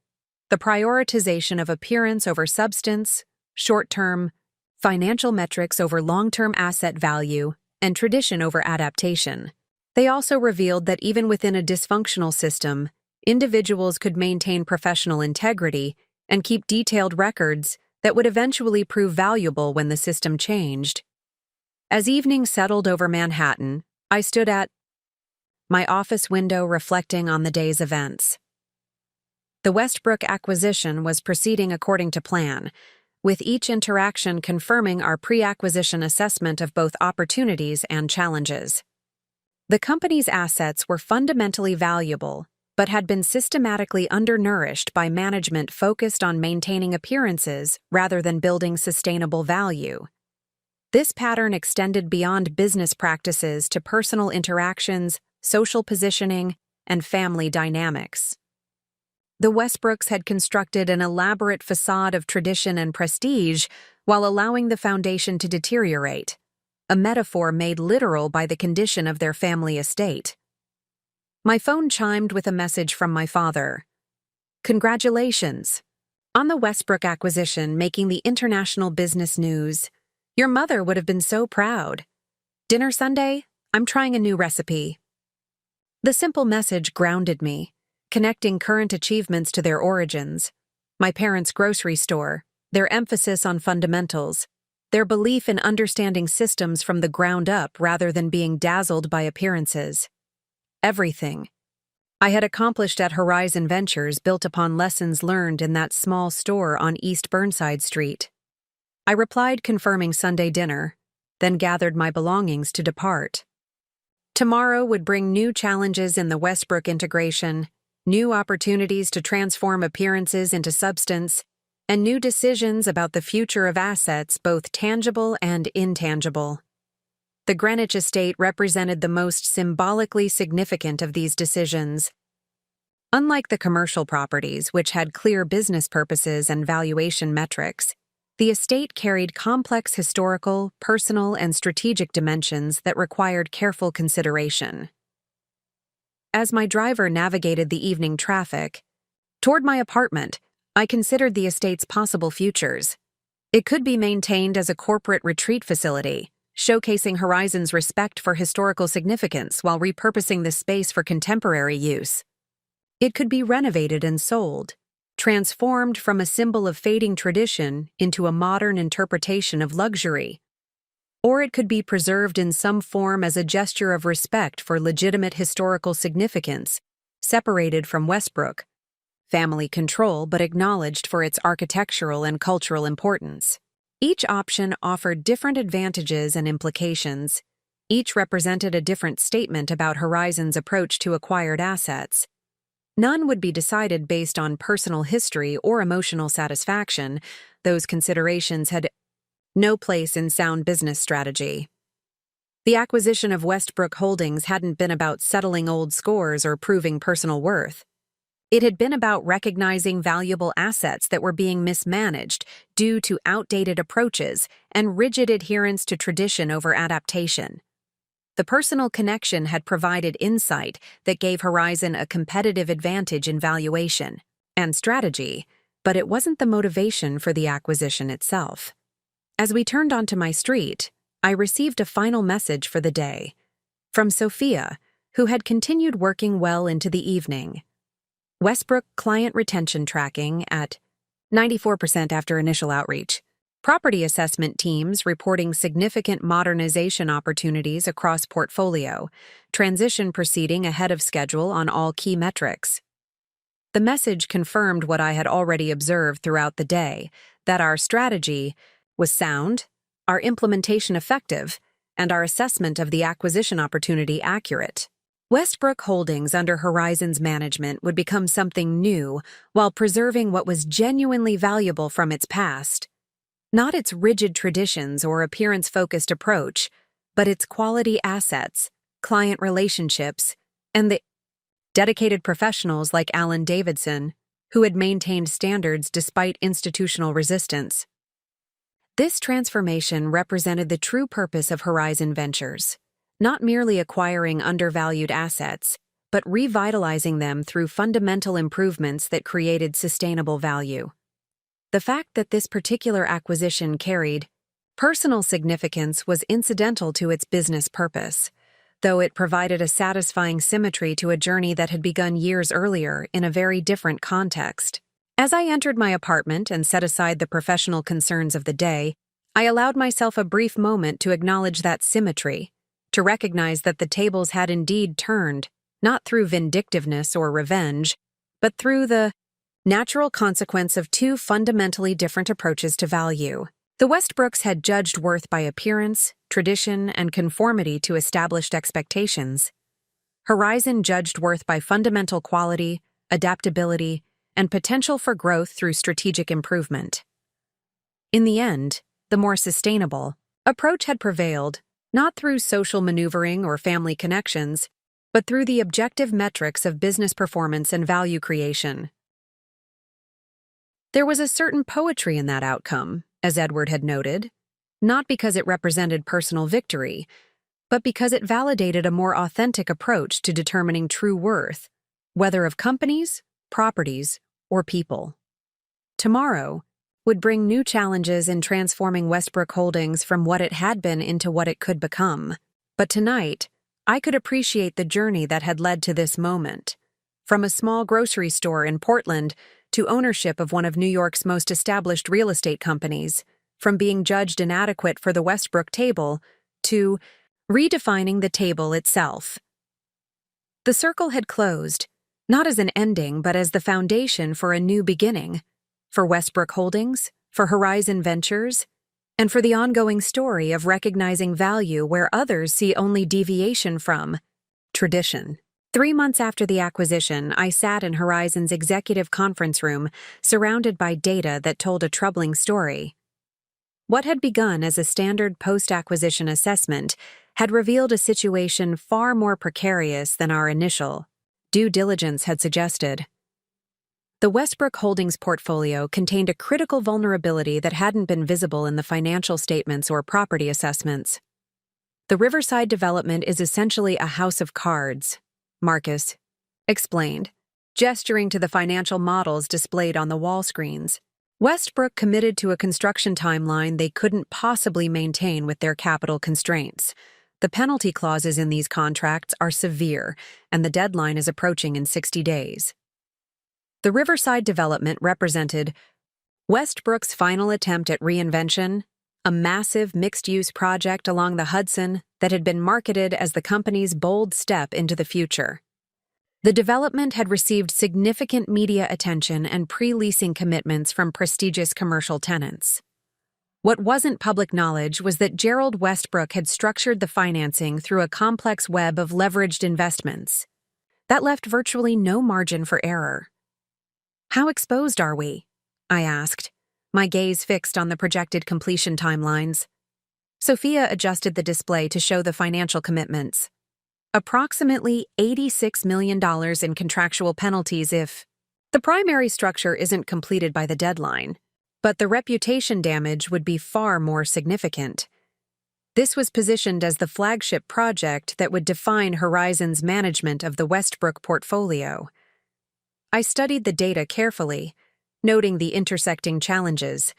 The prioritization of appearance over substance, short-term financial metrics over long-term asset value, and tradition over adaptation. They also revealed that even within a dysfunctional system, individuals could maintain professional integrity and keep detailed records that would eventually prove valuable when the system changed. As evening settled over Manhattan, I stood at my office window reflecting on the day's events. The Westbrook acquisition was proceeding according to plan, with each interaction confirming our pre-acquisition assessment of both opportunities and challenges. The company's assets were fundamentally valuable, but had been systematically undernourished by management focused on maintaining appearances rather than building sustainable value. This pattern extended beyond business practices to personal interactions, social positioning, and family dynamics. The Westbrooks had constructed an elaborate facade of tradition and prestige while allowing the foundation to deteriorate, a metaphor made literal by the condition of their family estate. My phone chimed with a message from my father. "Congratulations on the Westbrook acquisition making the international business news. Your mother would have been so proud. Dinner Sunday? I'm trying a new recipe." The simple message grounded me, connecting current achievements to their origins. My parents' grocery store, their emphasis on fundamentals, their belief in understanding systems from the ground up rather than being dazzled by appearances. Everything I had accomplished at Horizon Ventures built upon lessons learned in that small store on East Burnside Street. I replied confirming Sunday dinner, then gathered my belongings to depart. Tomorrow would bring new challenges in the Westbrook integration, new opportunities to transform appearances into substance, and new decisions about the future of assets both tangible and intangible. The Greenwich estate represented the most symbolically significant of these decisions. Unlike the commercial properties, which had clear business purposes and valuation metrics, the estate carried complex historical, personal, and strategic dimensions that required careful consideration. As my driver navigated the evening traffic toward my apartment, I considered the estate's possible futures. It could be maintained as a corporate retreat facility, showcasing Horizon's respect for historical significance while repurposing the space for contemporary use. It could be renovated and sold, transformed from a symbol of fading tradition into a modern interpretation of luxury. Or it could be preserved in some form as a gesture of respect for legitimate historical significance, separated from Westbrook, family control but acknowledged for its architectural and cultural importance. Each option offered different advantages and implications. Each represented a different statement about Horizon's approach to acquired assets. None would be decided based on personal history or emotional satisfaction. Those considerations had no place in sound business strategy. The acquisition of Westbrook Holdings hadn't been about settling old scores or proving personal worth. It had been about recognizing valuable assets that were being mismanaged due to outdated approaches and rigid adherence to tradition over adaptation. The personal connection had provided insight that gave Horizon a competitive advantage in valuation and strategy, but it wasn't the motivation for the acquisition itself. As we turned onto my street, I received a final message for the day from Sophia, who had continued working well into the evening. Westbrook client retention tracking at 94% after initial outreach. Property assessment teams reporting significant modernization opportunities across portfolio. Transition proceeding ahead of schedule on all key metrics. The message confirmed what I had already observed throughout the day, that our strategy was sound, our implementation effective, and our assessment of the acquisition opportunity accurate. Westbrook Holdings under Horizon's management would become something new while preserving what was genuinely valuable from its past. Not its rigid traditions or appearance-focused approach, but its quality assets, client relationships, and the dedicated professionals like Alan Davidson, who had maintained standards despite institutional resistance. This transformation represented the true purpose of Horizon Ventures, not merely acquiring undervalued assets, but revitalizing them through fundamental improvements that created sustainable value. The fact that this particular acquisition carried personal significance was incidental to its business purpose, though it provided a satisfying symmetry to a journey that had begun years earlier in a very different context. As I entered my apartment and set aside the professional concerns of the day, I allowed myself a brief moment to acknowledge that symmetry, to recognize that the tables had indeed turned, not through vindictiveness or revenge, but through the natural consequence of two fundamentally different approaches to value. The Westbrooks had judged worth by appearance, tradition, and conformity to established expectations. Horizon judged worth by fundamental quality, adaptability, and potential for growth through strategic improvement. In the end, the more sustainable approach had prevailed, not through social maneuvering or family connections, but through the objective metrics of business performance and value creation. There was a certain poetry in that outcome, as Edward had noted, not because it represented personal victory, but because it validated a more authentic approach to determining true worth, whether of companies, properties, or people. Tomorrow would bring new challenges in transforming Westbrook Holdings from what it had been into what it could become. But tonight, I could appreciate the journey that had led to this moment. From a small grocery store in Portland to ownership of one of New York's most established real estate companies, from being judged inadequate for the Westbrook table to redefining the table itself. The circle had closed, not as an ending but as the foundation for a new beginning, for Westbrook Holdings, for Horizon Ventures, and for the ongoing story of recognizing value where others see only deviation from tradition. 3 months after the acquisition, I sat in Horizon's executive conference room, surrounded by data that told a troubling story. What had begun as a standard post-acquisition assessment had revealed a situation far more precarious than our initial due diligence had suggested. The Westbrook Holdings portfolio contained a critical vulnerability that hadn't been visible in the financial statements or property assessments. The Riverside development is essentially a house of cards, Marcus explained, gesturing to the financial models displayed on the wall screens. Westbrook committed to a construction timeline they couldn't possibly maintain with their capital constraints. The penalty clauses in these contracts are severe, and the deadline is approaching in 60 days. The Riverside development represented Westbrook's final attempt at reinvention, a massive mixed-use project along the Hudson that had been marketed as the company's bold step into the future. The development had received significant media attention and pre-leasing commitments from prestigious commercial tenants. What wasn't public knowledge was that Gerald Westbrook had structured the financing through a complex web of leveraged investments. That left virtually no margin for error. "How exposed are we?" I asked, my gaze fixed on the projected completion timelines. Sophia adjusted the display to show the financial commitments. Approximately $86 million in contractual penalties if the primary structure isn't completed by the deadline, but the reputation damage would be far more significant. This was positioned as the flagship project that would define Horizon's management of the Westbrook portfolio. I studied the data carefully, noting the intersecting challenges.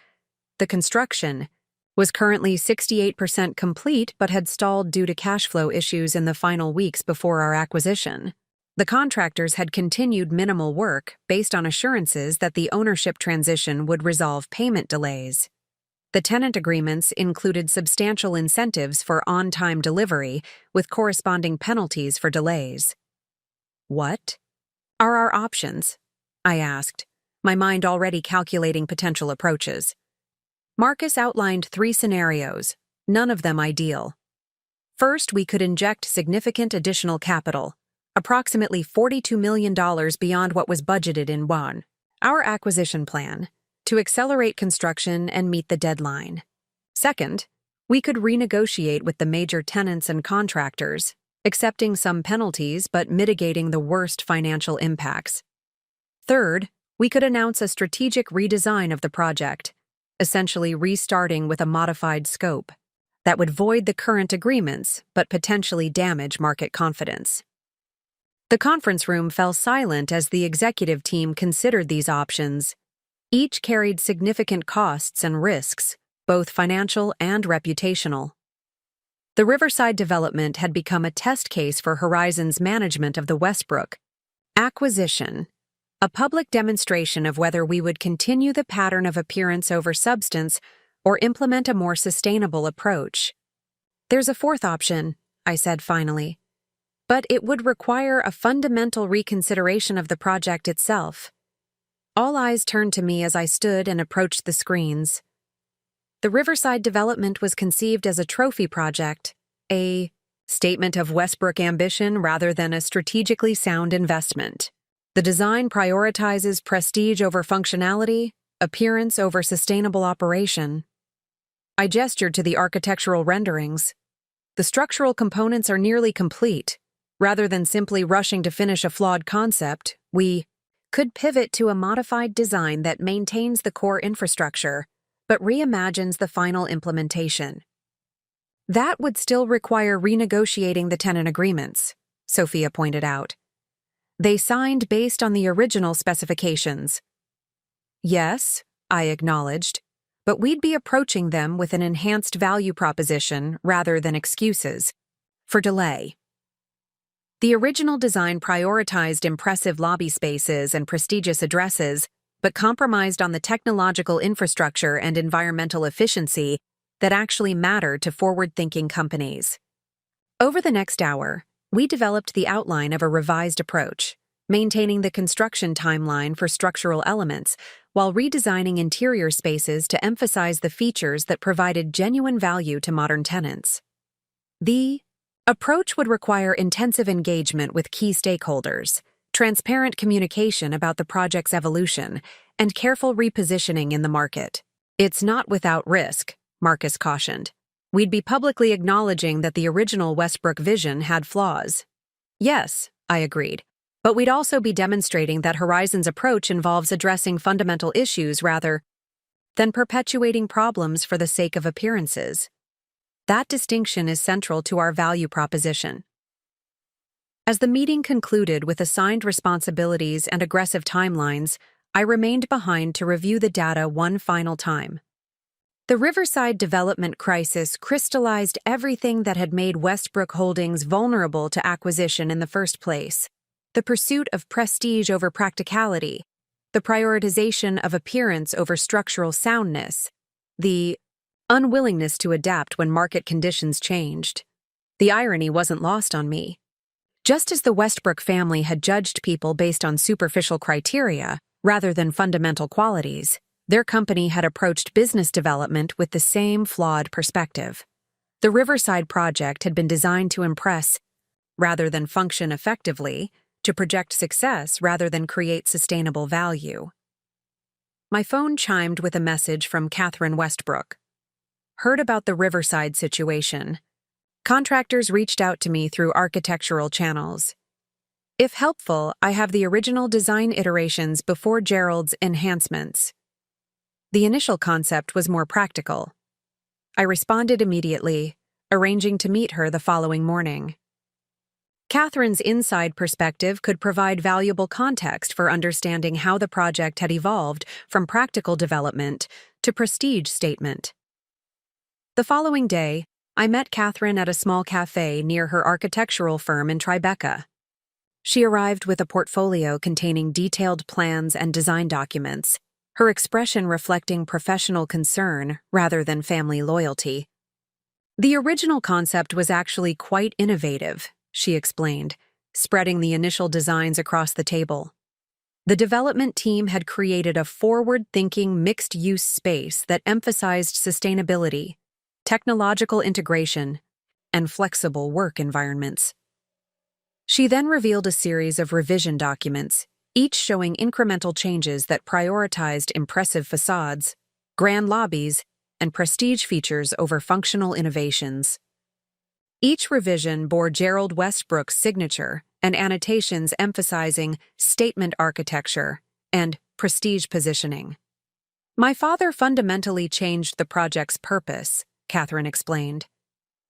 The construction was currently 68% complete but had stalled due to cash flow issues in the final weeks before our acquisition. The contractors had continued minimal work based on assurances that the ownership transition would resolve payment delays. The tenant agreements included substantial incentives for on-time delivery with corresponding penalties for delays. What are our options? I asked, my mind already calculating potential approaches. Marcus outlined 3 scenarios, none of them ideal. First, we could inject significant additional capital, approximately $42 million beyond what was budgeted in won. Our acquisition plan, to accelerate construction and meet the deadline. Second, we could renegotiate with the major tenants and contractors, accepting some penalties but mitigating the worst financial impacts. Third, we could announce a strategic redesign of the project, essentially restarting with a modified scope that would void the current agreements but potentially damage market confidence. The conference room fell silent as the executive team considered these options. Each carried significant costs and risks, both financial and reputational. The Riverside development had become a test case for Horizon's management of the Westbrook acquisition, a public demonstration of whether we would continue the pattern of appearance over substance or implement a more sustainable approach. There's a fourth option, I said finally, but it would require a fundamental reconsideration of the project itself. All eyes turned to me as I stood and approached the screens. The Riverside development was conceived as a trophy project, a statement of Westbrook ambition rather than a strategically sound investment. The design prioritizes prestige over functionality, appearance over sustainable operation. I gestured to the architectural renderings. The structural components are nearly complete. Rather than simply rushing to finish a flawed concept, we could pivot to a modified design that maintains the core infrastructure, but reimagines the final implementation. That would still require renegotiating the tenant agreements, Sophia pointed out. They signed based on the original specifications. Yes, I acknowledged, but we'd be approaching them with an enhanced value proposition rather than excuses for delay. The original design prioritized impressive lobby spaces and prestigious addresses, but compromised on the technological infrastructure and environmental efficiency that actually matter to forward-thinking companies. Over the next hour, we developed the outline of a revised approach, maintaining the construction timeline for structural elements while redesigning interior spaces to emphasize the features that provided genuine value to modern tenants. The approach would require intensive engagement with key stakeholders, transparent communication about the project's evolution, and careful repositioning in the market. It's not without risk, Marcus cautioned. We'd be publicly acknowledging that the original Westbrook vision had flaws. Yes, I agreed. But we'd also be demonstrating that Horizon's approach involves addressing fundamental issues rather than perpetuating problems for the sake of appearances. That distinction is central to our value proposition. As the meeting concluded with assigned responsibilities and aggressive timelines, I remained behind to review the data one final time. The Riverside development crisis crystallized everything that had made Westbrook Holdings vulnerable to acquisition in the first place. The pursuit of prestige over practicality, the prioritization of appearance over structural soundness, the unwillingness to adapt when market conditions changed. The irony wasn't lost on me. Just as the Westbrook family had judged people based on superficial criteria rather than fundamental qualities, their company had approached business development with the same flawed perspective. The Riverside project had been designed to impress rather than function effectively, to project success rather than create sustainable value. My phone chimed with a message from Catherine Westbrook. Heard about the Riverside situation. Contractors reached out to me through architectural channels. If helpful, I have the original design iterations before Gerald's enhancements. The initial concept was more practical. I responded immediately, arranging to meet her the following morning. Catherine's inside perspective could provide valuable context for understanding how the project had evolved from practical development to prestige statement. The following day, I met Catherine at a small cafe near her architectural firm in Tribeca. She arrived with a portfolio containing detailed plans and design documents, her expression reflecting professional concern rather than family loyalty. The original concept was actually quite innovative, she explained, spreading the initial designs across the table. The development team had created a forward-thinking mixed-use space that emphasized sustainability, technological integration, and flexible work environments. She then revealed a series of revision documents, each showing incremental changes that prioritized impressive facades, grand lobbies, and prestige features over functional innovations. Each revision bore Gerald Westbrook's signature and annotations emphasizing statement architecture and prestige positioning. My father fundamentally changed the project's purpose, Catherine explained.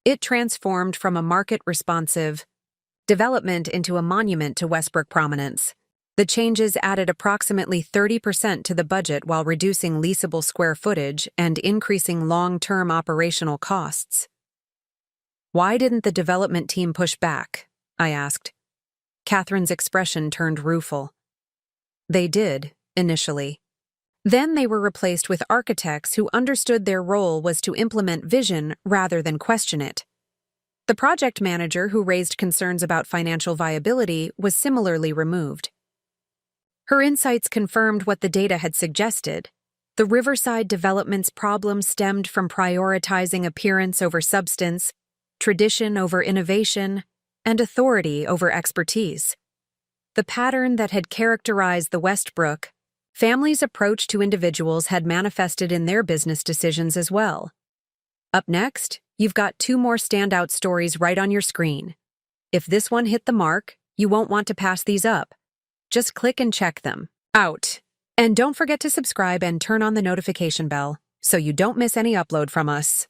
It transformed from a market-responsive development into a monument to Westbrook prominence. The changes added approximately 30% to the budget while reducing leasable square footage and increasing long-term operational costs. Why didn't the development team push back? I asked. Catherine's expression turned rueful. They did, initially. Then they were replaced with architects who understood their role was to implement vision rather than question it. The project manager who raised concerns about financial viability was similarly removed. Her insights confirmed what the data had suggested. The Riverside development's problem stemmed from prioritizing appearance over substance, tradition over innovation, and authority over expertise. The pattern that had characterized the Westbrook family's approach to individuals had manifested in their business decisions as well. Up next, you've got 2 more standout stories right on your screen. If this one hit the mark, you won't want to pass these up. Just click and check them out. And don't forget to subscribe and turn on the notification bell so you don't miss any upload from us.